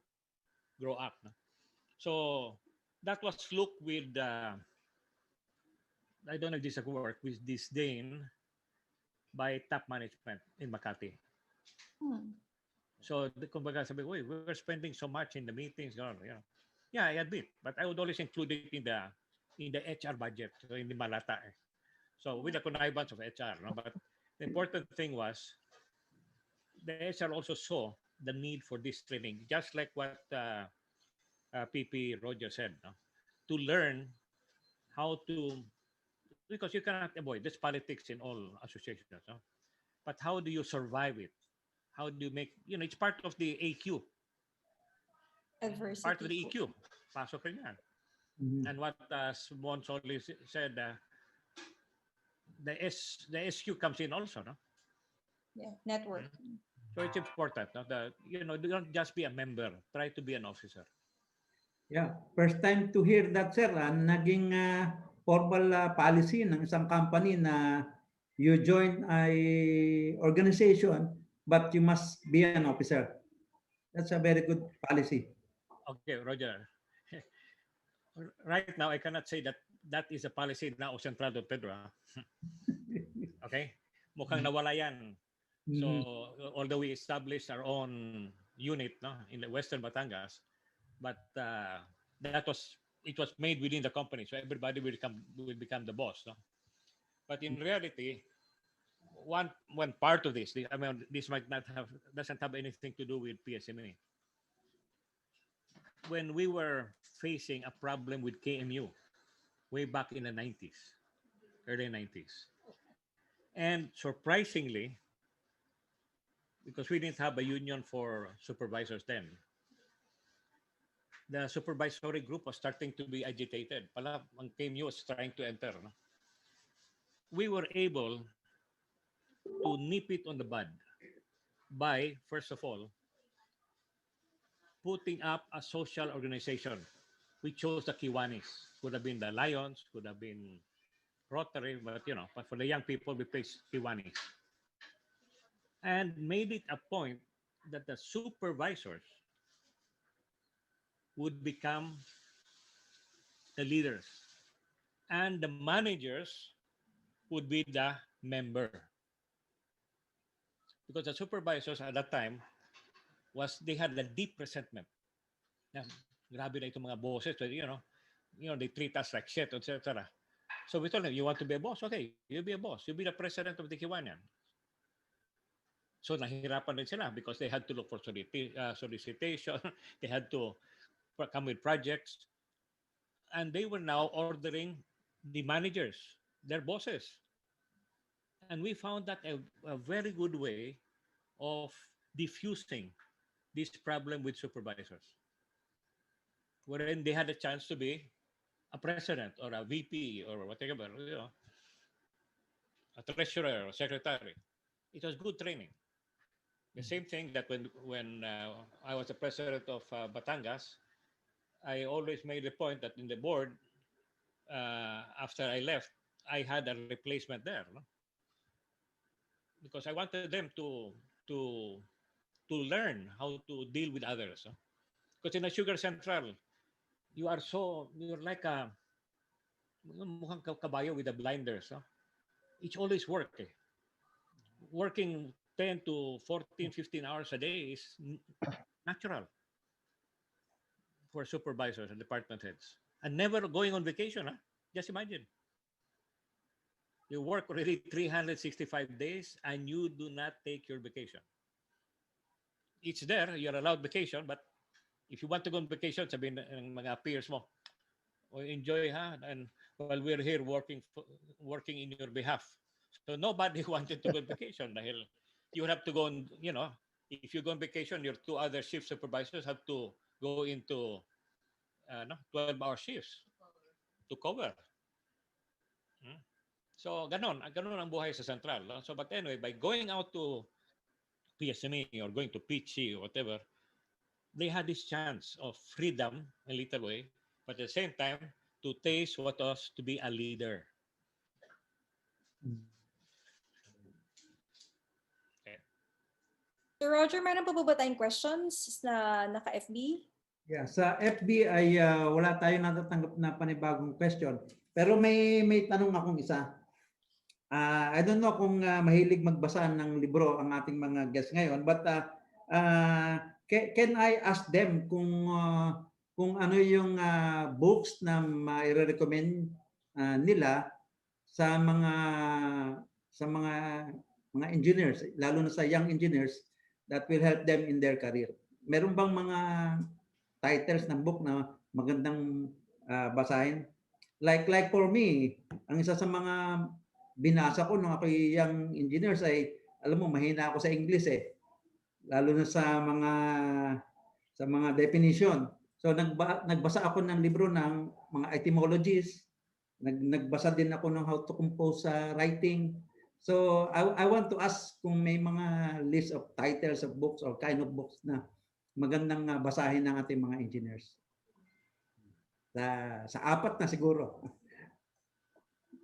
grow up. No? So that was looked with, I don't know if this will work, with disdain by top management in Makati. So, kumbaga sabi, we're spending so much in the meetings. Yeah, I admit, but I would always include it in the HR budget, so hindi malata. So, with the connivance of HR. No? But the important thing was, the HR also saw the need for this training, just like what PP Roger said, no? To learn how to, because you cannot avoid, there's politics in all associations. No? But how do you survive it? How do you make, it's part of the AQ. Adversity. Part of the EQ. Pasok rin yan. And what Mon Solis said, the SQ comes in also, no? Yeah, network. So it's important, no? Don't just be a member. Try to be an officer. Yeah, first time to hear that, sir. Naging formal policy ng isang company na you join a organization but you must be an officer. That's a very good policy. Okay, Roger. Right now, I cannot say that is a policy na o Central Don Pedro. Okay? Mukhang nawala yan. So, although we established our own unit, no, in the Western Batangas, but it was made within the company, so everybody will become the boss. No? But in reality, one part of this, this doesn't have anything to do with PSMA. When we were facing a problem with KMU way back in the 90s, early 90s, and surprisingly, because we didn't have a union for supervisors then, the supervisory group was starting to be agitated. Pala, ang KMU was trying to enter. No? We were able to nip it on the bud by, first of all, putting up a social organization. We chose the Kiwanis. Could have been the Lions, could have been Rotary, but for the young people, we placed Kiwanis. And made it a point that the supervisors would become the leaders. And the managers would be the member. Because the supervisors at that time, they had a deep resentment. Grabe na itong mga bosses, they treat us like shit, etc. So we told them, you want to be a boss? Okay, you be a boss. You be the president of the Kiwanian. So nahihirapan din sila because they had to look for solicitation. They had to come with projects. And they were now ordering the managers, their bosses. And we found that a very good way of diffusing this problem with supervisors, wherein they had a chance to be a president or a VP or whatever, a treasurer or secretary. It was good training. The same thing that when I was the president of Batangas, I always made the point that in the board, after I left, I had a replacement there, no? Because I wanted them to to learn how to deal with others. No? Because in a sugar central, you're like a mukhang kabayo with the blinders. No? It's always work. Eh. Working 10 to 14, 15 hours a day is natural for supervisors and department heads. And never going on vacation. Huh? Just imagine. You work already 365 days and you do not take your vacation. It's there, you're allowed vacation, but if you want to go on vacation, sabihin ng mga peers mo, oh, enjoy ha, and while we're here working in your behalf. So nobody wanted to go on vacation dahil you have to go on, if you go on vacation, your two other shift supervisors have to go into 12-hour shifts to cover. Hmm? So ganon ang buhay sa Central. No? So but anyway, by going out to PSME or going to PG or whatever, they had this chance of freedom a little way, but at the same time to taste what was to be a leader. Okay. So Roger, meron pa ba tayong questions na naka-FB? Yeah, sa FB ay wala tayong natatanggap na panibagong question. Pero may tanong akong isa. I don't know kung mahilig magbasa ng libro ang ating mga guests ngayon, but can I ask them kung ano yung books na mai-recommend nila sa mga engineers, lalo na sa young engineers, that will help them in their career? Meron bang mga titles ng book na magandang basahin? Like for me, ang isa sa mga binasa ko nung ako young engineers ay, alam mo, mahina ako sa English eh. Lalo na sa mga definition. So nagbasa ako ng libro ng mga etymologies. Nagbasa din ako ng how to compose writing. So I want to ask kung may mga list of titles of books or kind of books na magandang basahin ng ating mga engineers. Sa apat na siguro.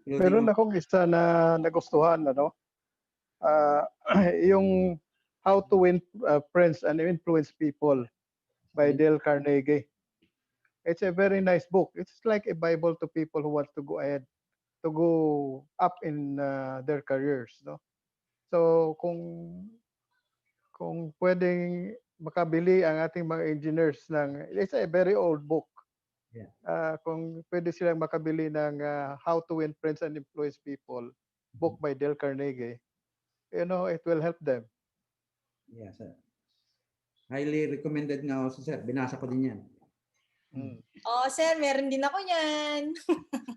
Meron akong isa na nagustuhan, yung How to Win Friends and Influence People by Dale Carnegie. It's a very nice book. It's like a Bible to people who want to go ahead, to go up in their careers, no? So kung pwedeng makabili ang ating mga engineers it's a very old book. Yeah. Kung pwede silang makabili ng How to Win Friends and Influence People, book by Dale Carnegie, it will help them. Yes, sir. Highly recommended nga also, sir. Binasa ko din yan. Oh, sir, meron din ako yan.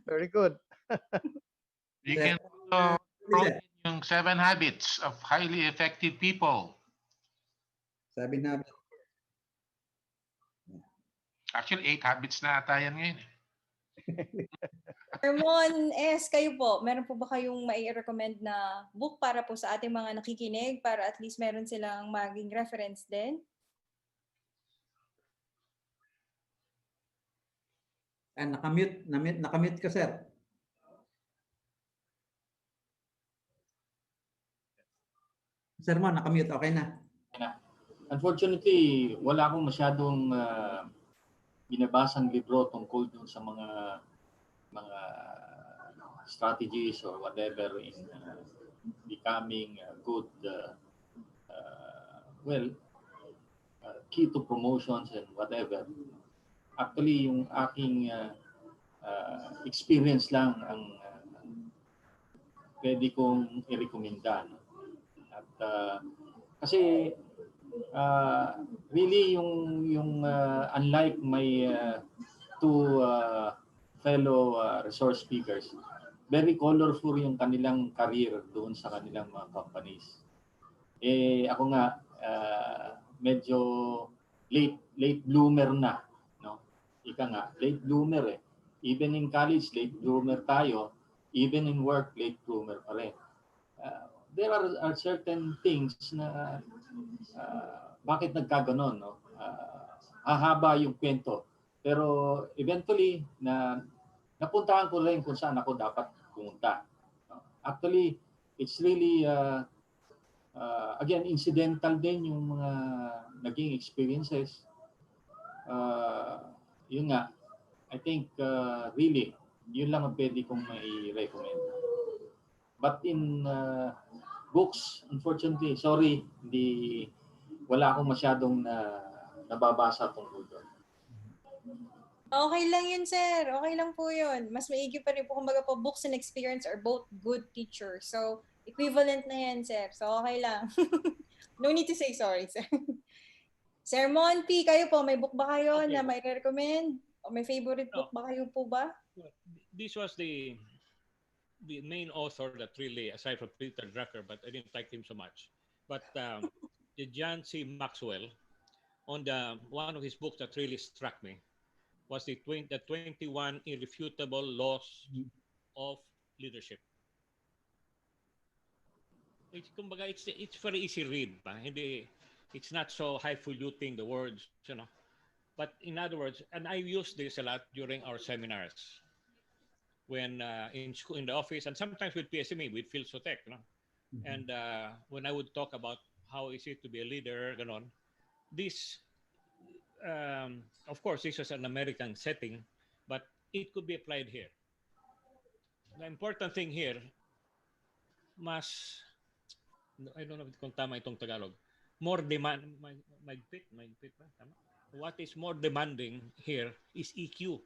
Very good. You can also throw in yung 7 Habits of Highly Effective People. 7 Habits. Actually, 8 habits na ata yan ngayon. Hermon S, kayo po, meron po ba kayong mai-recommend na book para po sa ating mga nakikinig para at least meron silang maging reference din? Nakamute ka, sir. Sir mo, nakamute. Okay na. Unfortunately, wala akong masyadong binabasang libro tungkol dun sa mga strategies or whatever in becoming a good key to promotions and whatever. Actually, yung aking experience lang ang pwede kong i-recommenda. At kasi really yung unlike my two fellow resource speakers, very colorful yung kanilang career doon sa kanilang mga companies. Ako nga medyo late bloomer na, no? Ika nga, late bloomer eh. Even in college, late bloomer tayo. Even in work, late bloomer pa rin. There are certain things na bakit nagkaganon, no? Hahaba yung kwento. Pero eventually, napuntahan ko rin kung saan ako dapat pumunta. Actually, it's really, again, incidental din yung mga naging experiences. Yun nga, I think really, yun lang ang pwede kong mai-recommend. But in books, unfortunately, sorry, wala akong masyadong nababasa tungkol doon. Okay lang yun, sir. Okay lang po yun. Mas maigi pa rin po, kumbaga po, books and experience are both good teachers. So, equivalent na yan, sir. So, okay lang. No need to say sorry, sir. Sir Monty, kayo po, may book ba kayo na may recommend? O may favorite book ba kayo po ba? This was the main author that really, aside from Peter Drucker, but I didn't like him so much. But the John C. Maxwell, on one of his books that really struck me, was the 21 Irrefutable Laws of Leadership. Kumbaga, it's very easy read. It's not so highfalutin, the words, you know. But in other words, and I use this a lot during our seminars, when in school, in the office, and sometimes with PSME, with Philsotech, you know. And when I would talk about how is it to be a leader, ganon, this, of course, this is an American setting, but it could be applied here. The important thing here, I don't know kung tama itong Tagalog, more demand, magpit ba? Tama? What is more demanding here is EQ.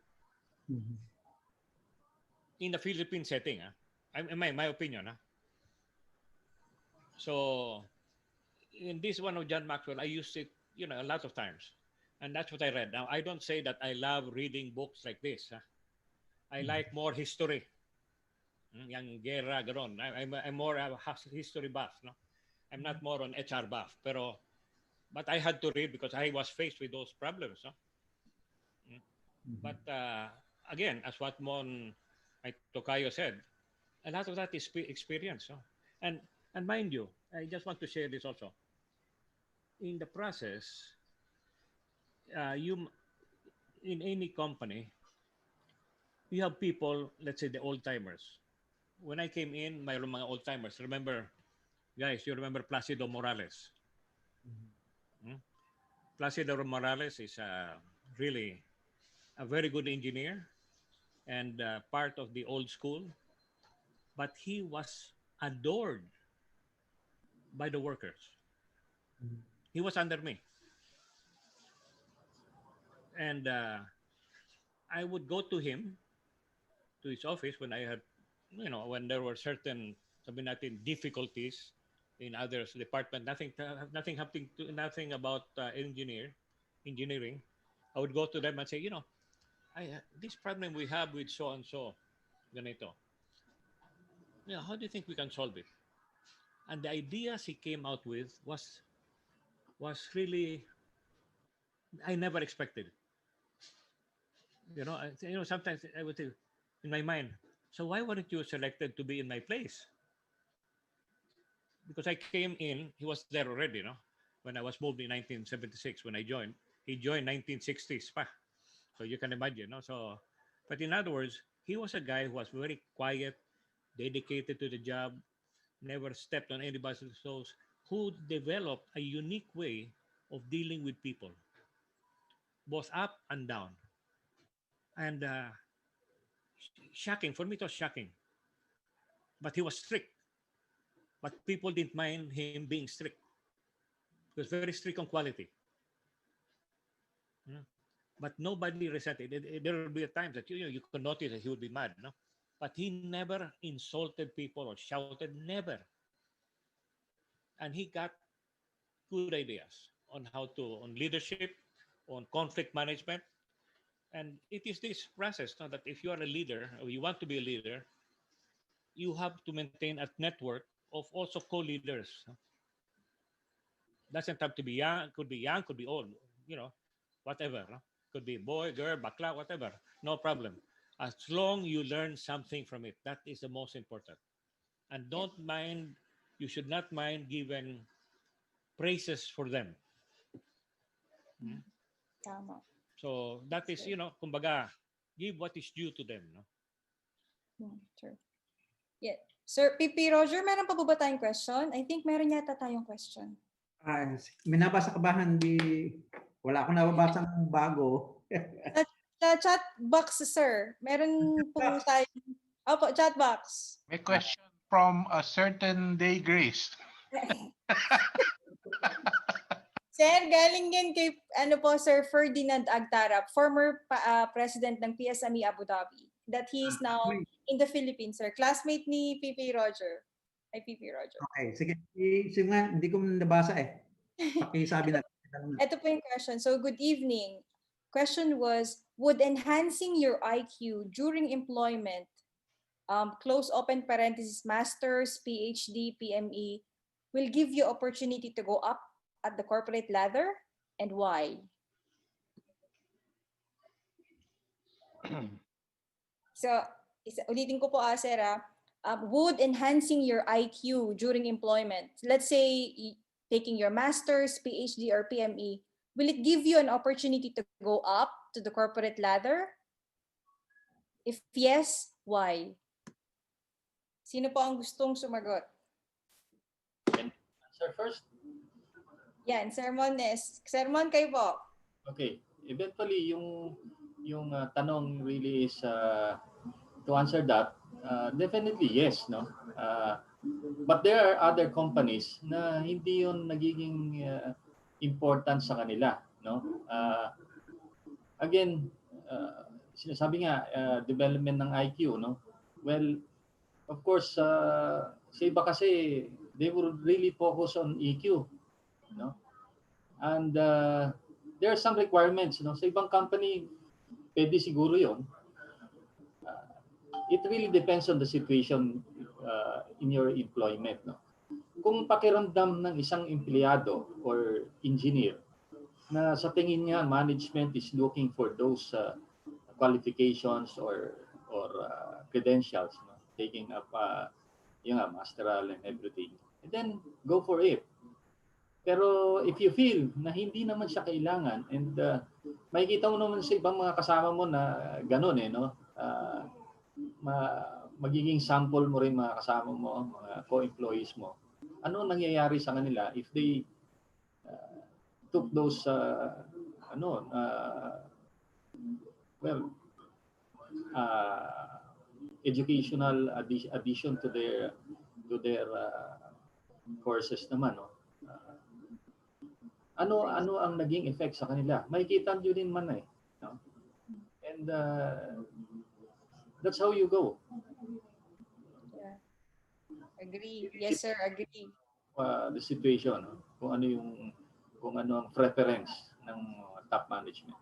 Mm-hmm. In the Philippine setting, my opinion. So, in this one of John Maxwell, I used it, a lot of times. And that's what I read. Now, I don't say that I love reading books like this. I like more history. Yang gera, ganon. I'm more a history buff. No? I'm not more on HR buff. But I had to read because I was faced with those problems. No? But again, as what Tokayo said, a lot of that is experience. No? And mind you, I just want to share this also. In the process, in any company, you have people, let's say the old timers. When I came in, my mga old timers, guys, you remember Placido Morales? Placido Morales is really a very good engineer and part of the old school, but he was adored by the workers. He was under me. And I would go to him, to his office, when I had, when there were certain, sabihin natin, difficulties in others department, nothing about engineering. I would go to them and say, this problem we have with so and so, ganito. How do you think we can solve it? And the ideas he came out with was really, I never expected. Sometimes I would think in my mind, so why weren't you selected to be in my place? Because I came in, he was there already, when I was moved in 1976, when I joined. He joined 1960s pa. So you can imagine, but in other words, he was a guy who was very quiet, dedicated to the job, never stepped on anybody's toes, who developed a unique way of dealing with people, both up and down. And shocking, for me it was shocking. But he was strict. But people didn't mind him being strict. He was very strict on quality. But nobody resented it. There will be times that you could notice that he would be mad, But he never insulted people or shouted, never. And he got good ideas on on leadership, on conflict management. And it is this process that if you are a leader or you want to be a leader, you have to maintain a network of also co-leaders. Doesn't have to be young, could be old, whatever. Could be boy, girl, bakla, whatever. No problem. As long you learn something from it, that is the most important. And you should not mind giving praises for them. Hmm? Tama. So that is, kumbaga, give what is due to them. No? Sure. Yeah. Sir PP Roger, meron pa po ba tayong question? I think meron yata tayong question. Minabasa ka ba? Wala akong nababasang bago. Sa chat box, sir, meron po tayong... Opo, chat box. May question from a certain day Grace. Sir, galing yan kay Sir Ferdinand Agtarap, former president ng PSME Abu Dhabi, that he is now in the Philippines, sir. Classmate ni PP Roger. Ay, PP Roger. Okay, sige. Sige nga, hindi ko nabasa eh. Pakisabi na. Ito po yung question. So, good evening. Question was, would enhancing your IQ during employment, close open parenthesis, master's, PhD, PME, will give you opportunity to go up at the corporate ladder, and why? So, ulitin ko po, sir, would enhancing your IQ during employment, let's say taking your master's, PhD, or PME, will it give you an opportunity to go up to the corporate ladder? If yes, why? Sino po ang gustong sumagot? Answer first. Yan, Sermon kayo po. Okay. Eventually, yung tanong really is to answer that, definitely yes, no? But there are other companies na hindi yun nagiging important sa kanila, no? Again, sinasabi nga, development ng IQ, no? Well, of course, sa iba kasi, they will really focus on EQ, no? And there are some requirements, no? Sa ibang company, pwede siguro yun. It really depends on the situation in your employment, no? Kung pakiramdam ng isang empleyado or engineer na sa tingin niya management is looking for those qualifications or credentials, no? Taking up yung masteral and everything, and then go for it. Pero if you feel na hindi naman siya kailangan, and makikita mo naman sa ibang mga kasama mo na ganun no? Magiging sample mo rin mga kasama mo, mga co-employees mo. Ano nangyayari sa kanila if they took those educational addition to their courses naman, no? Ano ang naging effect sa kanila? Makikita nyo din man no? And that's how you go. Yeah. Agree. Yes, sir. Agree. The situation, no? Kung ano ang preference ng top management.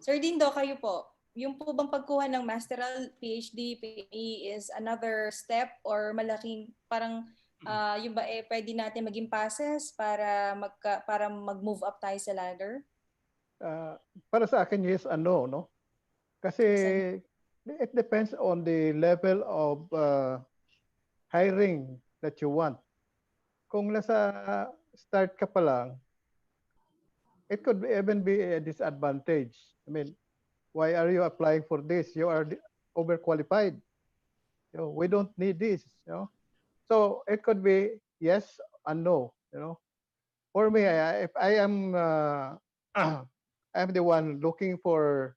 Sir Dindo, kayo po. Yung po bang pagkuha ng masteral, PhD, PhD is another step or malaking parang yung ba pwede natin maging passes para mag-move up tayo sa ladder? Para sa akin, yes and no, no? Kasi it depends on the level of hiring that you want. Kung nasa start ka pa lang, it could even be a disadvantage. I mean, why are you applying for this? You are overqualified. We don't need this. So it could be yes and no. For me, if I am I'm the one looking for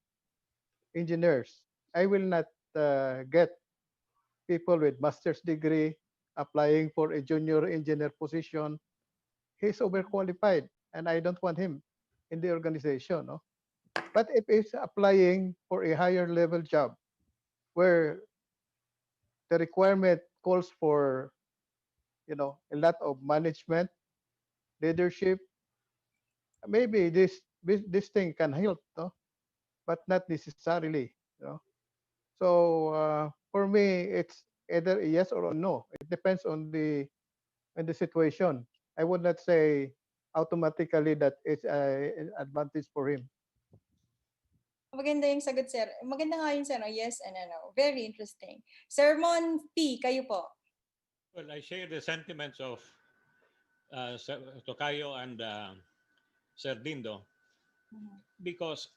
engineers, I will not get people with master's degree applying for a junior engineer position. He's overqualified, and I don't want him in the organization. No? But if he's applying for a higher level job where the requirement calls for a lot of management, leadership, maybe this thing can help, no? But not necessarily. So for me, it's either a yes or a no. It depends on the situation. I would not say automatically that it's an advantage for him. Maganda yung sagot, sir. Maganda nga yun, sir. Yes and no. Very interesting. Sermon P, kayo po. Well, I share the sentiments of Tocayo and Sir Dindo, because,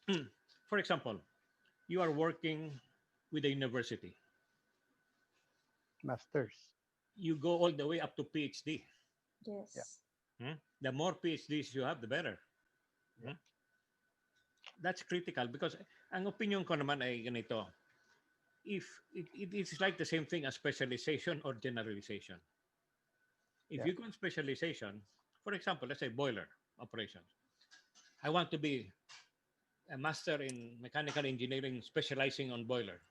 for example, you are working with a university. Masters. You go all the way up to PhD. Yes. The more PhDs you have, the better. That's critical because ang opinion ko naman ay ganito. If it's like the same thing as specialization or generalization. If Yeah. you go on specialization, for example, let's say boiler operations. I want to be a master in mechanical engineering specializing on boiler.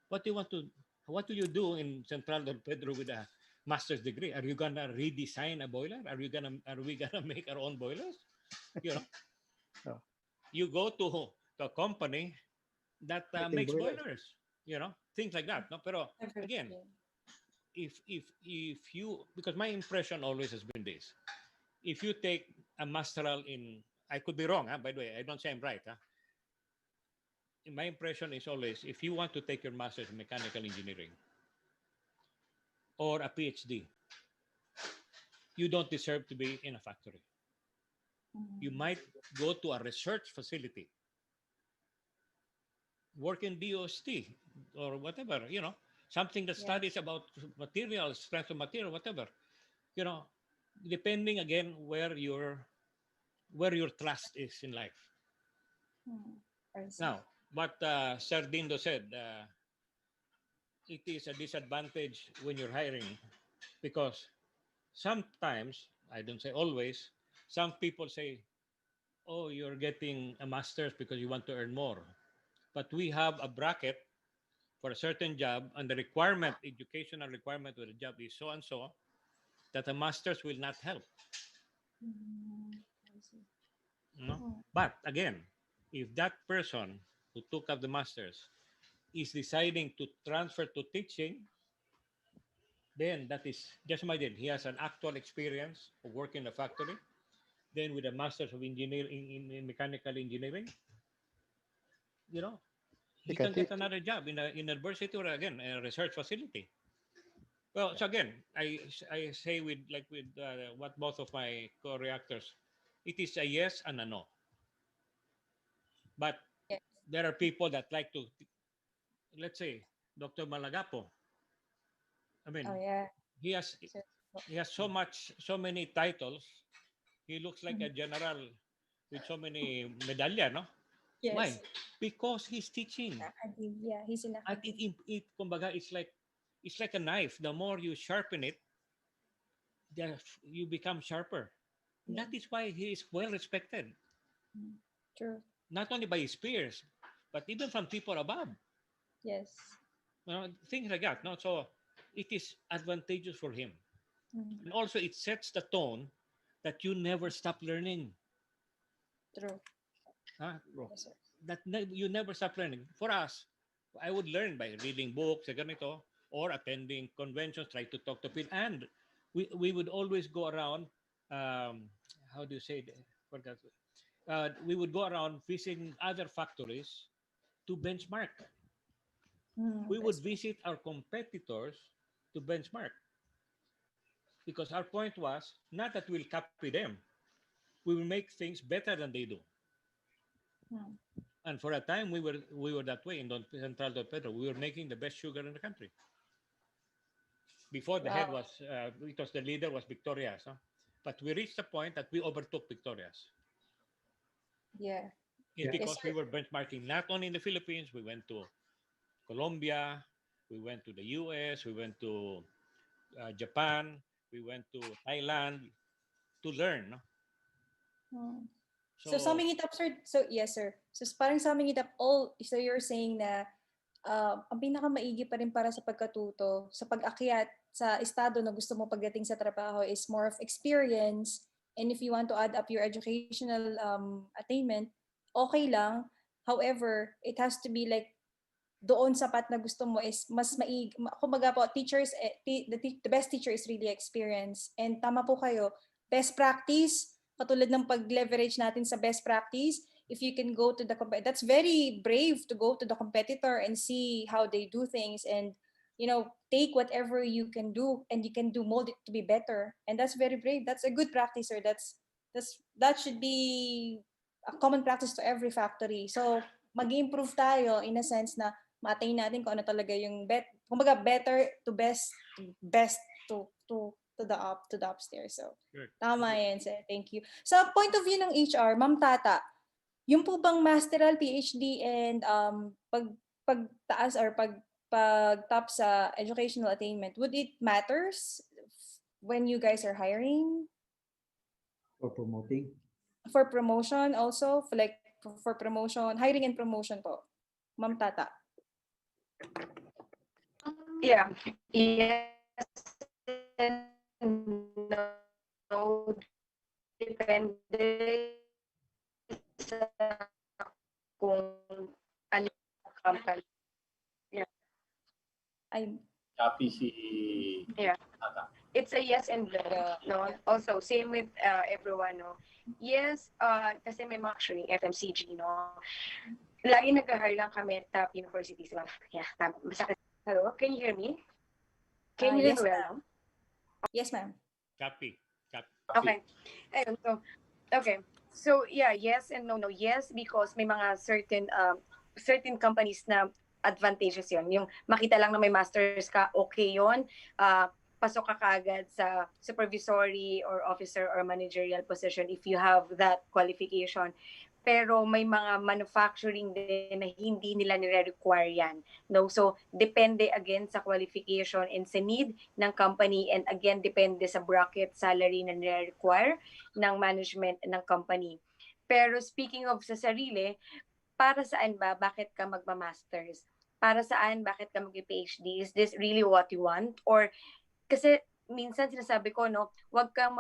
What do you want to what do you do in Central Don Pedro with a master's degree? Are you gonna redesign a boiler? Are we gonna make our own boilers? You know, No. you go to a company that Making makes boilers. boilers, you know, things like that. No, pero again, Everything. if you, because my impression always has been this: if you take a masteral in, I could be wrong, by the way, I don't say I'm right. My impression is always, if you want to take your master's in mechanical engineering or a PhD, you don't deserve to be in a factory. You might go to a research facility, work in DOST or whatever, you know, something that studies about materials, strength of material, whatever, you know, depending again where your trust is in life. Now, what Sir Dindo said, it is a disadvantage when you're hiring because sometimes, I don't say always, some people say, oh, you're getting a master's because you want to earn more. But we have a bracket for a certain job, and the requirement, educational requirement of the job is so and so, that a master's will not help. No? But again, if that person who took up the master's is deciding to transfer to teaching, then that is just imagine he has an actual experience of working in a factory, then with a master's of engineering in mechanical engineering, you know, he can can get teach. another job in a university or again a research facility. Well, so again, I say with what both of my co-reactors, it is a yes and a no. But Yes. there are people that like to, let's say, Dr. Malagapo. I mean, Oh yeah. he has so many titles. He looks like a general with so many medalya, no? Why? Yes. Because he's teaching. Yeah, he's in At kumbaga, it's like a knife. The more you sharpen it, you become sharper. Yeah. That is why he is well respected. True. Not only by his peers, but even from people above. Yes. You know, things like that. No? So it is advantageous for him. And also it sets the tone that you never stop learning. True. Bro? Yes, sir. You never stop learning. For us, I would learn by reading books, ganito, or attending conventions, try to talk to people. And we would always go around, how do you say it? Forgot. We would go around visiting other factories to benchmark. We would visit our competitors to benchmark. Because our point was not that we'll copy them. We will make things better than they do. And for a time, we were that way in Central Don Pedro. We were making the best sugar in the country. Before the head was, because the leader was Victoria's. Huh? But we reached the point that we overtook Victoria's. Yeah. It's because we were benchmarking not only in the Philippines, we went to Colombia, we went to the US, we went to Japan, we went to Thailand to learn. No? So summing it up, sir. So yes, sir. So parang summing it up all. So you're saying na ang pinakamaigi pa rin para sa pagkatuto, sa pag-akyat sa estado na gusto mo pagdating sa trabaho is more of experience. And if you want to add up your educational attainment, okay lang. However, it has to be like doon sapat na gusto mo is mas maig. Kumbaga po, teachers, the best teacher is really experience. And tama po kayo, best practice, katulad ng pag-leverage natin sa best practice, if you can go to the that's very brave to go to the competitor and see how they do things and take whatever you can do and you can do mold it to be better. And that's very brave. That's a good practice, sir. That should be a common practice to every factory. So mag-improve tayo in a sense na ma-attain natin kung ano talaga yung kumbaga better to best to the upstairs. So Good. tama yan, sir. Thank you. Sa point of view ng HR, Ma'am Tata, yung po bang masteral, PhD, and pagtaas or pag-top sa educational attainment, would it matters when you guys are hiring? For promoting. For promotion also? For promotion, hiring and promotion po. Ma'am Tata. Yeah. Yes. No. Depende sa kung ano yung company. Yeah. Happy si Yeah. Tata. It's a yes and no. Also, same with everyone, no. Yes, kasi may mga actually FMCG, no. Lagi nag-hire lang kami at top universities. Yeah, masakit. Hello, can you hear me? Can you hear Yes, me ma'am. well, no? Yes, ma'am. Copy. Okay. Ayun, so, okay. So, yeah, yes and no. Yes, because may mga certain companies na advantageous yun. Yung makita lang na may masters ka, okay yun. Pasok ka kaagad sa supervisory or officer or managerial position if you have that qualification. Pero may mga manufacturing din na hindi nila nire-require yan. No? So, depende again sa qualification and sa need ng company, and again, depende sa bracket salary na nire-require ng management ng company. Pero speaking of sa sarili, para saan ba? Bakit ka magma-masters? Para saan? Bakit ka mag-PhD? Is this really what you want? Or kasi minsan sinasabi ko, no, wag kang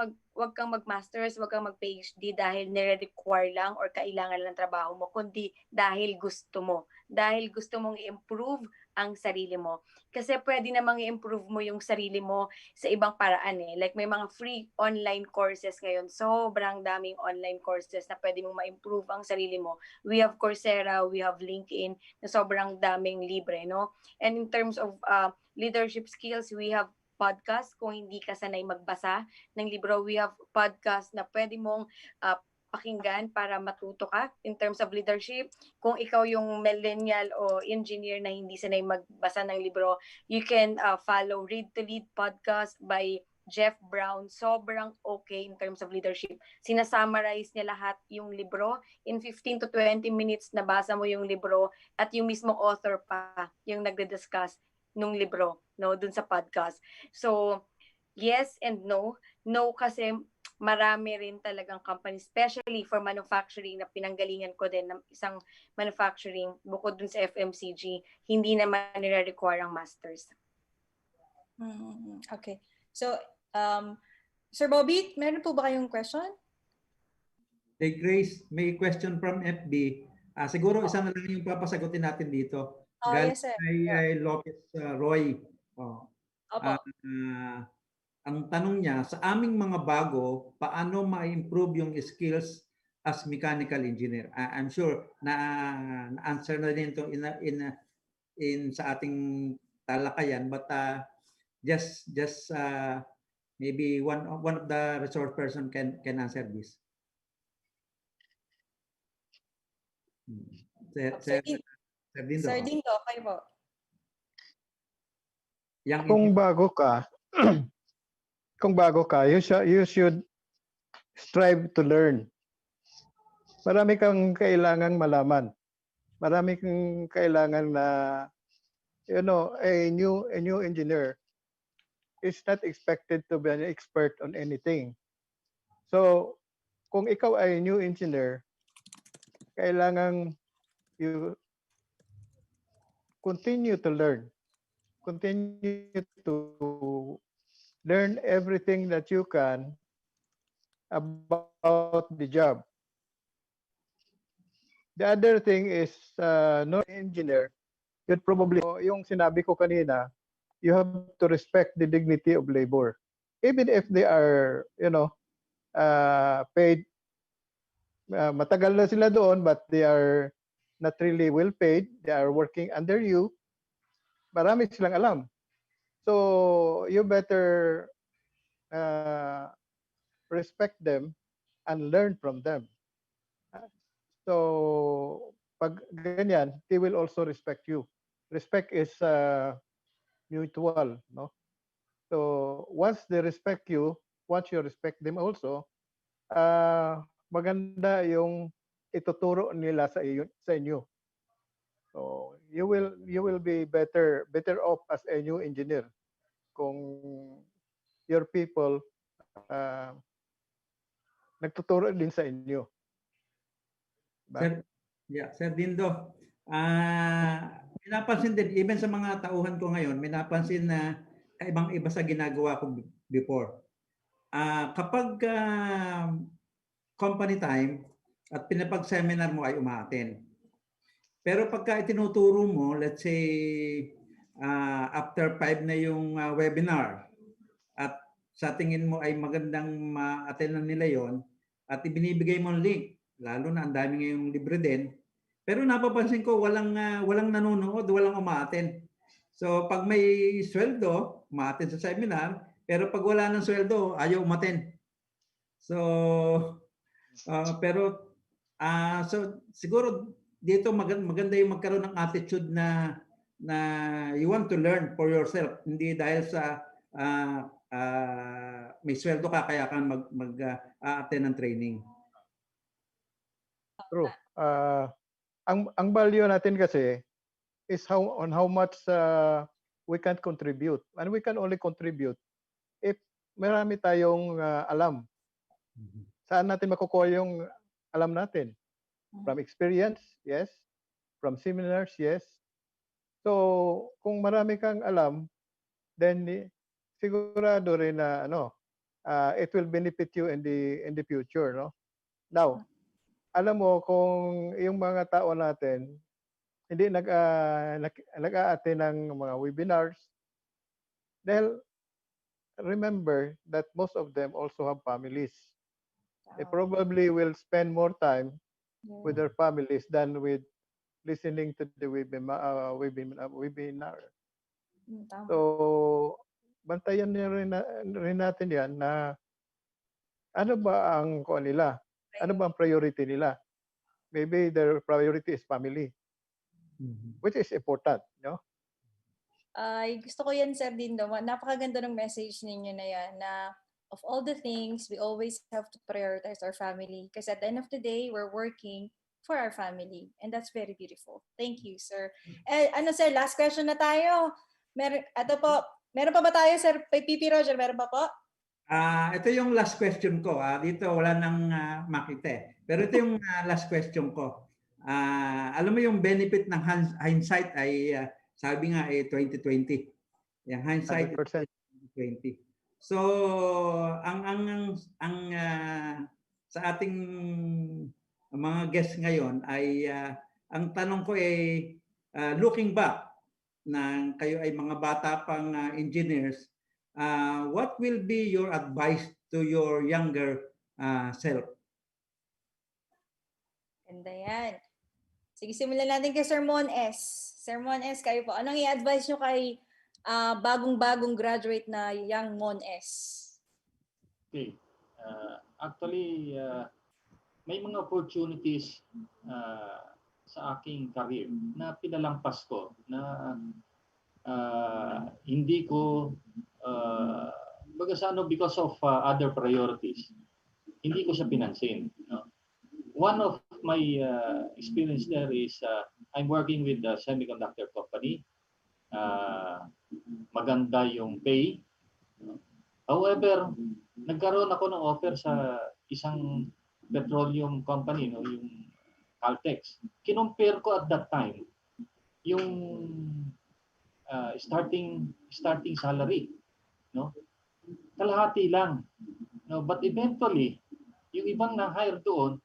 mag-masters, wag kang mag-PhD dahil nire-require lang or kailangan lang ng trabaho mo, kundi dahil gusto mo. Dahil gusto mong i-improve ang sarili mo. Kasi pwede namang i-improve mo yung sarili mo sa ibang paraan eh. Like may mga free online courses ngayon. Sobrang daming online courses na pwede mong ma-improve ang sarili mo. We have Coursera, we have LinkedIn, na sobrang daming libre, no? And in terms of leadership skills, we have podcast. Kung hindi ka sanay magbasa ng libro, we have podcast na pwede mong pakinggan para matuto ka in terms of leadership. Kung ikaw yung millennial o engineer na hindi sanay magbasa ng libro, you can follow Read to Lead podcast by Jeff Brown. Sobrang okay in terms of leadership. Sinasummarize niya lahat yung libro. In 15 to 20 minutes, nabasa mo yung libro at yung mismong author pa yung nagde-discuss nung libro, no, dun sa podcast. So, yes and no. No kasi marami rin talagang company, especially for manufacturing na pinanggalingan ko din ng isang manufacturing bukod dun sa FMCG, hindi naman nire-require ang masters. Okay. So, Sir Bobby, meron po ba kayong question? Hey Grace, may question from FB. Siguro isa na lang yung papasagutin natin dito. Galing Yes, sir. kay Lopez Roy. Opo. Ang tanong niya, sa aming mga bago, paano ma-improve yung skills as mechanical engineer? I'm sure na-answer na din ito in sa ating talakayan, but just maybe one of the resource person can answer this. Sir Dindo, kayo po. Kung bago ka, you should strive to learn. Marami kang kailangang malaman. Marami kang kailangan na, a new engineer is not expected to be an expert on anything. So, kung ikaw ay new engineer, kailangang you continue to learn. Continue to learn everything that you can about the job. The other thing is, no engineer, you'd probably, yung sinabi ko kanina, you have to respect the dignity of labor. Even if they are, paid, matagal na sila doon, but they are not really well paid, they are working under you, marami silang alam. So you better respect them and learn from them. So pag ganyan, they will also respect you. Respect is mutual, no? So once they respect you, once you respect them also, maganda yung ituturo nila sa inyo. So you will be better off as a new engineer kung your people nagtuturo din sa inyo. Diba? Sir, Sir Dindo, may napansin din, even sa mga tauhan ko ngayon, may napansin na kaibang-iba sa ginagawa ko before. Kapag company time at pinapag-seminar mo ay umaattend. Pero pagka itinuturo mo, let's say, after 5 na yung webinar at sa tingin mo ay magandang ma-attend nila yon at ibinibigay mo ang link, lalo na ang dami ngayong libre din, pero napapansin ko walang nanonood, walang umaattend. So pag may sweldo, umaattend sa seminar, pero pag wala ng sweldo, ayaw umattend. So pero so siguro dito maganda yung magkaroon ng attitude na you want to learn for yourself, hindi dahil sa may sweldo ka kaya ka mag-attend ng training. True. Ang value natin kasi is how much we can contribute. And we can only contribute if marami tayong alam. Saan natin makukuha yung alam natin? From experience, yes. From seminars, yes. So, kung marami kang alam, then sigurado rin na it will benefit you in the future, no? Now, alam mo kung yung mga tao natin hindi nag-a-attend ng mga webinars, dahil remember that most of them also have families. They probably will spend more time with their families than with listening to the webinar. So, bantayan rin natin yan na ano ba ang nila? Ano ba ang priority nila? Maybe their priority is family, which is important, no? Gusto ko yan, Sir Dindo. Napakaganda ng message ninyo na yan na of all the things, we always have to prioritize our family because at the end of the day, we're working for our family. And that's very beautiful. Thank you, sir. Sir, last question na tayo. Meron pa ba tayo, Sir PP Roger? Meron pa po? Ito yung last question ko. Dito wala nang makita. Pero ito yung last question ko. Alam mo yung benefit ng hindsight ay sabi nga 2020. Yung hindsight 100%. 2020. So ang sa ating mga guests ngayon ay ang tanong ko ay looking back na kayo ay mga bata pang engineers, what will be your advice to your younger self? Ganda yan. Sige, simulan natin kay Sir Mon S. Sir Mon S, kayo po. Anong i-advise nyo kay bagong-bagong graduate na young Mon S? Okay. Actually, may mga opportunities sa aking career na pinalampas ko na hindi ko because of other priorities, hindi ko siya pinansin. No? One of my experience there is I'm working with a semiconductor company. Maganda yung pay. However, nagkaroon ako ng offer sa isang petroleum company, no, yung Caltex. Kinompare ko at that time yung starting salary, no? Kalahati lang. No, but eventually, yung ibang na-hire doon,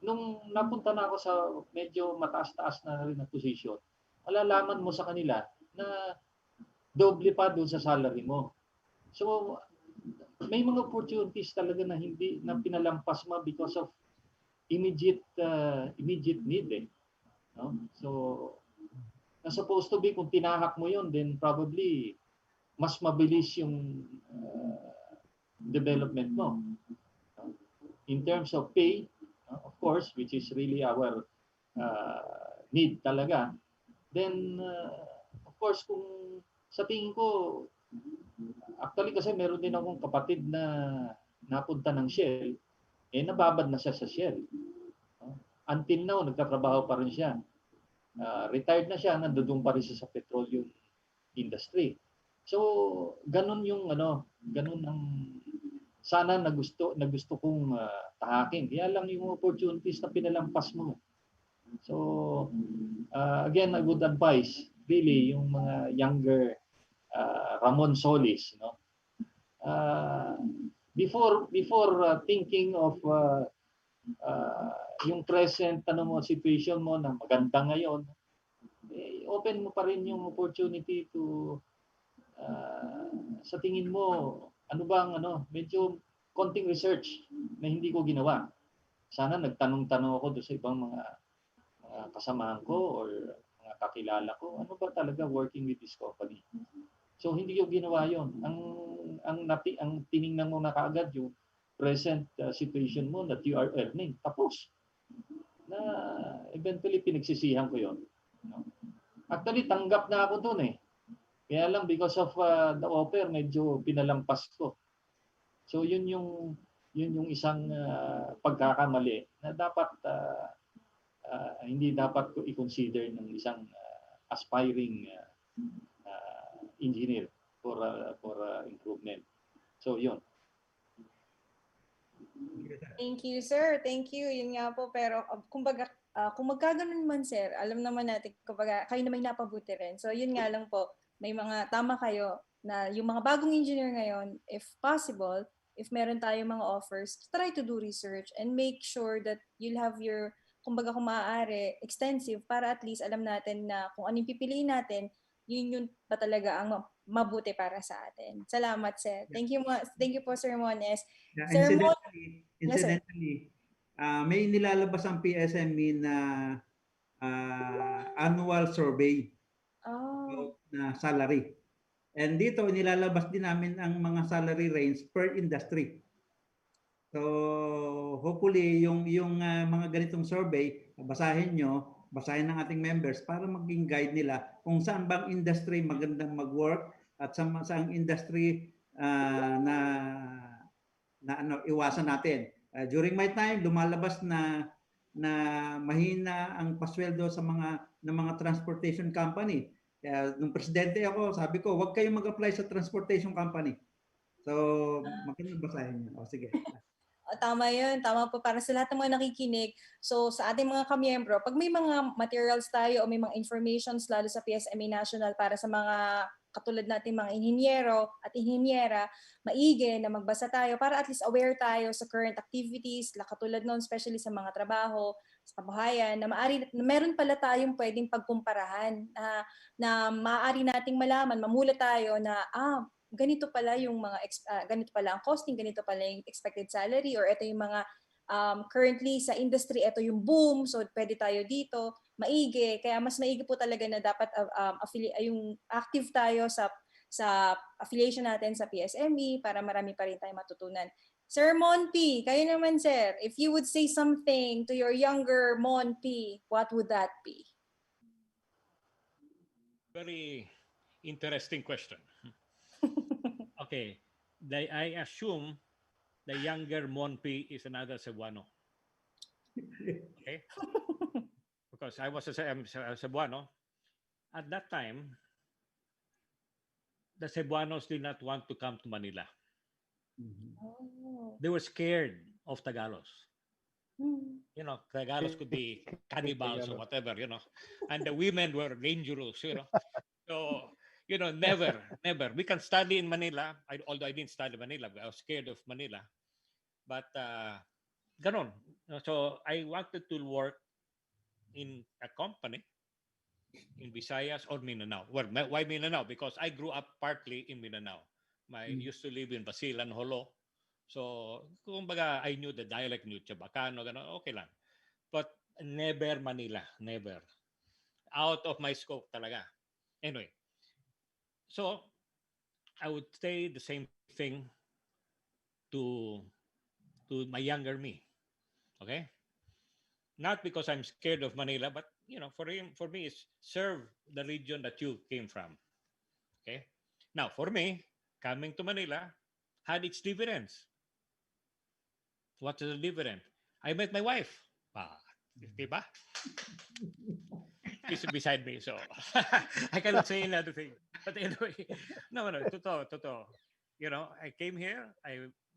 nung napunta na ako sa medyo mataas-taas na rin na position, malalaman mo sa kanila na doble pa doon sa salary mo. So, may mga opportunities talaga na hindi na pinalampas mo because of immediate need. No? So, na supposed to be kung tinahak mo yun, then probably mas mabilis yung development mo. In terms of pay, of course, which is really our need talaga, then of course kung sa tingin ko, actually kasi meron din akong kapatid na napunta ng Shell, nababad na siya sa Shell. Until now, nagtatrabaho pa rin siya. Retired na siya, nandoon pa rin siya sa petroleum industry. So, ganun yung ganun ang sana na gusto kong tahakin. Kaya lang yung opportunities na pinalampas mo. So, again, I would advise really yung mga younger Ramon Solis, before thinking of yung present situation mo na maganda ngayon, open mo pa rin yung opportunity to sa tingin mo ano bang medyo konting research na hindi ko ginawa. Sana nagtanong-tanong ako doon sa ibang mga kasamahan ko or mga kakilala ko, ano ba talaga working with this company. So hindi ko ginawa 'yon. Ang tiningnan mo na kaagad yung present situation mo that you are earning. Tapos na eventually pinagsisihan ko 'yon. Actually tanggap na ako doon eh. Kaya lang because of the offer medyo pinalampas ko. So yun yung isang pagkakamali na dapat hindi dapat ko i-consider ng isang aspiring engineer for improvement. So yun. Thank you, sir. Thank you. Yun nga po. Pero kumbaga, kung magkaganon man, sir, alam naman natin, kumbaga, kayo na may napabuti rin. So yun nga lang po, may mga tama kayo na yung mga bagong engineer ngayon, if possible, if meron tayong mga offers, try to do research and make sure that you'll have your, kumbaga kung maaari, extensive para at least alam natin na kung anong pipiliin natin, yun ba talaga ang mabuti para sa atin. Salamat, sir. Thank you po, Sir Mones. Yeah, incidentally, may nilalabas ang PSME na annual survey na salary. And dito, nilalabas din namin ang mga salary range per industry. So, hopefully, yung mga ganitong survey, basahin ng ating members para maging guide nila kung saan bang industry magandang mag-work at saan industry na iwasan natin. During my time, lumalabas na mahina ang pasweldo sa mga transportation company. Kaya nung presidente ako, sabi ko, huwag kayong mag-apply sa transportation company. So, magandang basahin niyo. Sige. Tama yun. Tama po para sa lahat ng mga nakikinig. So sa ating mga kamiyembro, pag may mga materials tayo o may mga informations lalo sa PSMA National para sa mga katulad nating mga inhinyero at inhinyera, maigi na magbasa tayo para at least aware tayo sa current activities, katulad noon, especially sa mga trabaho, sa kabuhayan, na meron pala tayong pwedeng pagkumparahan na maaari nating malaman, mamula tayo na ganito pala yung mga ganito pala ang costing, ganito pala yung expected salary, or ito yung mga currently sa industry, ito yung boom, so pwede tayo dito, maigi. Kaya mas maigi po talaga na dapat yung active tayo sa affiliation natin sa PSME para marami pa rin tayo matutunan. Sir Mon P, kayo naman sir, if you would say something to your younger Mon P, what would that be? Very interesting question. Okay, I assume the younger Monpi is another Cebuano. Okay? Because I was a Cebuano. At that time, the Cebuanos did not want to come to Manila. Oh. They were scared of Tagalos. You know, Tagalos could be cannibals or whatever, you know. And the women were dangerous, you know. So, you know, never. We can study in Manila. Although I didn't study Manila, I was scared of Manila. But, ganon. So, I wanted to work in a company in Visayas or Mindanao. Well, why Mindanao? Because I grew up partly in Mindanao. I used to live in Basilan, Holo. So, kumbaga, I knew the dialect, knew Chabacano, ganon, okay lang. But never Manila, never. Out of my scope talaga. Anyway, so I would say the same thing to my younger me. Okay, not because I'm scared of Manila, but for me, is serve the region that you came from. Okay, now for me, coming to Manila had its dividends. What is the dividend? I met my wife. Ah, diba? She's beside me, so I cannot say another thing. But anyway, no, totoo. I came here.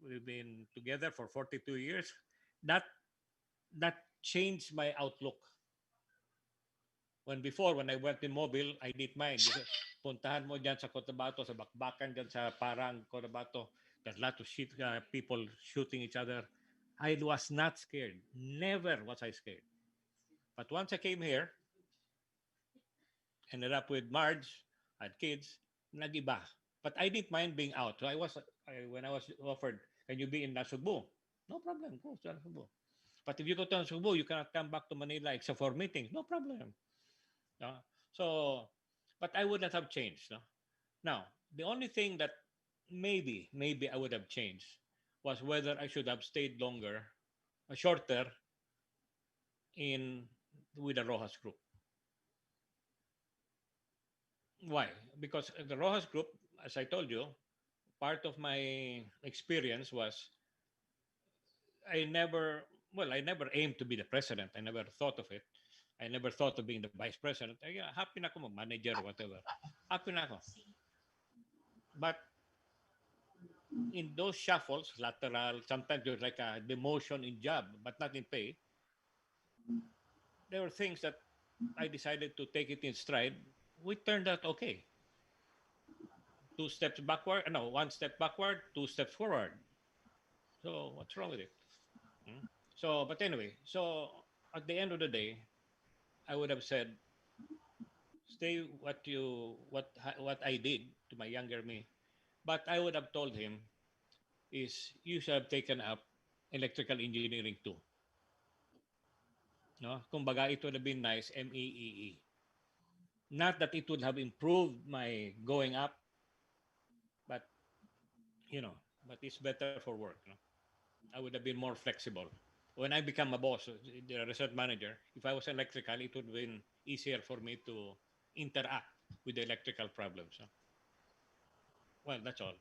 We've been together for 42 years. That that changed my outlook. When I went in Mobile, I didn't mind. Puntahan mo dyan sa Cotabato, sa Bakbakan, dyan sa Parang, Cotabato. There's a lot of people shooting each other. I was not scared. Never was I scared. But once I came here, ended up with Marge, had kids, nag-iba. But I didn't mind being out. So when I was offered, can you be in Nasugbu? No problem, go to Nasugbu. But if you go to Nasugbu, you cannot come back to Manila except for meetings. No problem. No? So, but I would not have changed. No? Now, the only thing that maybe I would have changed was whether I should have stayed longer, shorter in with the Rojas group. Why? Because the Rojas group, as I told you, part of my experience was I never aimed to be the president. I never thought of it. I never thought of being the vice president. Happy na ako mag-manager or whatever. Happy na ako. But in those shuffles, lateral, sometimes there's like a demotion in job, but not in pay. There were things that I decided to take it in stride. We turned out okay. 2 steps backward, no, 1 step backward, 2 steps forward. So what's wrong with it? Hmm? But anyway, so at the end of the day, I would have said, stay what I did to my younger me. But I would have told him is you should have taken up electrical engineering too. No? Kumbaga, it would have been nice, MEEE. Not that it would have improved my going up, but but it's better for work. No? I would have been more flexible. When I become a boss, the resort manager, if I was electrical, it would have been easier for me to interact with the electrical problems. No? Well, that's all.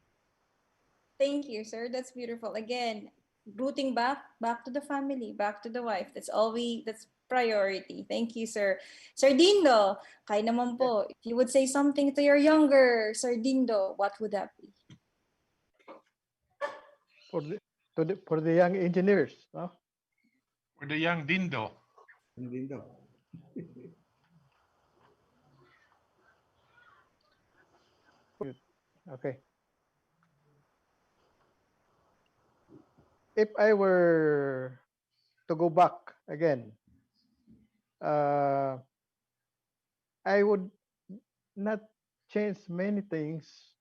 Thank you, sir. That's beautiful. Again, rooting back to the family, back to the wife. That's priority. Thank you, sir. Sir Dindo, kaya naman po, if you would say something to your younger Sir Dindo, what would that be? For the young engineers, no? For the young Dindo. Lindo. Okay. If I were to go back again, uh, I would not change many things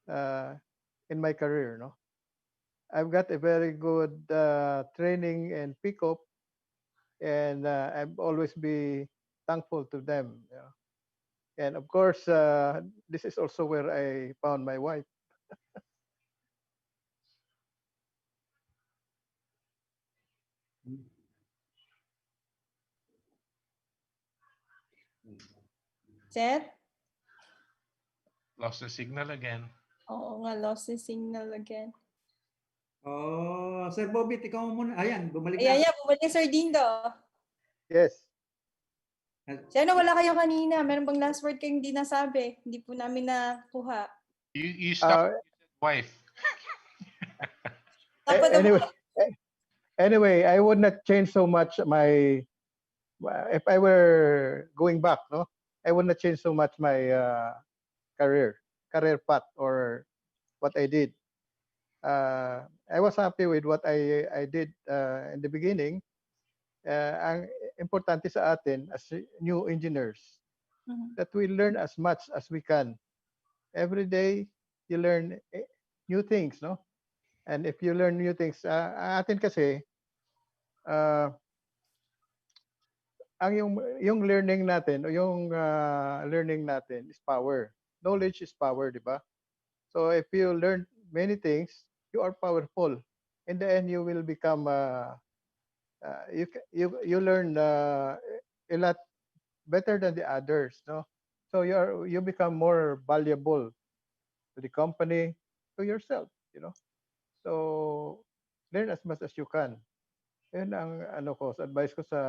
uh, in my career. No, I've got a very good training and pickup, and I've always be thankful to them. And of course, this is also where I found my wife. Seth? Lost the signal again. Oo nga, lost the signal again. Oh, Sir Bobit, ikaw muna. Ayan, bumalik Ayan, na. bumalik Sir Dindo. Yes. Sana wala kayo kanina. Meron bang last word kayong hindi nasabi? Hindi po namin nakuha. You stopped wife. Anyway, anyway, I would not change so much my. If I were going back, no, I would not change so much my career path or what I did. I was happy with what I did in the beginning. Ang importante sa atin as new engineers that we learn as much as we can. Every day you learn new things, no? And if you learn new things, atin kasi ang yung learning natin o yung learning natin is power. Knowledge is power, di ba? So if you learn many things, you are powerful. In the end, you will become you learn a lot better than the others, no? So you become more valuable to the company, to yourself, you know. So learn as much as you can. Yun ang ano ko, sa advice ko sa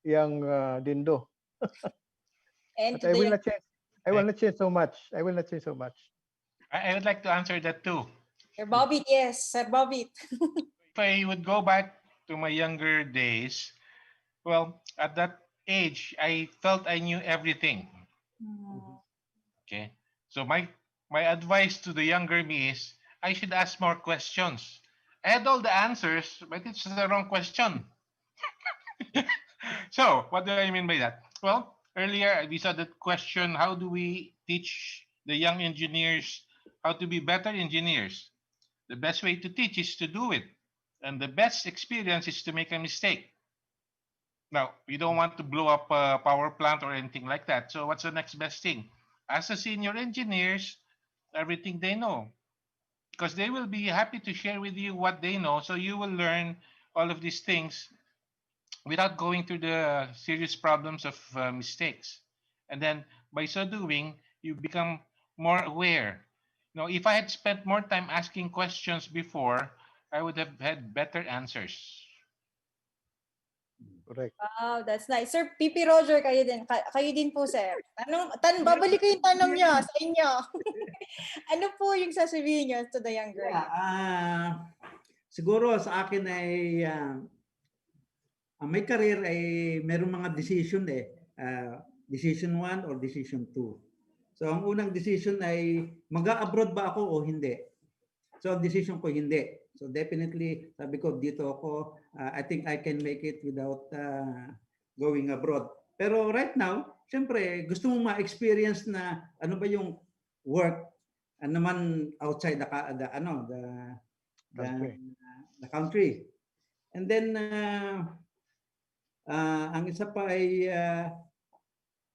young Dindo. And But to I the will young, not change. I will not change so much. I will not change so much. I would like to answer that too. Sir Bobby, yes, Sir Bobby. If I would go back to my younger days, well, at that age, I felt I knew everything. Okay. So my advice to the younger me is I should ask more questions. I had all the answers, but it's the wrong question. So what do I mean by that? Well, earlier we saw that question: how do we teach the young engineers how to be better engineers? The best way to teach is to do it, and the best experience is to make a mistake. Now, we don't want to blow up a power plant or anything like that. So what's the next best thing? As a senior engineers, everything they know, because they will be happy to share with you what they know. So you will learn all of these things without going through the serious problems of mistakes. And then by so doing, you become more aware. You know, if I had spent more time asking questions before, I would have had better answers. Correct. Wow, that's nice. Sir Pipi Roger, kayo din. Kayo din po, sir. Babalik ko yung tanong niyo sa inyo. Ano po yung sasabihin niyo to the younger? Yeah, siguro sa akin ay may career ay meron mga decision decision 1 or decision 2. So ang unang decision ay mag-abroad ba ako o hindi? So ang decision ko hindi. So definitely sabi ko dito ako, I think I can make it without going abroad. Pero right now, syempre gusto mo ma-experience na ano ba yung work naman outside Country. the country. And then ang isa pa ay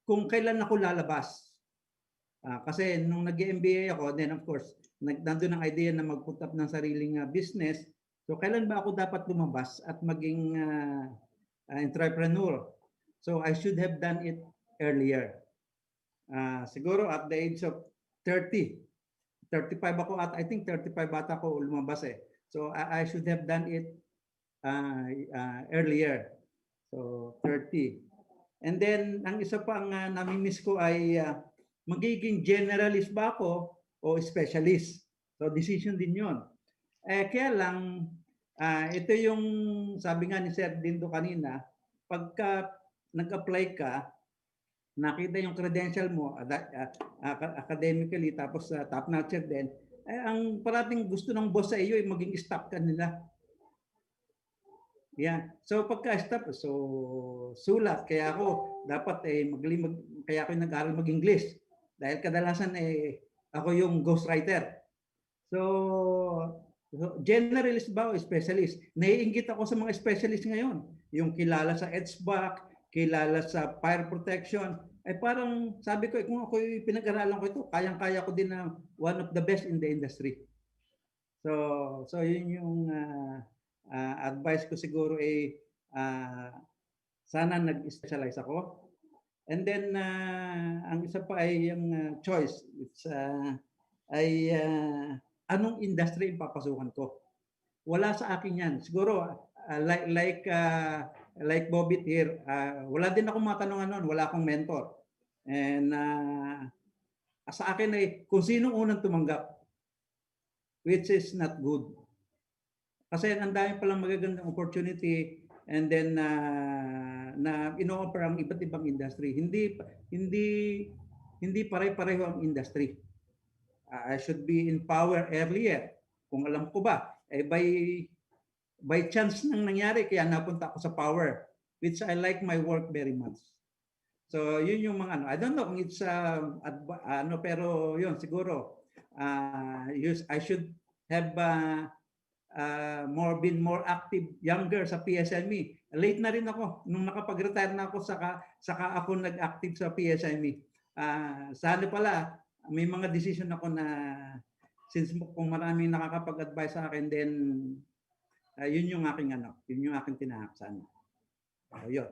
kung kailan ako lalabas. Kasi nung nag-MBA ako, then of course, nandun ang idea na mag-put up ng sariling business. So kailan ba ako dapat lumabas at maging entrepreneur? So I should have done it earlier. Siguro at the age of 30. 35 ako at I think 35 bata ko lumabas eh. So I should have done it earlier. So 30. And then ang isa pang nami-miss ko ay magiging generalist ba ako o specialist. So decision din 'yon. Kaya lang ito yung sabi nga ni Sir Dindo kanina, pagka nag-apply ka, nakita yung credential mo academically tapos top notcher din, ang parating gusto ng boss sa iyo ay maging staff ka nila. Yeah. So pagka-staff, so sulat. Kaya ako dapat kaya ako nag-aral mag-English. Dahil kadalasan ako yung ghostwriter. So generalist ba o specialist? Naiinggit ako sa mga specialist ngayon. Yung kilala sa HVAC, kilala sa fire protection. Ay parang sabi ko, kung ako pinag-aralan ko ito, kayang-kaya ko din na one of the best in the industry. So yun yung advice ko siguro ay sana nag-specialize ako. And then ang isa pa ay yung choice. It's anong industry ang papasukan ko? Wala sa akin yan. Siguro like Bobby here, wala din akong matanungan noon, wala akong mentor. And sa akin ay kung sino unang tumanggap, which is not good. Kasi ang dami palang magagandang opportunity and then na ino-offer ang iba't ibang industry. Hindi pare-pareho ang industry. I should be in power earlier. Kung alam ko ba, by chance nang nangyari kaya napunta ako sa power, which I like my work very much. So yun yung mga I don't know kung it's pero yun siguro I should have been more active younger sa PSME. Late na rin ako nung nakapag-retire na ako saka ako nag-active sa PSME. Sana pala may mga decision ako na since kung maraming nakakapag-advise sa akin, then yun yung aking yun yung aking tinahaksan. So, yun.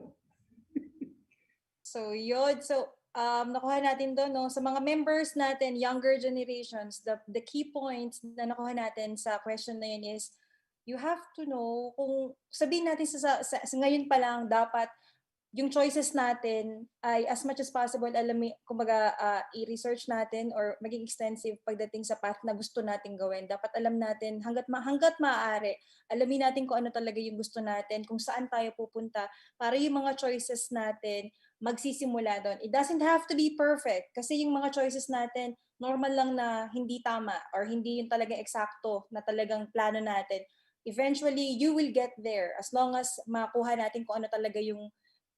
So yun. So nakuha natin doon, no, sa mga members natin, younger generations, the key points na nakuha natin sa question na yun is you have to know, kung sabihin natin sa ngayon pa lang, dapat yung choices natin ay as much as possible, kumbaga i-research natin or maging extensive pagdating sa path na gusto natin gawin. Dapat alam natin hanggat maaari, alamin natin kung ano talaga yung gusto natin, kung saan tayo pupunta, para yung mga choices natin magsisimula doon. It doesn't have to be perfect kasi yung mga choices natin normal lang na hindi tama or hindi yung talagang eksakto na talagang plano natin. Eventually, you will get there as long as makuha natin kung ano talaga yung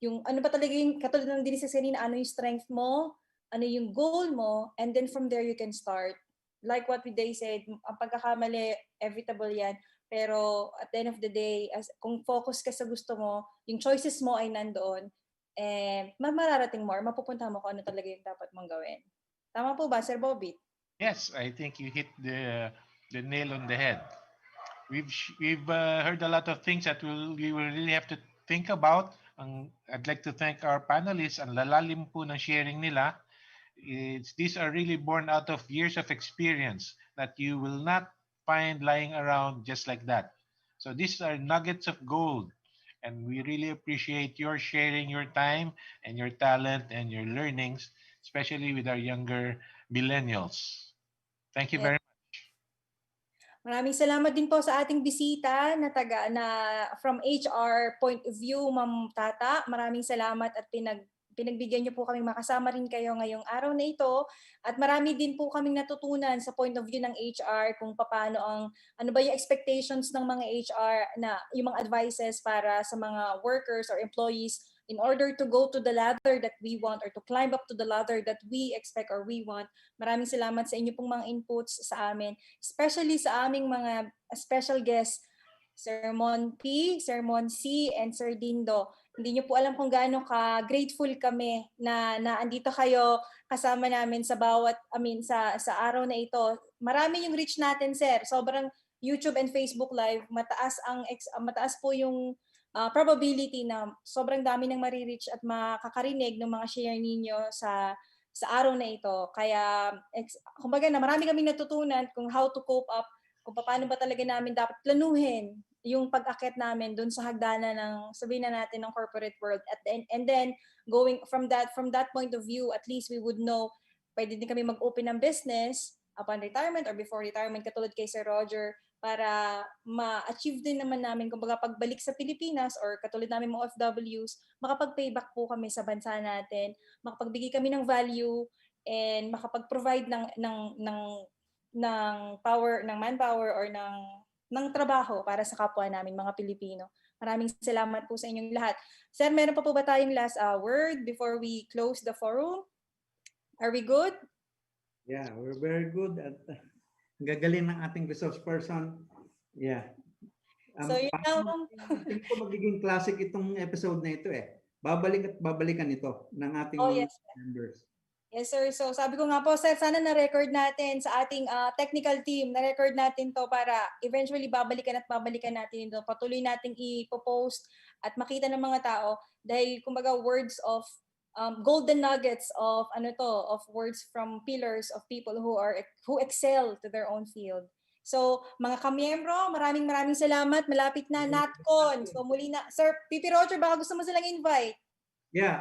ano pa talaga yung, katulad ng diniscuss kanina, ano yung strength mo, ano yung goal mo, and then from there you can start. Like what they said, ang pagkakamali, evitable yan. Pero at the end of the day, kung focus ka sa gusto mo, yung choices mo ay nandoon, mararating mo or mapupunta mo kung ano talaga yung dapat mong gawin. Tama po ba, Sir Bobby? Yes, I think you hit the nail on the head. We've heard a lot of things that we will really have to think about. I'd like to thank our panelists. Ang lalalim po ng sharing nila. These are really born out of years of experience that you will not find lying around just like that. So these are nuggets of gold. And we really appreciate your sharing your time and your talent and your learnings, especially with our younger millennials. Thank you very much. Maraming salamat din po sa ating bisita na from HR point of view, Ma'am Tata. Maraming salamat at pinagbigyan niyo po kami makasama rin kayo ngayong araw na ito. At marami din po kaming natutunan sa point of view ng HR kung paano ano ba yung expectations ng mga HR na yung mga advices para sa mga workers or employees in order to go to the ladder that we want or to climb up to the ladder that we expect or we want. Maraming salamat sa inyo pong mga inputs sa amin, especially sa aming mga special guests, Sir Mon P, Sir Mon C, and Sir Dindo. Hindi niyo po alam kung gaano ka-grateful kami na andito kayo kasama namin sa sa araw na ito. Marami yung reach natin, sir. Sobrang YouTube and Facebook Live, mataas po yung probability na sobrang dami ng marireach at makakarinig ng mga share ninyo sa araw na ito. Kaya, kumbaga na marami kaming natutunan kung how to cope up, kung paano ba talaga namin dapat planuhin yung pag-akit namin dun sa hagdanan ng, sabihin na natin, ng corporate world. And then, going from that point of view, at least we would know, pwede din kami mag-open ng business upon retirement or before retirement, katulad kay Sir Roger, para ma-achieve din naman namin, kumbaga pagbalik sa Pilipinas or katulad namin mga OFWs, makapag-payback po kami sa bansa natin, makapagbigay kami ng value, and makapag-provide ng power, ng manpower or ng trabaho para sa kapwa namin mga Pilipino. Maraming salamat po sa inyong lahat. Sir, meron pa po ba tayong last word before we close the forum? Are we good? Yeah, we're very good at gagaling ng ating resource person. Yeah. So yun lang. Tingin ko magiging classic itong episode na ito eh. Babalik at babalikan ito ng ating members. Yes, sir. So sabi ko nga po, sir, sana na-record natin sa ating technical team, na-record natin to para eventually babalikan at babalikan natin ito. Patuloy nating i-post at makita ng mga tao dahil kumbaga words of golden nuggets of of words from pillars of people who excel to their own field. So, mga kamiyembro, maraming salamat. Malapit na NatCon. So, muli na. Sir, Pipi Roger, baka gusto mo silang invite? Yeah,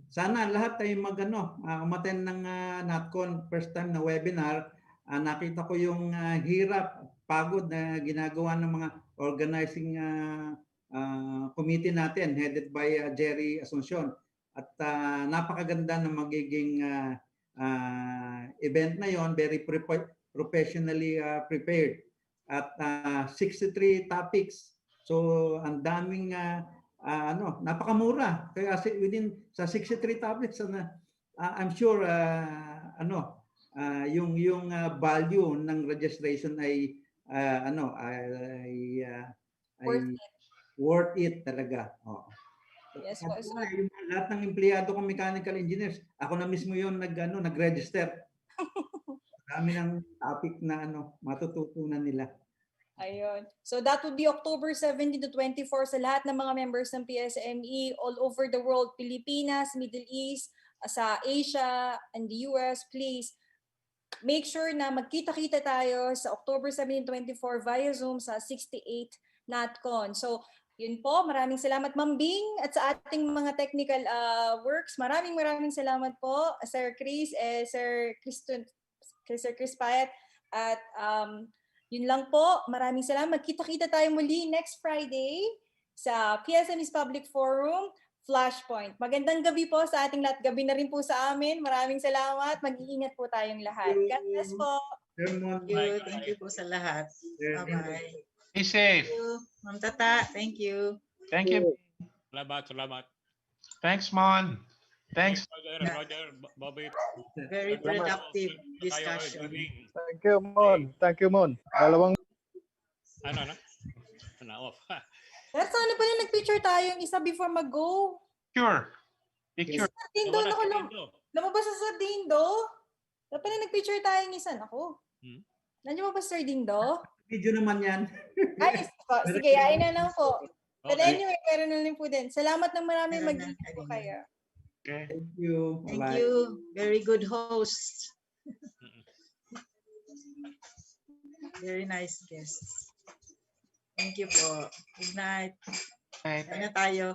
sana lahat ay umattend ng NatCon first time na webinar. Nakita ko yung hirap, pagod na ginagawa ng mga organizing committee natin headed by Jerry Asuncion. At napakaganda ng magiging event na yon, very professionally prepared. At 63 topics. So ang daming napakamura. Kaya within sa 63 topics I'm sure yung value ng registration ay worth it talaga. Oh. Yes po. So, Yung lahat ng empleyado kong mechanical engineers, ako na mismo yung nag-register. Dami ng topic na matututunan nila. ayun. So that would be October 17 to 24 sa lahat ng mga members ng PSME all over the world, Pilipinas, Middle East, sa Asia, and the US. Please make sure na magkita-kita tayo sa October 17 to 24 via Zoom sa 68 NatCon. So yun po, maraming salamat Ma'am Bing at sa ating mga technical works. Maraming salamat po Sir Chris, Sir Chris Payat at yun lang po. Maraming salamat. Magkita-kita tayo muli next Friday sa PSME's Public Forum, Flashpoint. Magandang gabi po sa ating lahat. Gabi na rin po sa amin. Maraming salamat. Mag-iingat po tayong lahat. God bless po. Thank you po sa lahat. Bye-bye. Be safe. Thank you, Ma'am Tata. Thank you. Thank you. Salamat. Thanks, Mon. Thanks. Roger, Bobby. Very productive discussion. Thank you, Mon. Thank you, Mon. Dalawang Ano? Off. Pero sana pala nag-picture tayo yung isa before mag-go. Picture. Picture. Sa Dindo, naku, lumabas sa Dindo. Dapat na nag-picture tayo ng isa. Naku. Nandiyan mo ba Sir Dindo? Video naman yan. Ay, sige, yain na lang po. But anyway, meron na rin po din. Salamat ng marami. Mag-iingat po kayo. Okay. Thank you. Thank Bye-bye. you. Very good host. Very nice guests. Thank you po. Good night. Bye. Kaya tayo.